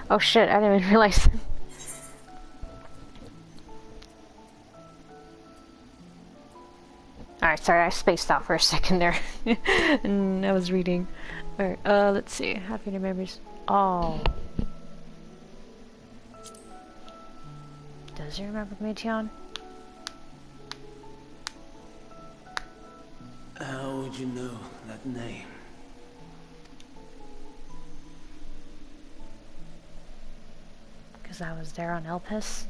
Oh shit, I didn't even realize. Alright, sorry, I spaced out for a second there. And I was reading. Alright, let's see. Happy new memories. Oh. Does he remember me, Tion?
How would you know that name?
Because I was there on Elpis.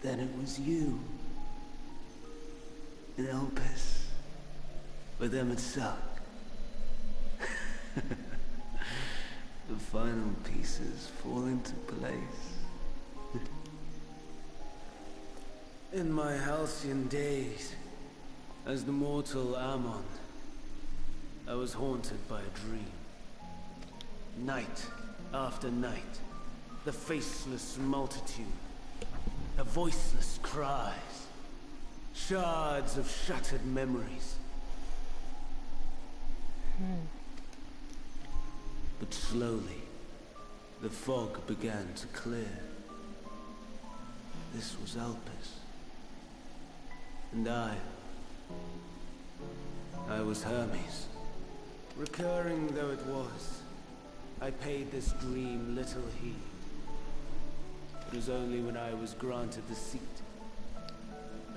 Then it was you. In Elpis. With Emmett Suck. The final pieces fall into place. In my halcyon days, as the mortal Ammon, I was haunted by a dream. Night after night, the faceless multitude, the voiceless cries, shards of shattered memories. But slowly, the fog began to clear. This was Elpis. And I was Hermes. Recurring though it was, I paid this dream little heed. It was only when I was granted the seat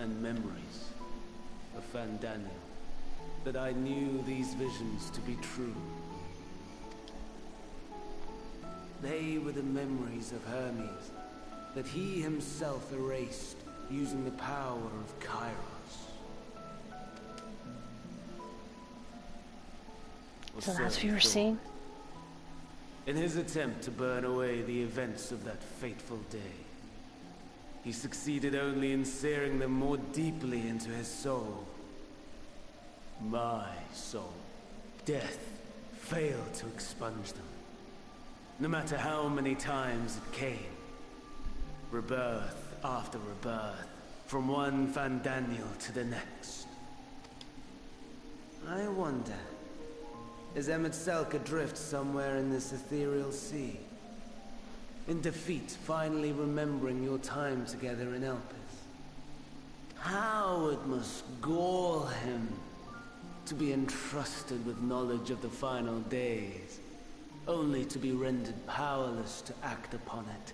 and memories of Hydaelyn that I knew these visions to be true. They were the memories of Hermes that he himself erased using the power of Kairos.
So that's what you were seeing?
In his attempt to burn away the events of that fateful day, he succeeded only in searing them more deeply into his soul. My soul. Death failed to expunge them. No matter how many times it came. Rebirth after rebirth, from one Fandaniel to the next. I wonder, is Emmett Selk adrift somewhere in this ethereal sea? In defeat, finally remembering your time together in Elpis? How it must gall him to be entrusted with knowledge of the final days, only to be rendered powerless to act upon it.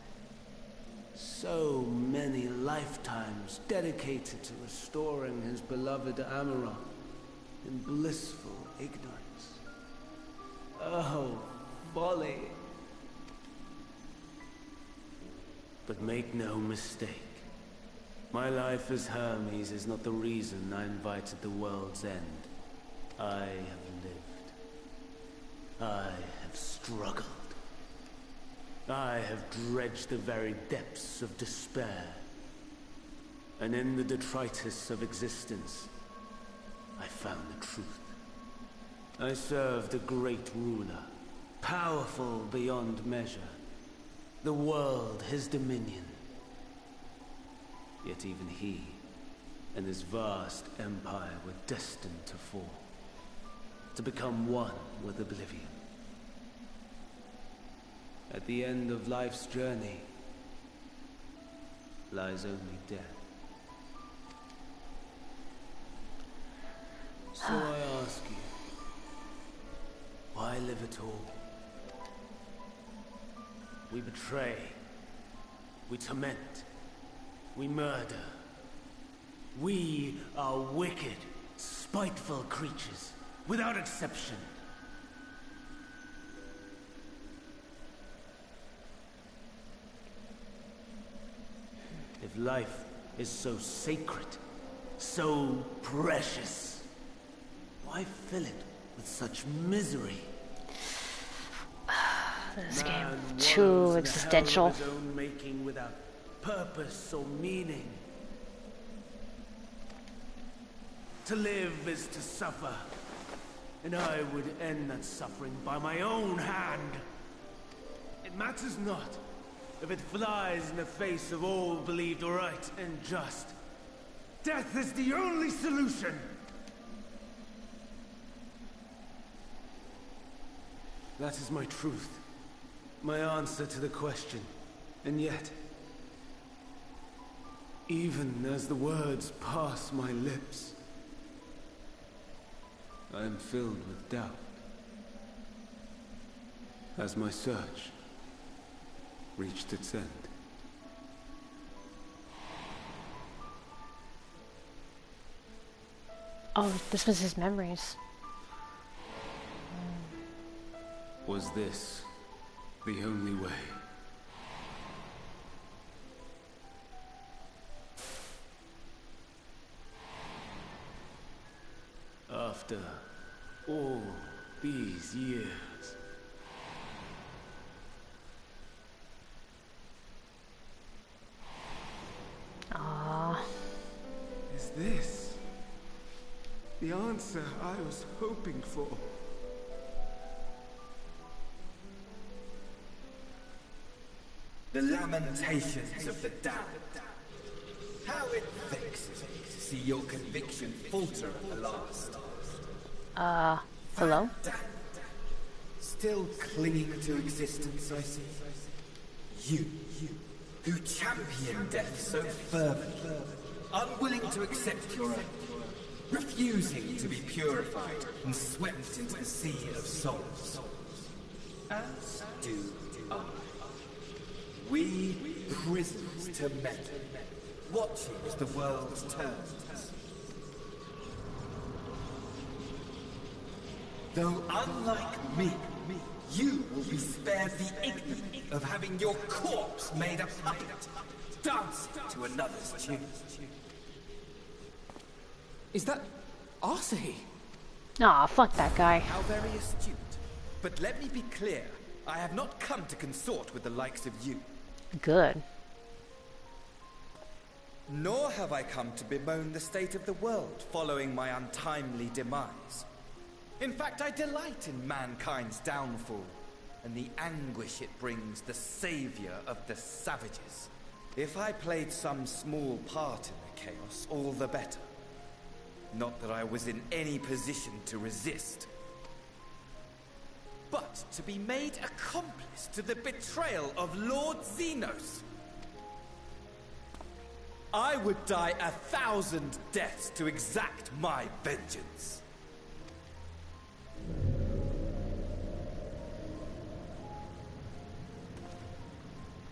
So many lifetimes dedicated to restoring his beloved Amarok in blissful ignorance. Oh, folly. But make no mistake. My life as Hermes is not the reason I invited the world's end. I have lived. I have struggled. I have dredged the very depths of despair. And in the detritus of existence, I found the truth. I served a great ruler, powerful beyond measure. The world, his dominion. Yet even he and his vast empire were destined to fall. To become one with oblivion. At the end of life's journey lies only death. So I ask you, why live at all? We betray, we torment, we murder. We are wicked, spiteful creatures, without exception. If life is so sacred, so precious, why fill it with such misery?
This game too existential.
His own making without purpose or meaning. To live is to suffer, and I would end that suffering by my own hand. It matters not if it flies in the face of all believed right and just. Death is the only solution! That is my truth. My answer to the question. And yet, even as the words pass my lips, I am filled with doubt. Has my search reached its end?
Oh, this was his memories.
Was this the only way? After all these years. Is this the answer I was hoping for?
The lamentations of the damned. How it vexes me to see your conviction falter at the last.
Hello?
Still clinging to existence, I see. You, who champion death so fervently, unwilling to accept your end, refusing to be purified and swept into the sea of souls. As do I. We prisoners to men, watching as the world turns. Though unlike me, you will be spared the ignominy of having your corpse made a puppet, dancing to another's tune.
Is that Arsahe?
Aw, fuck that guy.
How very astute. But let me be clear, I have not come to consort with the likes of you.
Good.
Nor have I come to bemoan the state of the world following my untimely demise. In fact, I delight in mankind's downfall and the anguish it brings the savior of the savages. If I played some small part in the chaos, all the better. Not that I was in any position to resist. But to be made accomplice to the betrayal of Lord Xenos. I would die 1,000 deaths to exact my vengeance.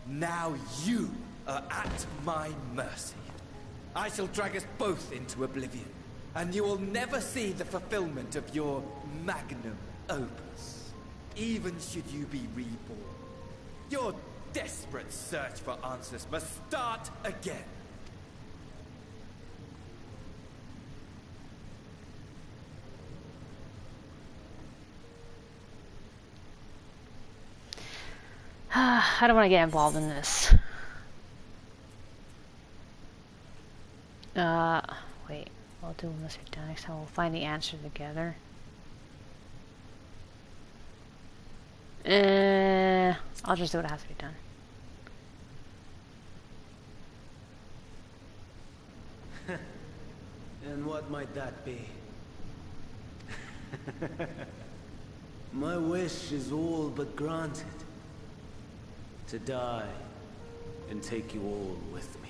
Now you are at my mercy. I shall drag us both into oblivion, and you will never see the fulfillment of your magnum opus, even should you be reborn. Your desperate search for answers must start again.
I don't want to get involved in this. Wait. We'll do this next time. We'll find the answer together. I'll just do what has to be done.
And what might that be? My wish is all but granted. To die and take you all with me.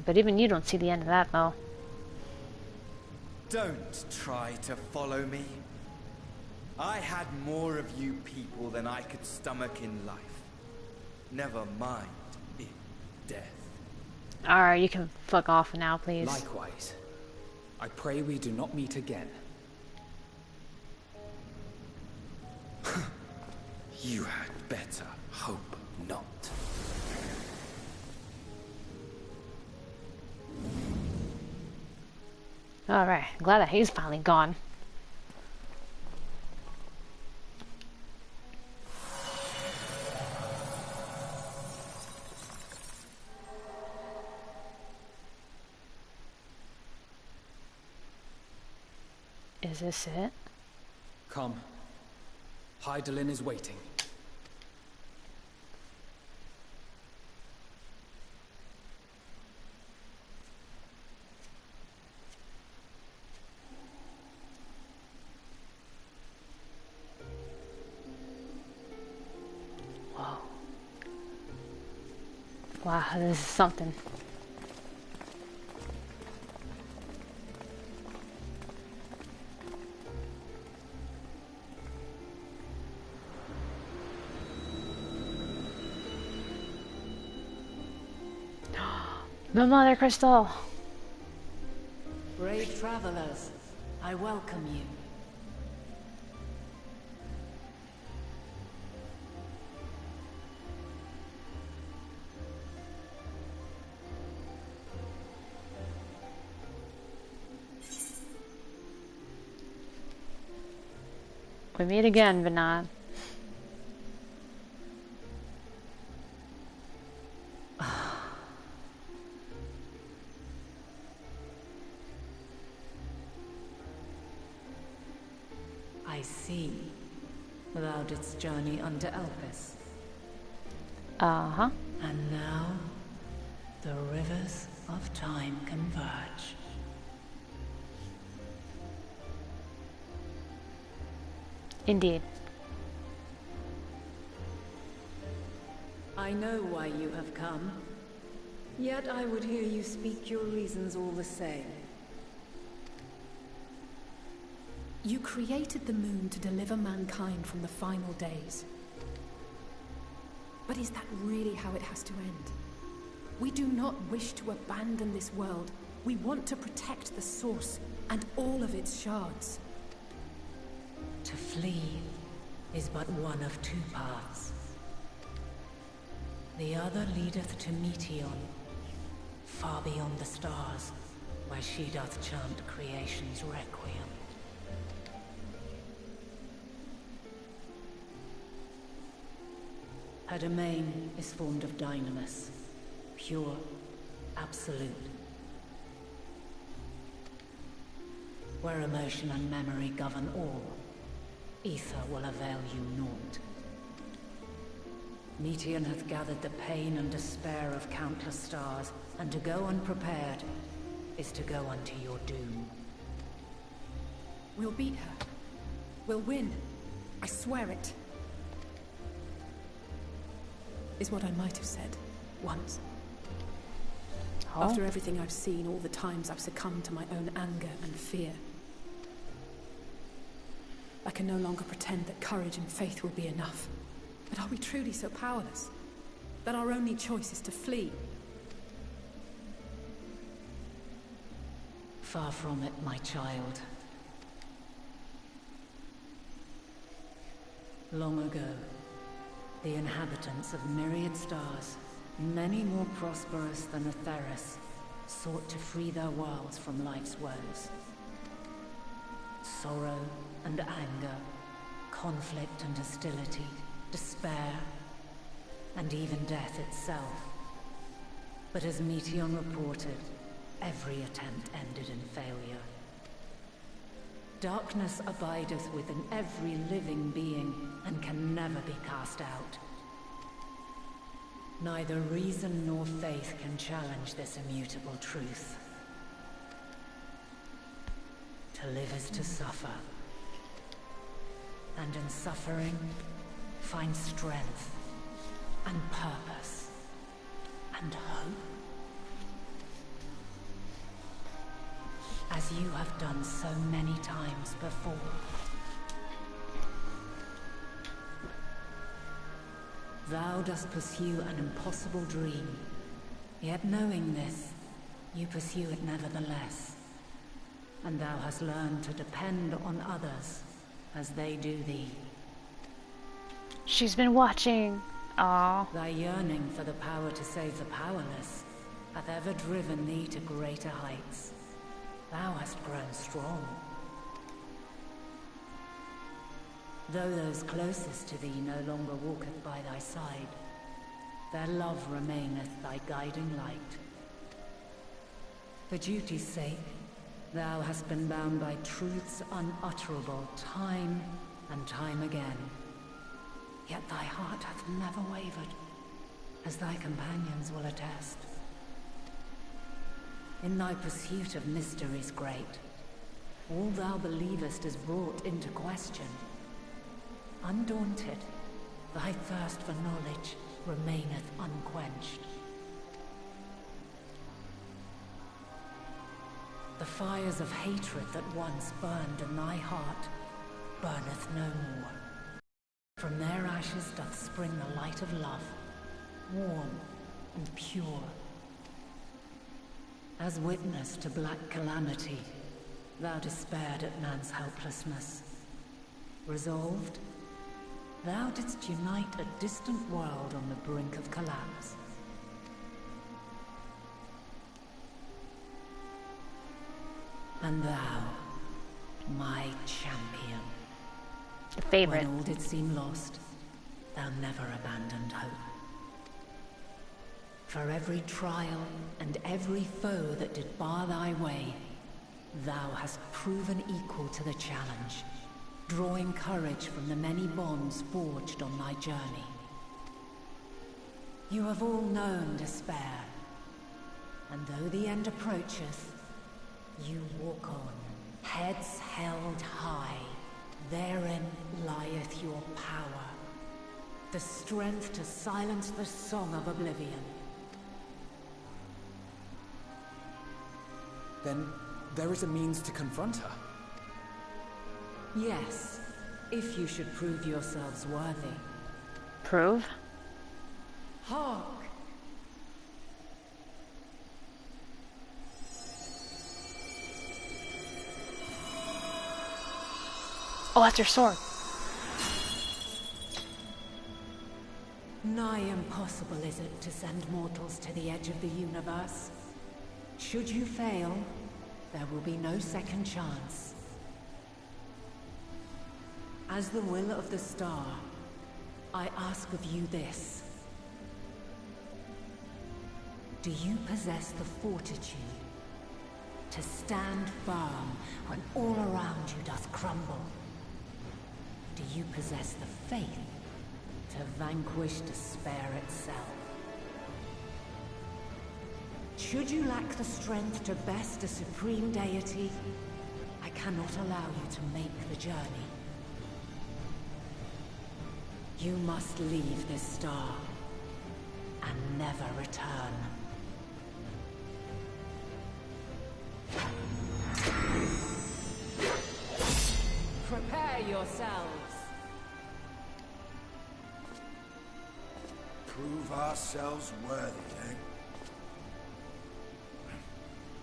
But even you don't see the end of that, though.
Don't try to follow me. I had more of you people than I could stomach in life. Never mind in death.
Alright, you can fuck off now, please.
Likewise. I pray we do not meet again.
You had better hope not.
Alright, glad that he's finally gone. Is this it?
Come. Hydaelyn is waiting.
Whoa. Wow, this is something. The Mother Crystal!
Brave travelers, I welcome you.
We meet again, Vinod.
I see. Thou didst journey under Elpis.
Uh-huh.
And now, the rivers of time converge.
Indeed.
I know why you have come. Yet I would hear you speak your reasons all the same.
You created the moon to deliver mankind from the final days. But is that really how it has to end? We do not wish to abandon this world. We want to protect the source and all of its shards.
To flee is but one of two paths. The other leadeth to Meteon, far beyond the stars, where she doth chant creation's requiem. Her domain is formed of dynamis, pure, absolute. Where emotion and memory govern all, ether will avail you naught. Meteon hath gathered the pain and despair of countless stars, and to go unprepared is to go unto your doom.
We'll beat her. We'll win. I swear it. Is what I might have said once.
Oh.
After everything I've seen, all the times I've succumbed to my own anger and fear. I can no longer pretend that courage and faith will be enough. But are we truly so powerless? That our only choice is to flee?
Far from it, my child. Long ago, the inhabitants of myriad stars, many more prosperous than Atheris, sought to free their worlds from life's woes. Sorrow and anger, conflict and hostility, despair, and even death itself. But as Meteon reported, every attempt ended in failure. Darkness abideth within every living being, and can never be cast out. Neither reason nor faith can challenge this immutable truth. To live is to suffer, and in suffering, find strength, and purpose, and hope. As you have done so many times before. Thou dost pursue an impossible dream, yet knowing this, you pursue it nevertheless. And thou hast learned to depend on others as they do thee.
She's been watching. Aww.
Thy yearning for the power to save the powerless hath ever driven thee to greater heights. Thou hast grown strong. Though those closest to thee no longer walketh by thy side, their love remaineth thy guiding light. For duty's sake, thou hast been bound by truths unutterable time and time again. Yet thy heart hath never wavered, as thy companions will attest. In thy pursuit of mysteries great, all thou believest is brought into question. Undaunted, thy thirst for knowledge remaineth unquenched. The fires of hatred that once burned in thy heart burneth no more. From their ashes doth spring the light of love, warm and pure. As witness to black calamity, thou despaired at man's helplessness. Resolved, thou didst unite a distant world on the brink of collapse. And thou, my champion.
The favorite.
When all did seem lost, thou never abandoned hope. For every trial and every foe that did bar thy way, thou hast proven equal to the challenge, drawing courage from the many bonds forged on thy journey. You have all known despair, and though the end approacheth, you walk on, heads held high. Therein lieth your power, the strength to silence the song of oblivion.
Then there is a means to confront her.
Yes, if you should prove yourselves worthy.
Prove?
Hark!
Oh, that's her sword.
Nigh impossible is it to send mortals to the edge of the universe. Should you fail, there will be no second chance. As the will of the star, I ask of you this. Do you possess the fortitude to stand firm when all around you does crumble? Do you possess the faith to vanquish despair itself? Should you lack the strength to best a supreme deity, I cannot allow you to make the journey. You must leave this star and never return. Prepare yourselves.
Prove ourselves worthy, eh?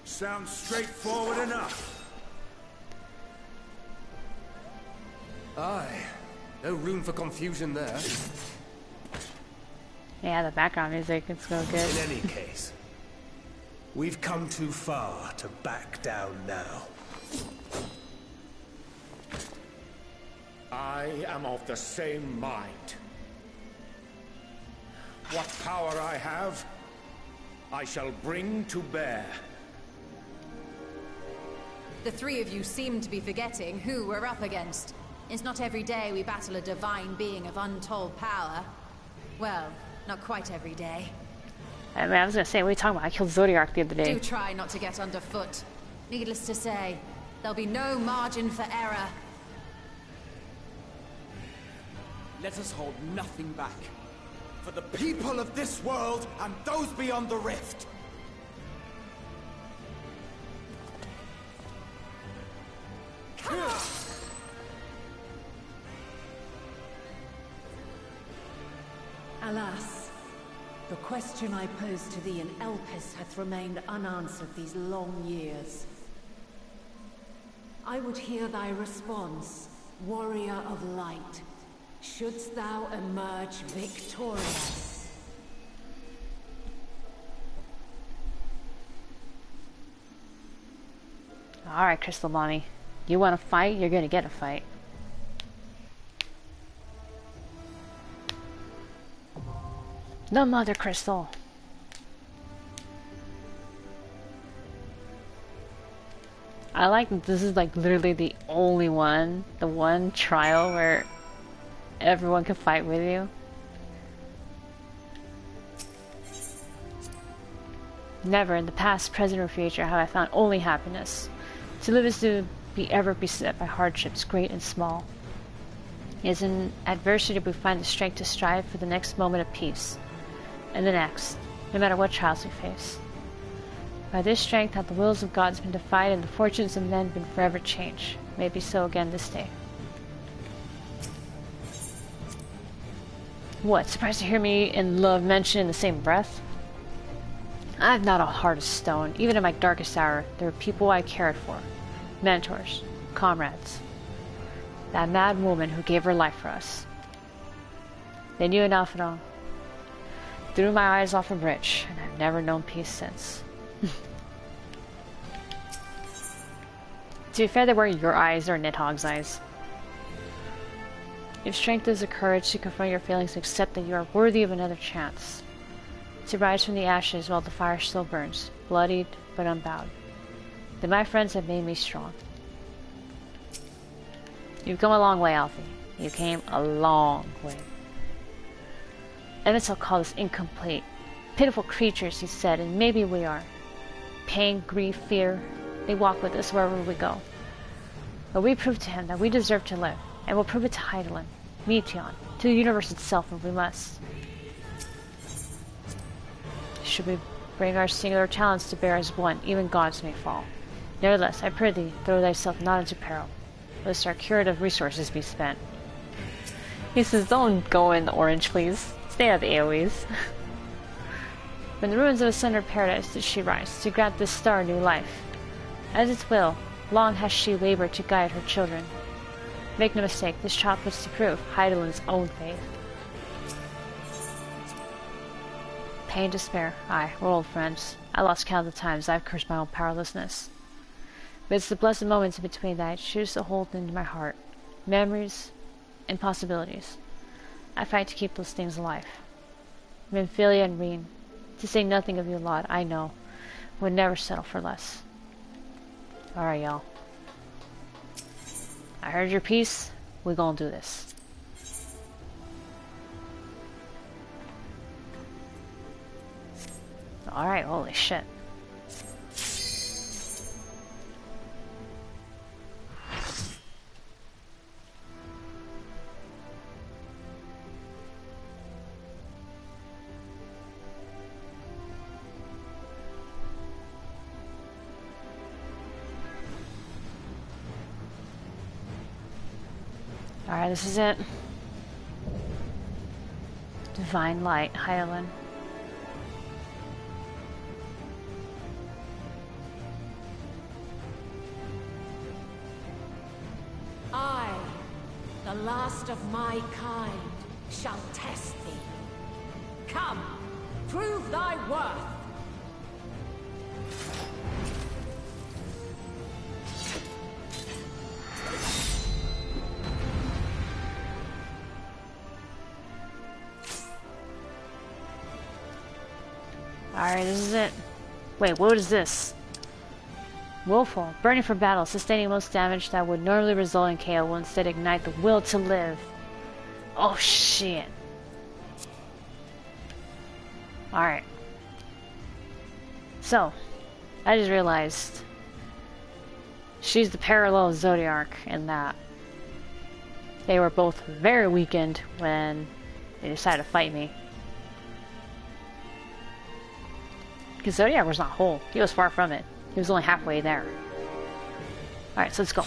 Sounds straightforward enough.
Aye. No room for confusion there.
Yeah, the background music is so good.
In any case, we've come too far to back down now.
I am of the same mind. What power I have, I shall bring to bear.
The three of you seem to be forgetting who we're up against. It's not every day we battle a divine being of untold power. Well, not quite every day.
I mean, I was gonna say, what are you talking about? I killed Zodiac the other day.
Do try not to get underfoot. Needless to say, there'll be no margin for error.
Let us hold nothing back. For the people of this world and those beyond the rift.
Alas, the question I posed to thee in Elpis hath remained unanswered these long years. I would hear thy response, warrior of light. Shouldst thou emerge victorious?
Alright, Crystal Mommy. You want to fight? You're gonna get a fight. The Mother Crystal. I like that this is like literally the only one, the one trial where everyone can fight with you. Never in the past, present, or future have I found only happiness. To live is to be ever beset by hardships, great and small. It is in adversity we find the strength to strive for the next moment of peace. And the next, no matter what trials we face. By this strength hath the wills of gods been defied and the fortunes of men been forever changed. May it be so again this day. What, surprised to hear me and love mentioned in the same breath? I have not a heart of stone. Even in my darkest hour, there were people I cared for. Mentors, comrades. That mad woman who gave her life for us. They knew enough and all. Threw my eyes off a bridge, and I've never known peace since. To be fair, they were your eyes or Nidhogg's eyes. If strength is the courage to confront your feelings and accept that you are worthy of another chance. To rise from the ashes while the fire still burns, bloodied but unbowed. Then my friends have made me strong. You've come a long way, Alfie. You came a long way. Emmett will call us incomplete. Pitiful creatures, he said, and maybe we are. Pain, grief, fear, they walk with us wherever we go. But we prove to him that we deserve to live, and we'll prove it to Hydaelyn, Meteon, to the universe itself if we must. Should we bring our singular talents to bear as one, even gods may fall. Nevertheless, I pray thee, throw thyself not into peril, lest our curative resources be spent. He says, don't go in the orange, please. Stay out of the AoEs. From the ruins of a sundered paradise did she rise, to grant this star new life. As its will, long has she labored to guide her children. Make no mistake, this child puts to proof Hydaelyn's own faith. Pain, despair, aye, we're old friends. I lost count of the times I've cursed my own powerlessness. But it's the blessed moments in between that I choose to hold into my heart. Memories and possibilities. I fight to keep those things alive. Minfilia and Reen. To say nothing of you lot, I know. Would never settle for less. Alright, y'all. I heard your piece. We gonna do this. Alright, holy shit. Alright, this is it. Divine light, Hydaelyn.
I, the last of my kind, shall test thee. Come, prove thy worth.
Alright, this is it. Wait, what is this? Willful. Burning for battle. Sustaining most damage that would normally result in KO will instead ignite the will to live. Oh shit. Alright. So, I just realized she's the parallel Zodiac in that they were both very weakened when they decided to fight me. Because Zodiac was not whole. He was far from it. He was only halfway there. Alright, so let's go.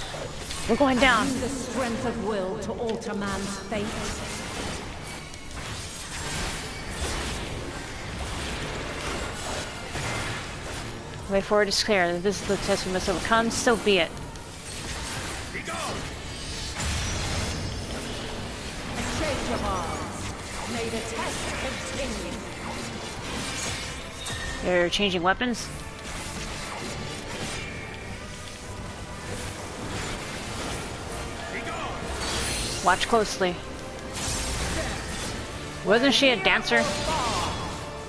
We're going down.
The strength of will to alter man's fate.
The way forward is clear. If this is the test we must overcome, so be it.
Exchange of arms. May the test continue.
They're changing weapons. Watch closely. Wasn't she a dancer?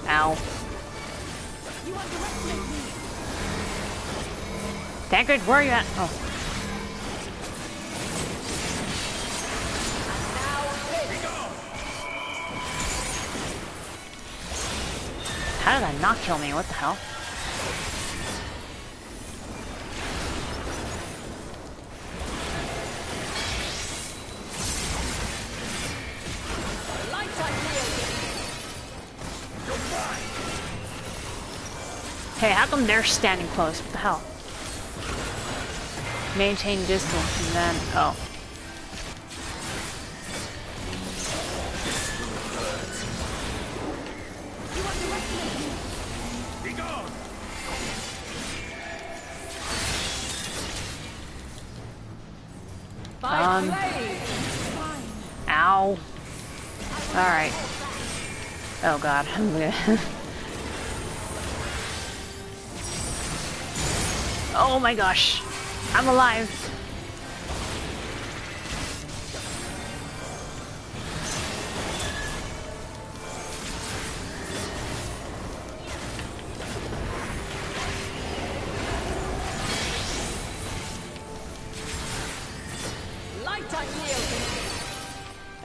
Ow. Dagrid, where are you at? Oh. How did that not kill me? What the hell? Hey, how come they're standing close? What the hell? Maintain distance and then... oh. Ow. Alright. Oh god. I'm gonna... oh my gosh. I'm alive.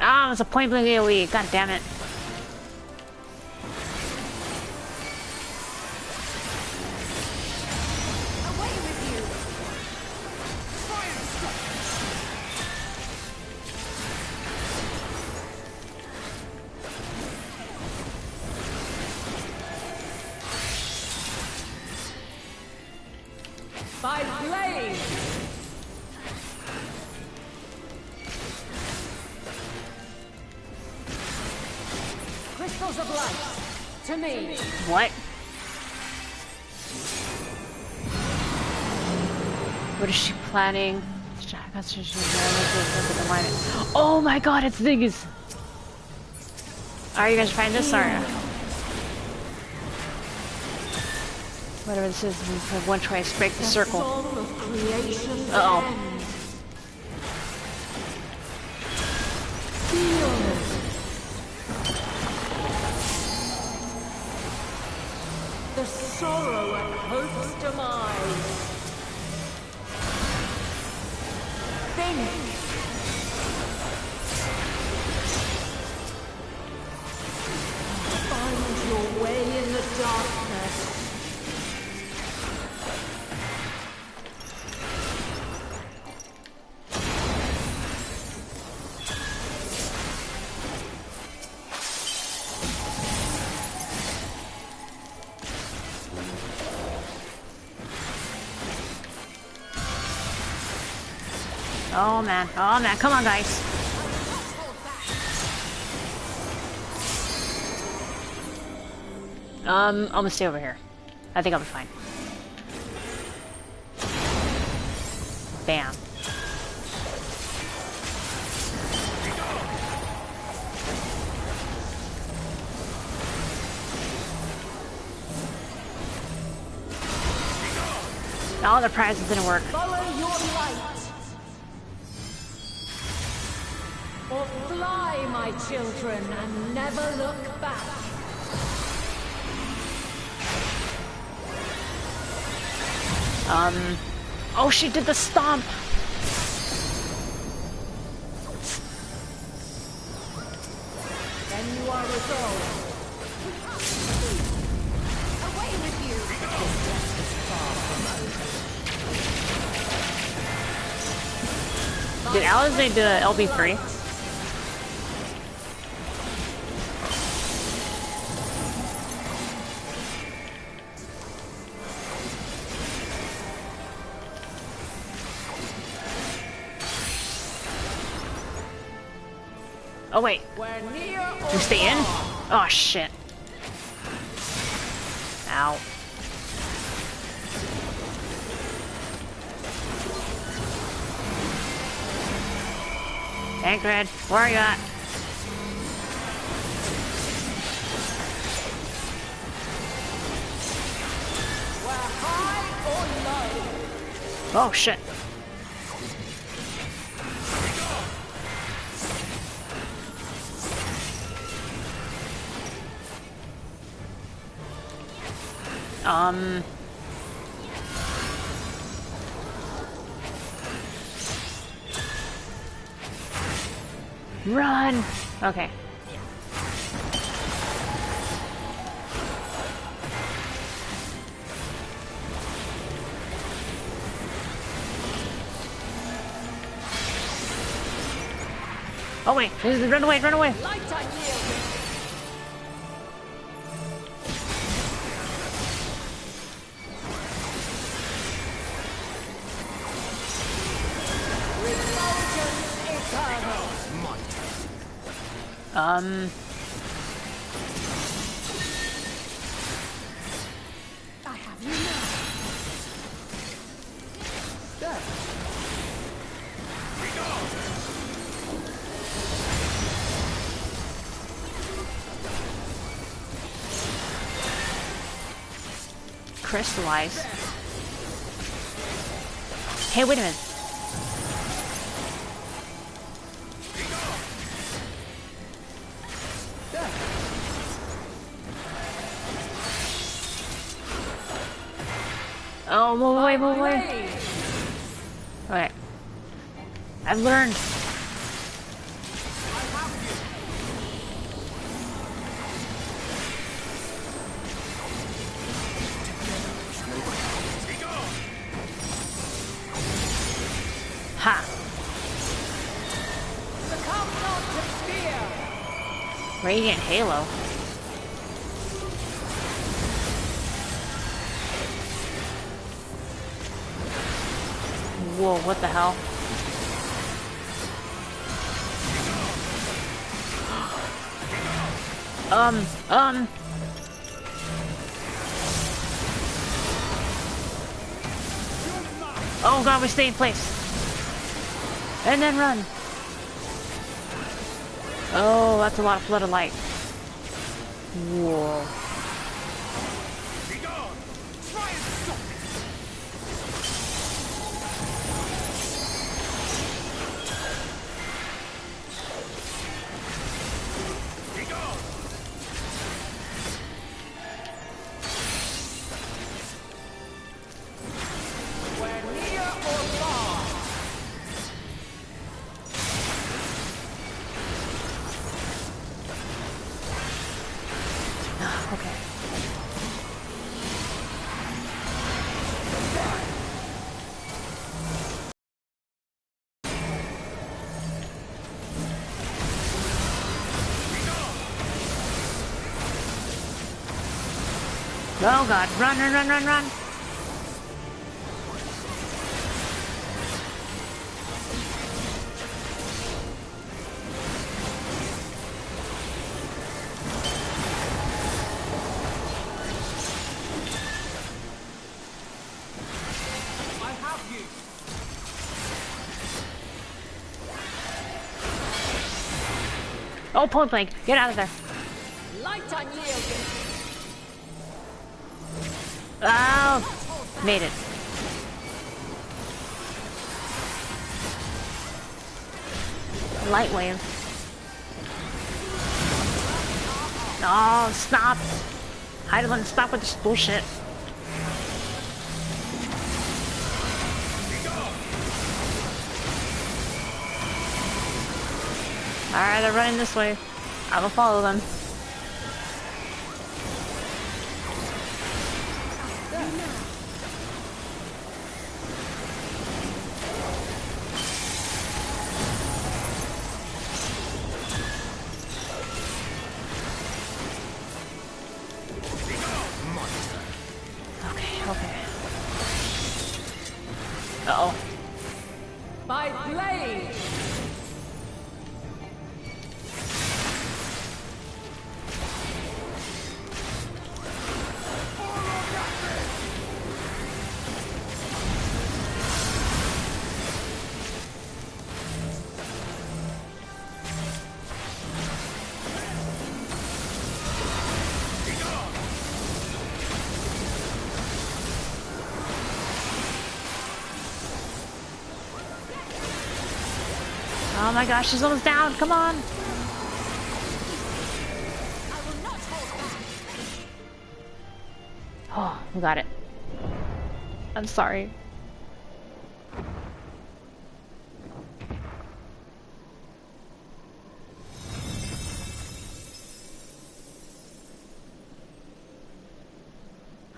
Ah, it's a point blank AoE. God damn it.
By blade! Crystals of light, to me!
What? What is she planning? Oh my god, it's Ziggs! Are you guys trying this, or? Whatever this is, we have one choice, break the circle. Uh-oh.
sorrow at hope's demise. Think. Find your way in the darkness.
Oh man, come on guys. I'm gonna stay over here. I think I'll be fine. Bam. All the prizes didn't work.
Follow your light. Or fly, my children, and never look back.
Oh, she did the stomp.
Then you are resolved.
Away with you!
This test is far from over.
Did Alizé do the LB3? Oh wait. You stay in? Oh shit. Ow. Tancred, where are you at? Oh shit. Run! Okay. Oh wait, run away, run away!
I have you now. There.
Crystallize. Hey, wait a minute. Oh, move away, move away. Alright. I've learned. Ha! Radiant Halo. Whoa, what the hell? Oh god, we stay in place. And then run. Oh, that's a lot of flood of light. Whoa. Oh god, run, run, run, run, run!
I have you.
Oh, point blank, get out of there.
Light unyielding.
Oh, made it. Light wave. No, stop. Hydaelyn, stop with this bullshit. Alright, they're running this way. I will follow them. Uh-oh.
By blade!
Oh my gosh, she's almost down. Come on. Oh, we got it. I'm sorry.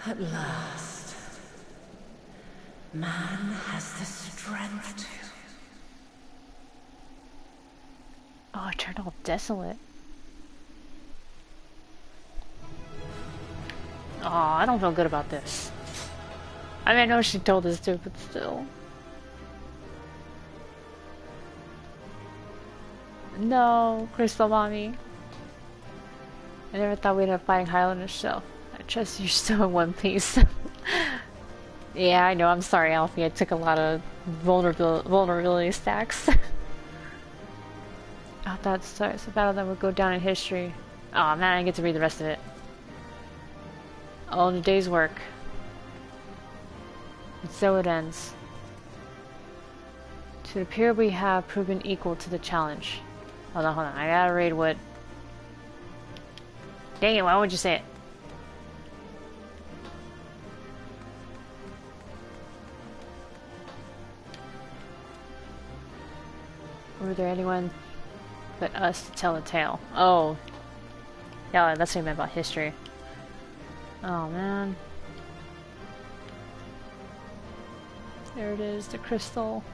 At last, man has the strength to.
Oh, it turned all desolate. Oh, I don't feel good about this. I mean, I know she told us to, but still. No, Crystal Mommy. I never thought we'd have fighting Hydaelyn herself. I trust you're still in one piece. Yeah, I know, I'm sorry, Alfie. I took a lot of vulnerability stacks. I thought it's a battle that would go down in history. Oh man, I didn't get to read the rest of it. All in a day's work. And so it ends. To appear we have proven equal to the challenge. Hold on. I gotta read what... Dang it, why would you say it? Were there anyone but us to tell a tale? Oh. Yeah, that's what I meant about history. Oh man. There it is, the crystal.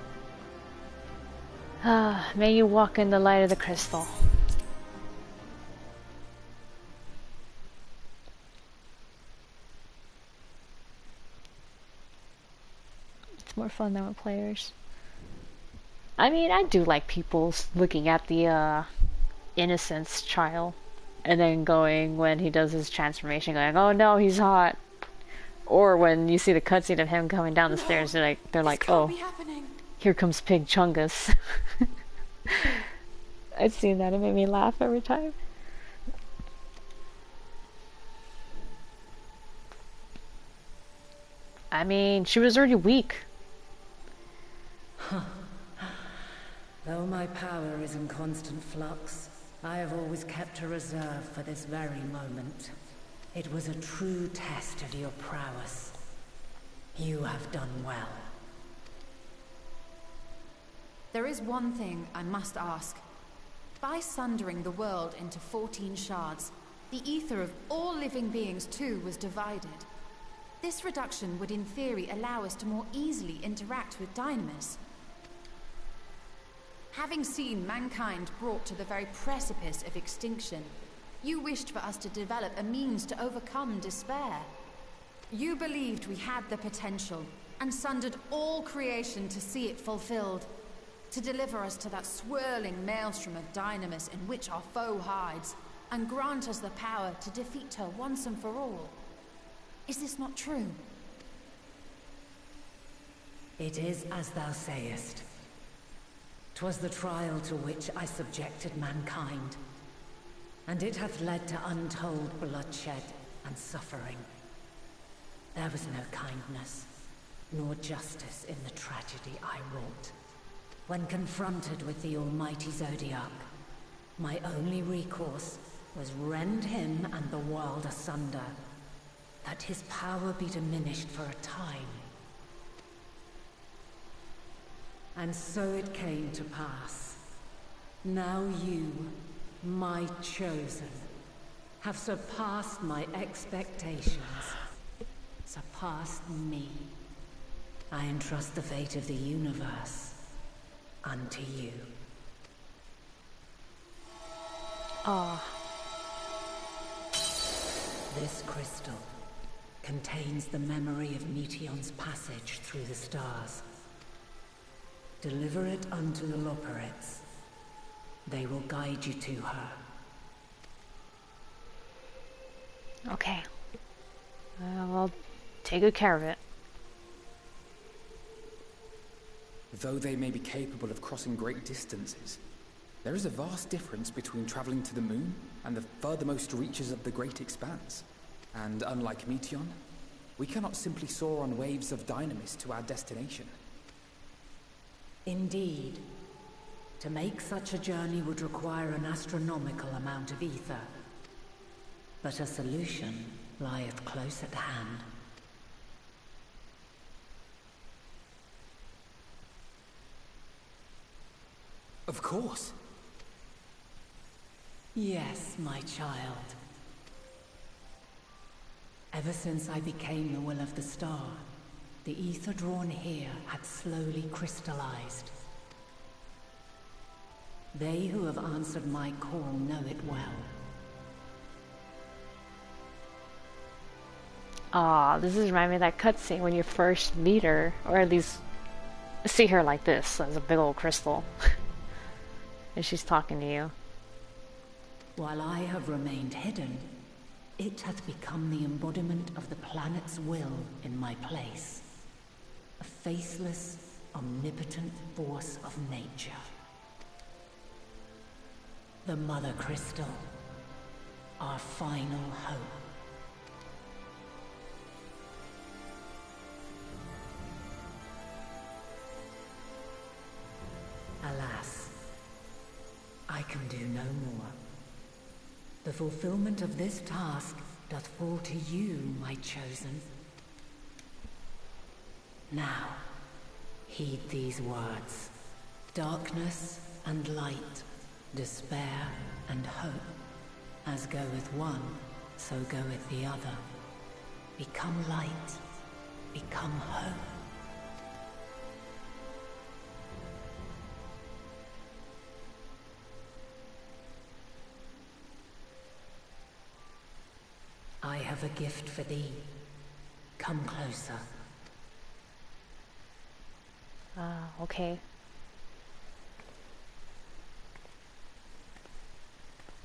Ah, may you walk in the light of the crystal. It's more fun than with players. I mean, I do like people looking at the innocence trial and then going when he does his transformation, going, "Oh no, he's hot." Or when you see the cutscene of him coming down the stairs, they're like, "Oh, here comes Pig Chungus." I've seen that. It made me laugh every time. I mean, she was already weak.
Though my power is in constant flux, I have always kept a reserve for this very moment. It was a true test of your prowess. You have done well.
There is one thing I must ask. By sundering the world into 14 shards, the ether of all living beings too was divided. This reduction would in theory allow us to more easily interact with Dynamis. Having seen mankind brought to the very precipice of extinction, you wished for us to develop a means to overcome despair. You believed we had the potential, and sundered all creation to see it fulfilled. To deliver us to that swirling maelstrom of dynamis in which our foe hides, and grant us the power to defeat her once and for all. Is this not true?
It is as thou sayest. 'Twas the trial to which I subjected mankind, and it hath led to untold bloodshed and suffering. There was no kindness, nor justice in the tragedy I wrought. When confronted with the almighty Zodiac, my only recourse was rend him and the world asunder, that his power be diminished for a time. And so it came to pass. Now you, my chosen, have surpassed my expectations. Surpassed me. I entrust the fate of the universe unto you.
Ah.
This crystal contains the memory of Meteion's passage through the stars. Deliver it unto the Loporrits. They will guide you to her.
Okay. I'll take good care of it.
Though they may be capable of crossing great distances, there is a vast difference between traveling to the moon and the furthermost reaches of the great expanse. And unlike Meteion, we cannot simply soar on waves of dynamis to our destination.
Indeed. To make such a journey would require an astronomical amount of ether. But a solution lieth close at hand.
Of course.
Yes, my child. Ever since I became the will of the star, the ether drawn here had slowly crystallized. They who have answered my call know it well.
Ah, this is reminding me of that cutscene when you first meet her, or at least see her like this, as a big old crystal. And she's talking to you.
While I have remained hidden, it hath become the embodiment of the planet's will in my place. A faceless, omnipotent force of nature. The Mother Crystal, our final hope. Alas, I can do no more. The fulfillment of this task doth fall to you, my chosen. Now, heed these words. Darkness and light, despair and hope. As goeth one, so goeth the other. Become light, become hope. I have a gift for thee. Come closer.
Ah, okay.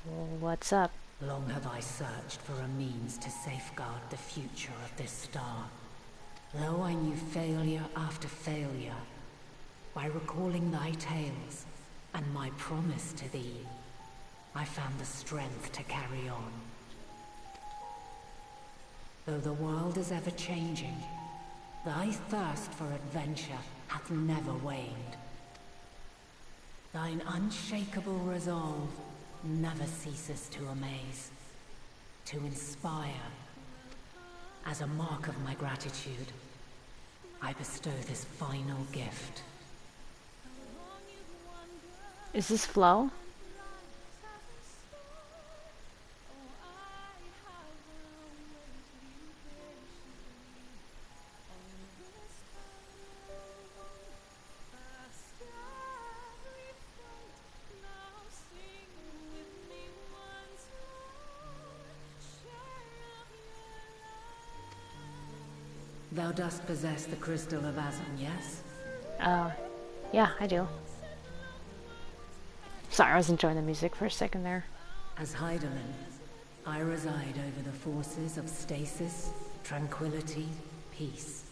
Well, what's up?
Long have I searched for a means to safeguard the future of this star. Though I knew failure after failure, by recalling thy tales and my promise to thee, I found the strength to carry on. Though the world is ever changing, thy thirst for adventure hath never waned. Thine unshakable resolve never ceases to amaze, to inspire. As a mark of my gratitude, I bestow this final gift.
Is this Flo?
Thou dost possess the crystal of Azam, yes?
Yeah, I do. Sorry, I was enjoying the music for a second there.
As Hydaelyn, I reside over the forces of stasis, tranquility, peace.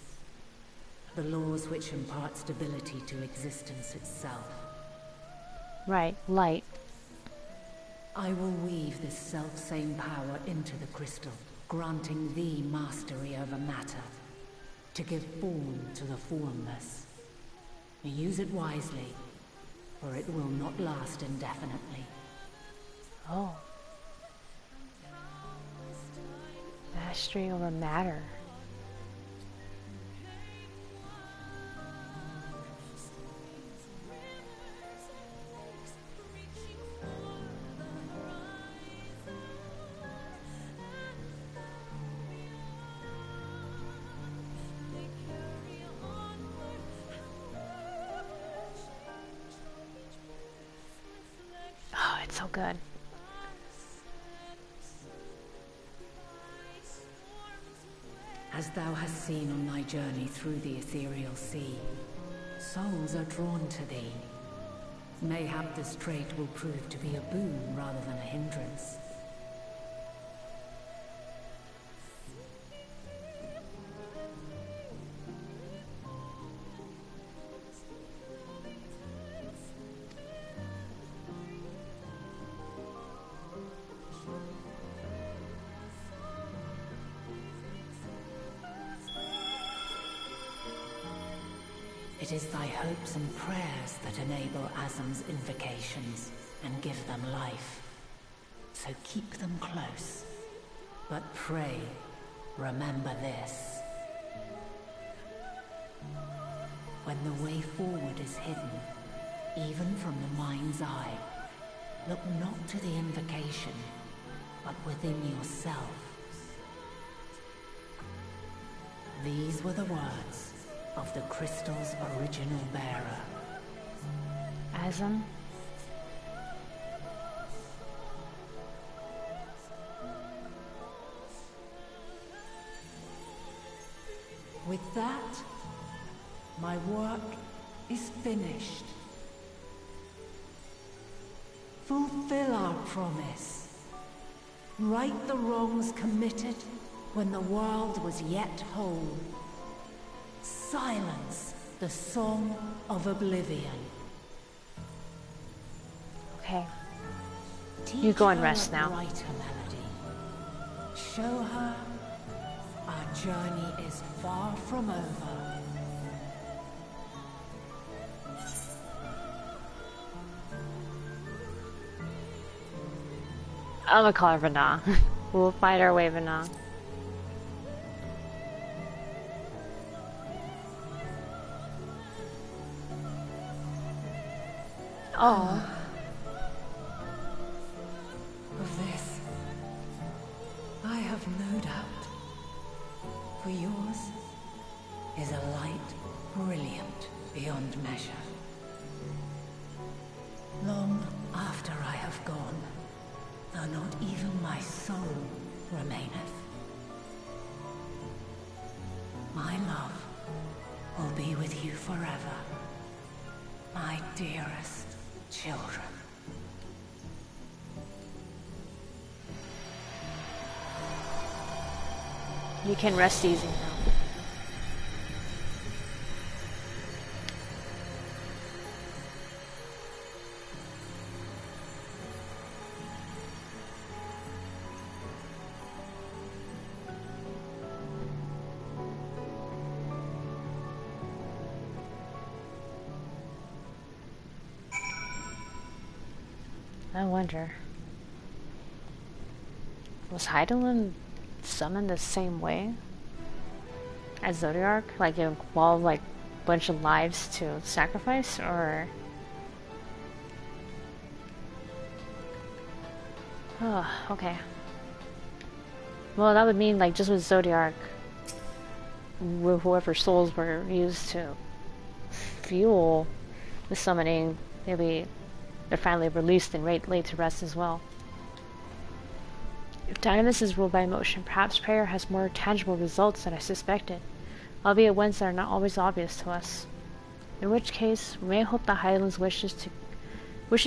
The laws which impart stability to existence itself.
Right, light.
I will weave this self-same power into the crystal, granting thee mastery over matter, to give form to the formless. Use it wisely, or it will not last indefinitely.
Oh. Mastery over matter. Oh, it's so good.
As thou hast seen on thy journey through the ethereal sea, souls are drawn to thee. Mayhap this trait will prove to be a boon rather than a hindrance. It is thy hopes and prayers that enable Azam's invocations and give them life. So keep them close. But pray, remember this. When the way forward is hidden, even from the mind's eye, look not to the invocation, but within yourself. These were the words of the crystal's original bearer.
Azam?
With that, my work is finished. Fulfill our promise. Right the wrongs committed when the world was yet whole. Silence the song of oblivion.
Okay. You go and rest now.
Write her melody. Show her our journey is far from over.
I'm gonna call her Vana. We'll find our way, Vana. Oh.
Of this, I have no doubt. For yours is a light brilliant beyond measure. Long after I have gone, though not even my soul remaineth, my love will be with you forever, my dearest children.
You can rest easy now. I wonder, was Hydaelyn summoned the same way as Zodiark? Like it involved like a bunch of lives to sacrifice, or? Oh, okay. Well, that would mean like just with Zodiark, whoever souls were used to fuel the summoning, maybe they're finally released and laid to rest as well. If Dynamis is ruled by emotion, perhaps prayer has more tangible results than I suspected. albeit ones that are not always obvious to us. In which case, we may hope that Hydaelyn's wishes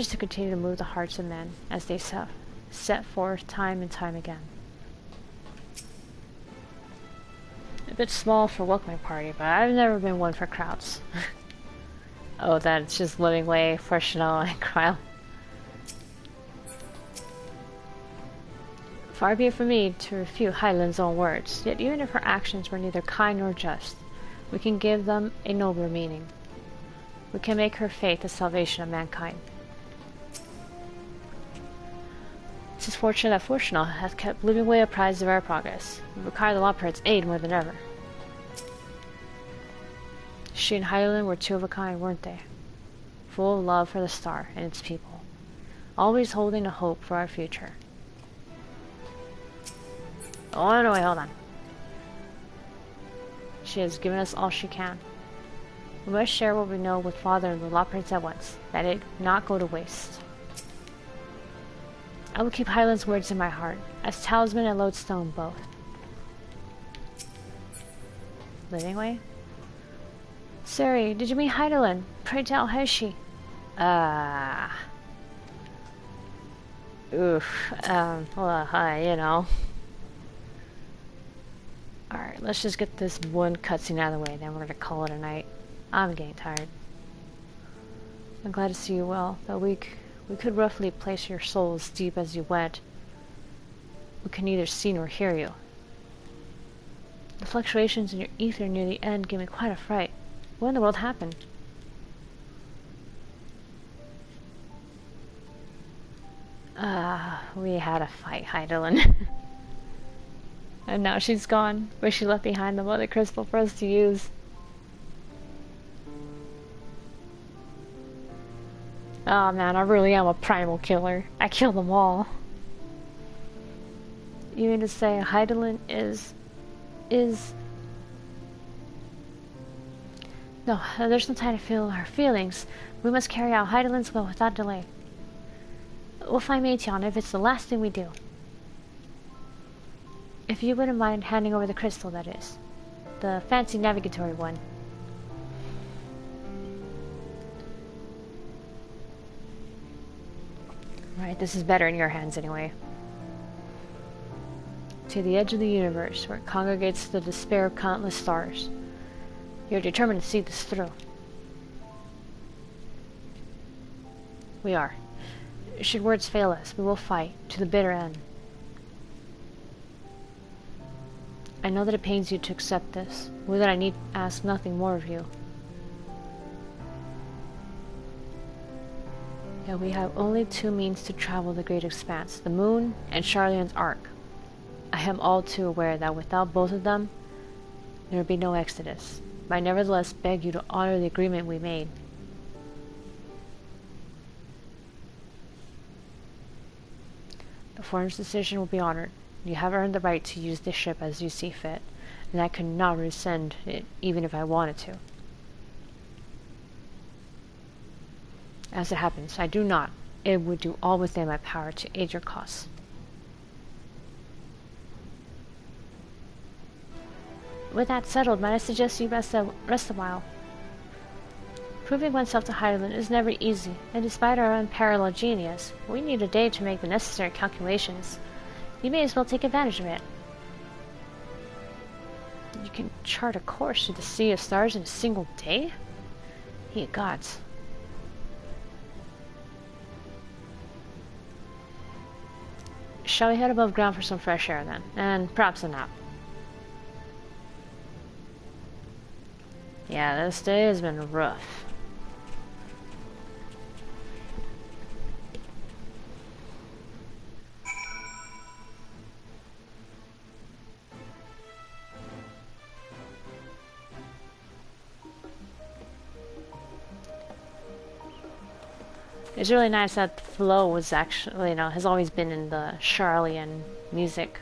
to continue to move the hearts of men as they set forth time and time again. A bit small for welcoming party, but I've never been one for crowds. Oh, that's just living way for Chanel and Kyle. Far be it from me to refute Hydaelyn's own words, yet even if her actions were neither kind nor just, we can give them a nobler meaning. We can make her faith the salvation of mankind. It is fortunate that Fortunal hath kept living way apprised of our progress. We require the Lockhart's aid more than ever. She and Hydaelyn were two of a kind, weren't they? Full of love for the star and its people, always holding a hope for our future. Oh no, wait, hold on. She has given us all she can. We must share what we know with Father and the Lockharts at once, that it not go to waste. I will keep Hydaelyn's words in my heart, as talisman and lodestone both. Living way? Sari, did you meet Hydaelyn? Pray tell, how is she? Oof, well, hi, you know. Alright, let's just get this one cutscene out of the way, then we're gonna call it a night. I'm getting tired. I'm glad to see you well, though we could roughly place your soul as deep as you went. We can neither see nor hear you. The fluctuations in your ether near the end gave me quite a fright. What in the world happened? We had a fight, Hydaelyn. And now she's gone, but she left behind the mother crystal for us to use. Oh man, I really am a primal killer. I kill them all. You mean to say Hydaelyn is... No, there's no time to feel her feelings. We must carry out Hydaelyn's will without delay. We'll find Aitian if it's the last thing we do. If you wouldn't mind handing over the crystal, that is. The fancy navigatory one. Right, this is better in your hands anyway. To the edge of the universe, where it congregates the despair of countless stars. You're determined to see this through. We are. Should words fail us, we will fight, to the bitter end. I know that it pains you to accept this, or that I need ask nothing more of you. Yet we have only two means to travel the great expanse, the moon and Sharlayan's ark. I am all too aware that without both of them, there would be no exodus, but I nevertheless beg you to honor the agreement we made. The foreign's decision will be honored. You have earned the right to use this ship as you see fit, and I could not rescind it even if I wanted to. As it happens, I do not. It would do all within my power to aid your cause. With that settled, might I suggest you rest a while? Proving oneself to Hydaelyn is never easy, and despite our unparalleled genius, we need a day to make the necessary calculations. You may as well take advantage of it. You can chart a course through the sea of stars in a single day? Ye gods. Shall we head above ground for some fresh air then? And perhaps a nap. Yeah, this day has been rough. It's really nice that the flow was actually, has always been in the Sharlayan music.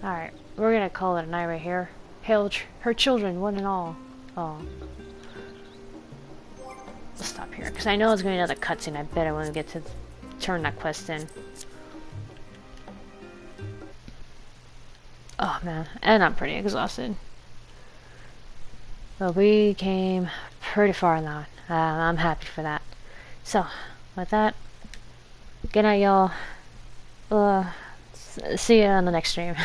Alright, we're gonna call it a night right here. Hail her children, one and all. Oh. Let's stop here, because I know it's going to be another cutscene. I bet I want to get to turn that quest in. Oh man, and I'm pretty exhausted. But we came pretty far now. I'm happy for that. So, with that, good night, y'all. See you on the next stream.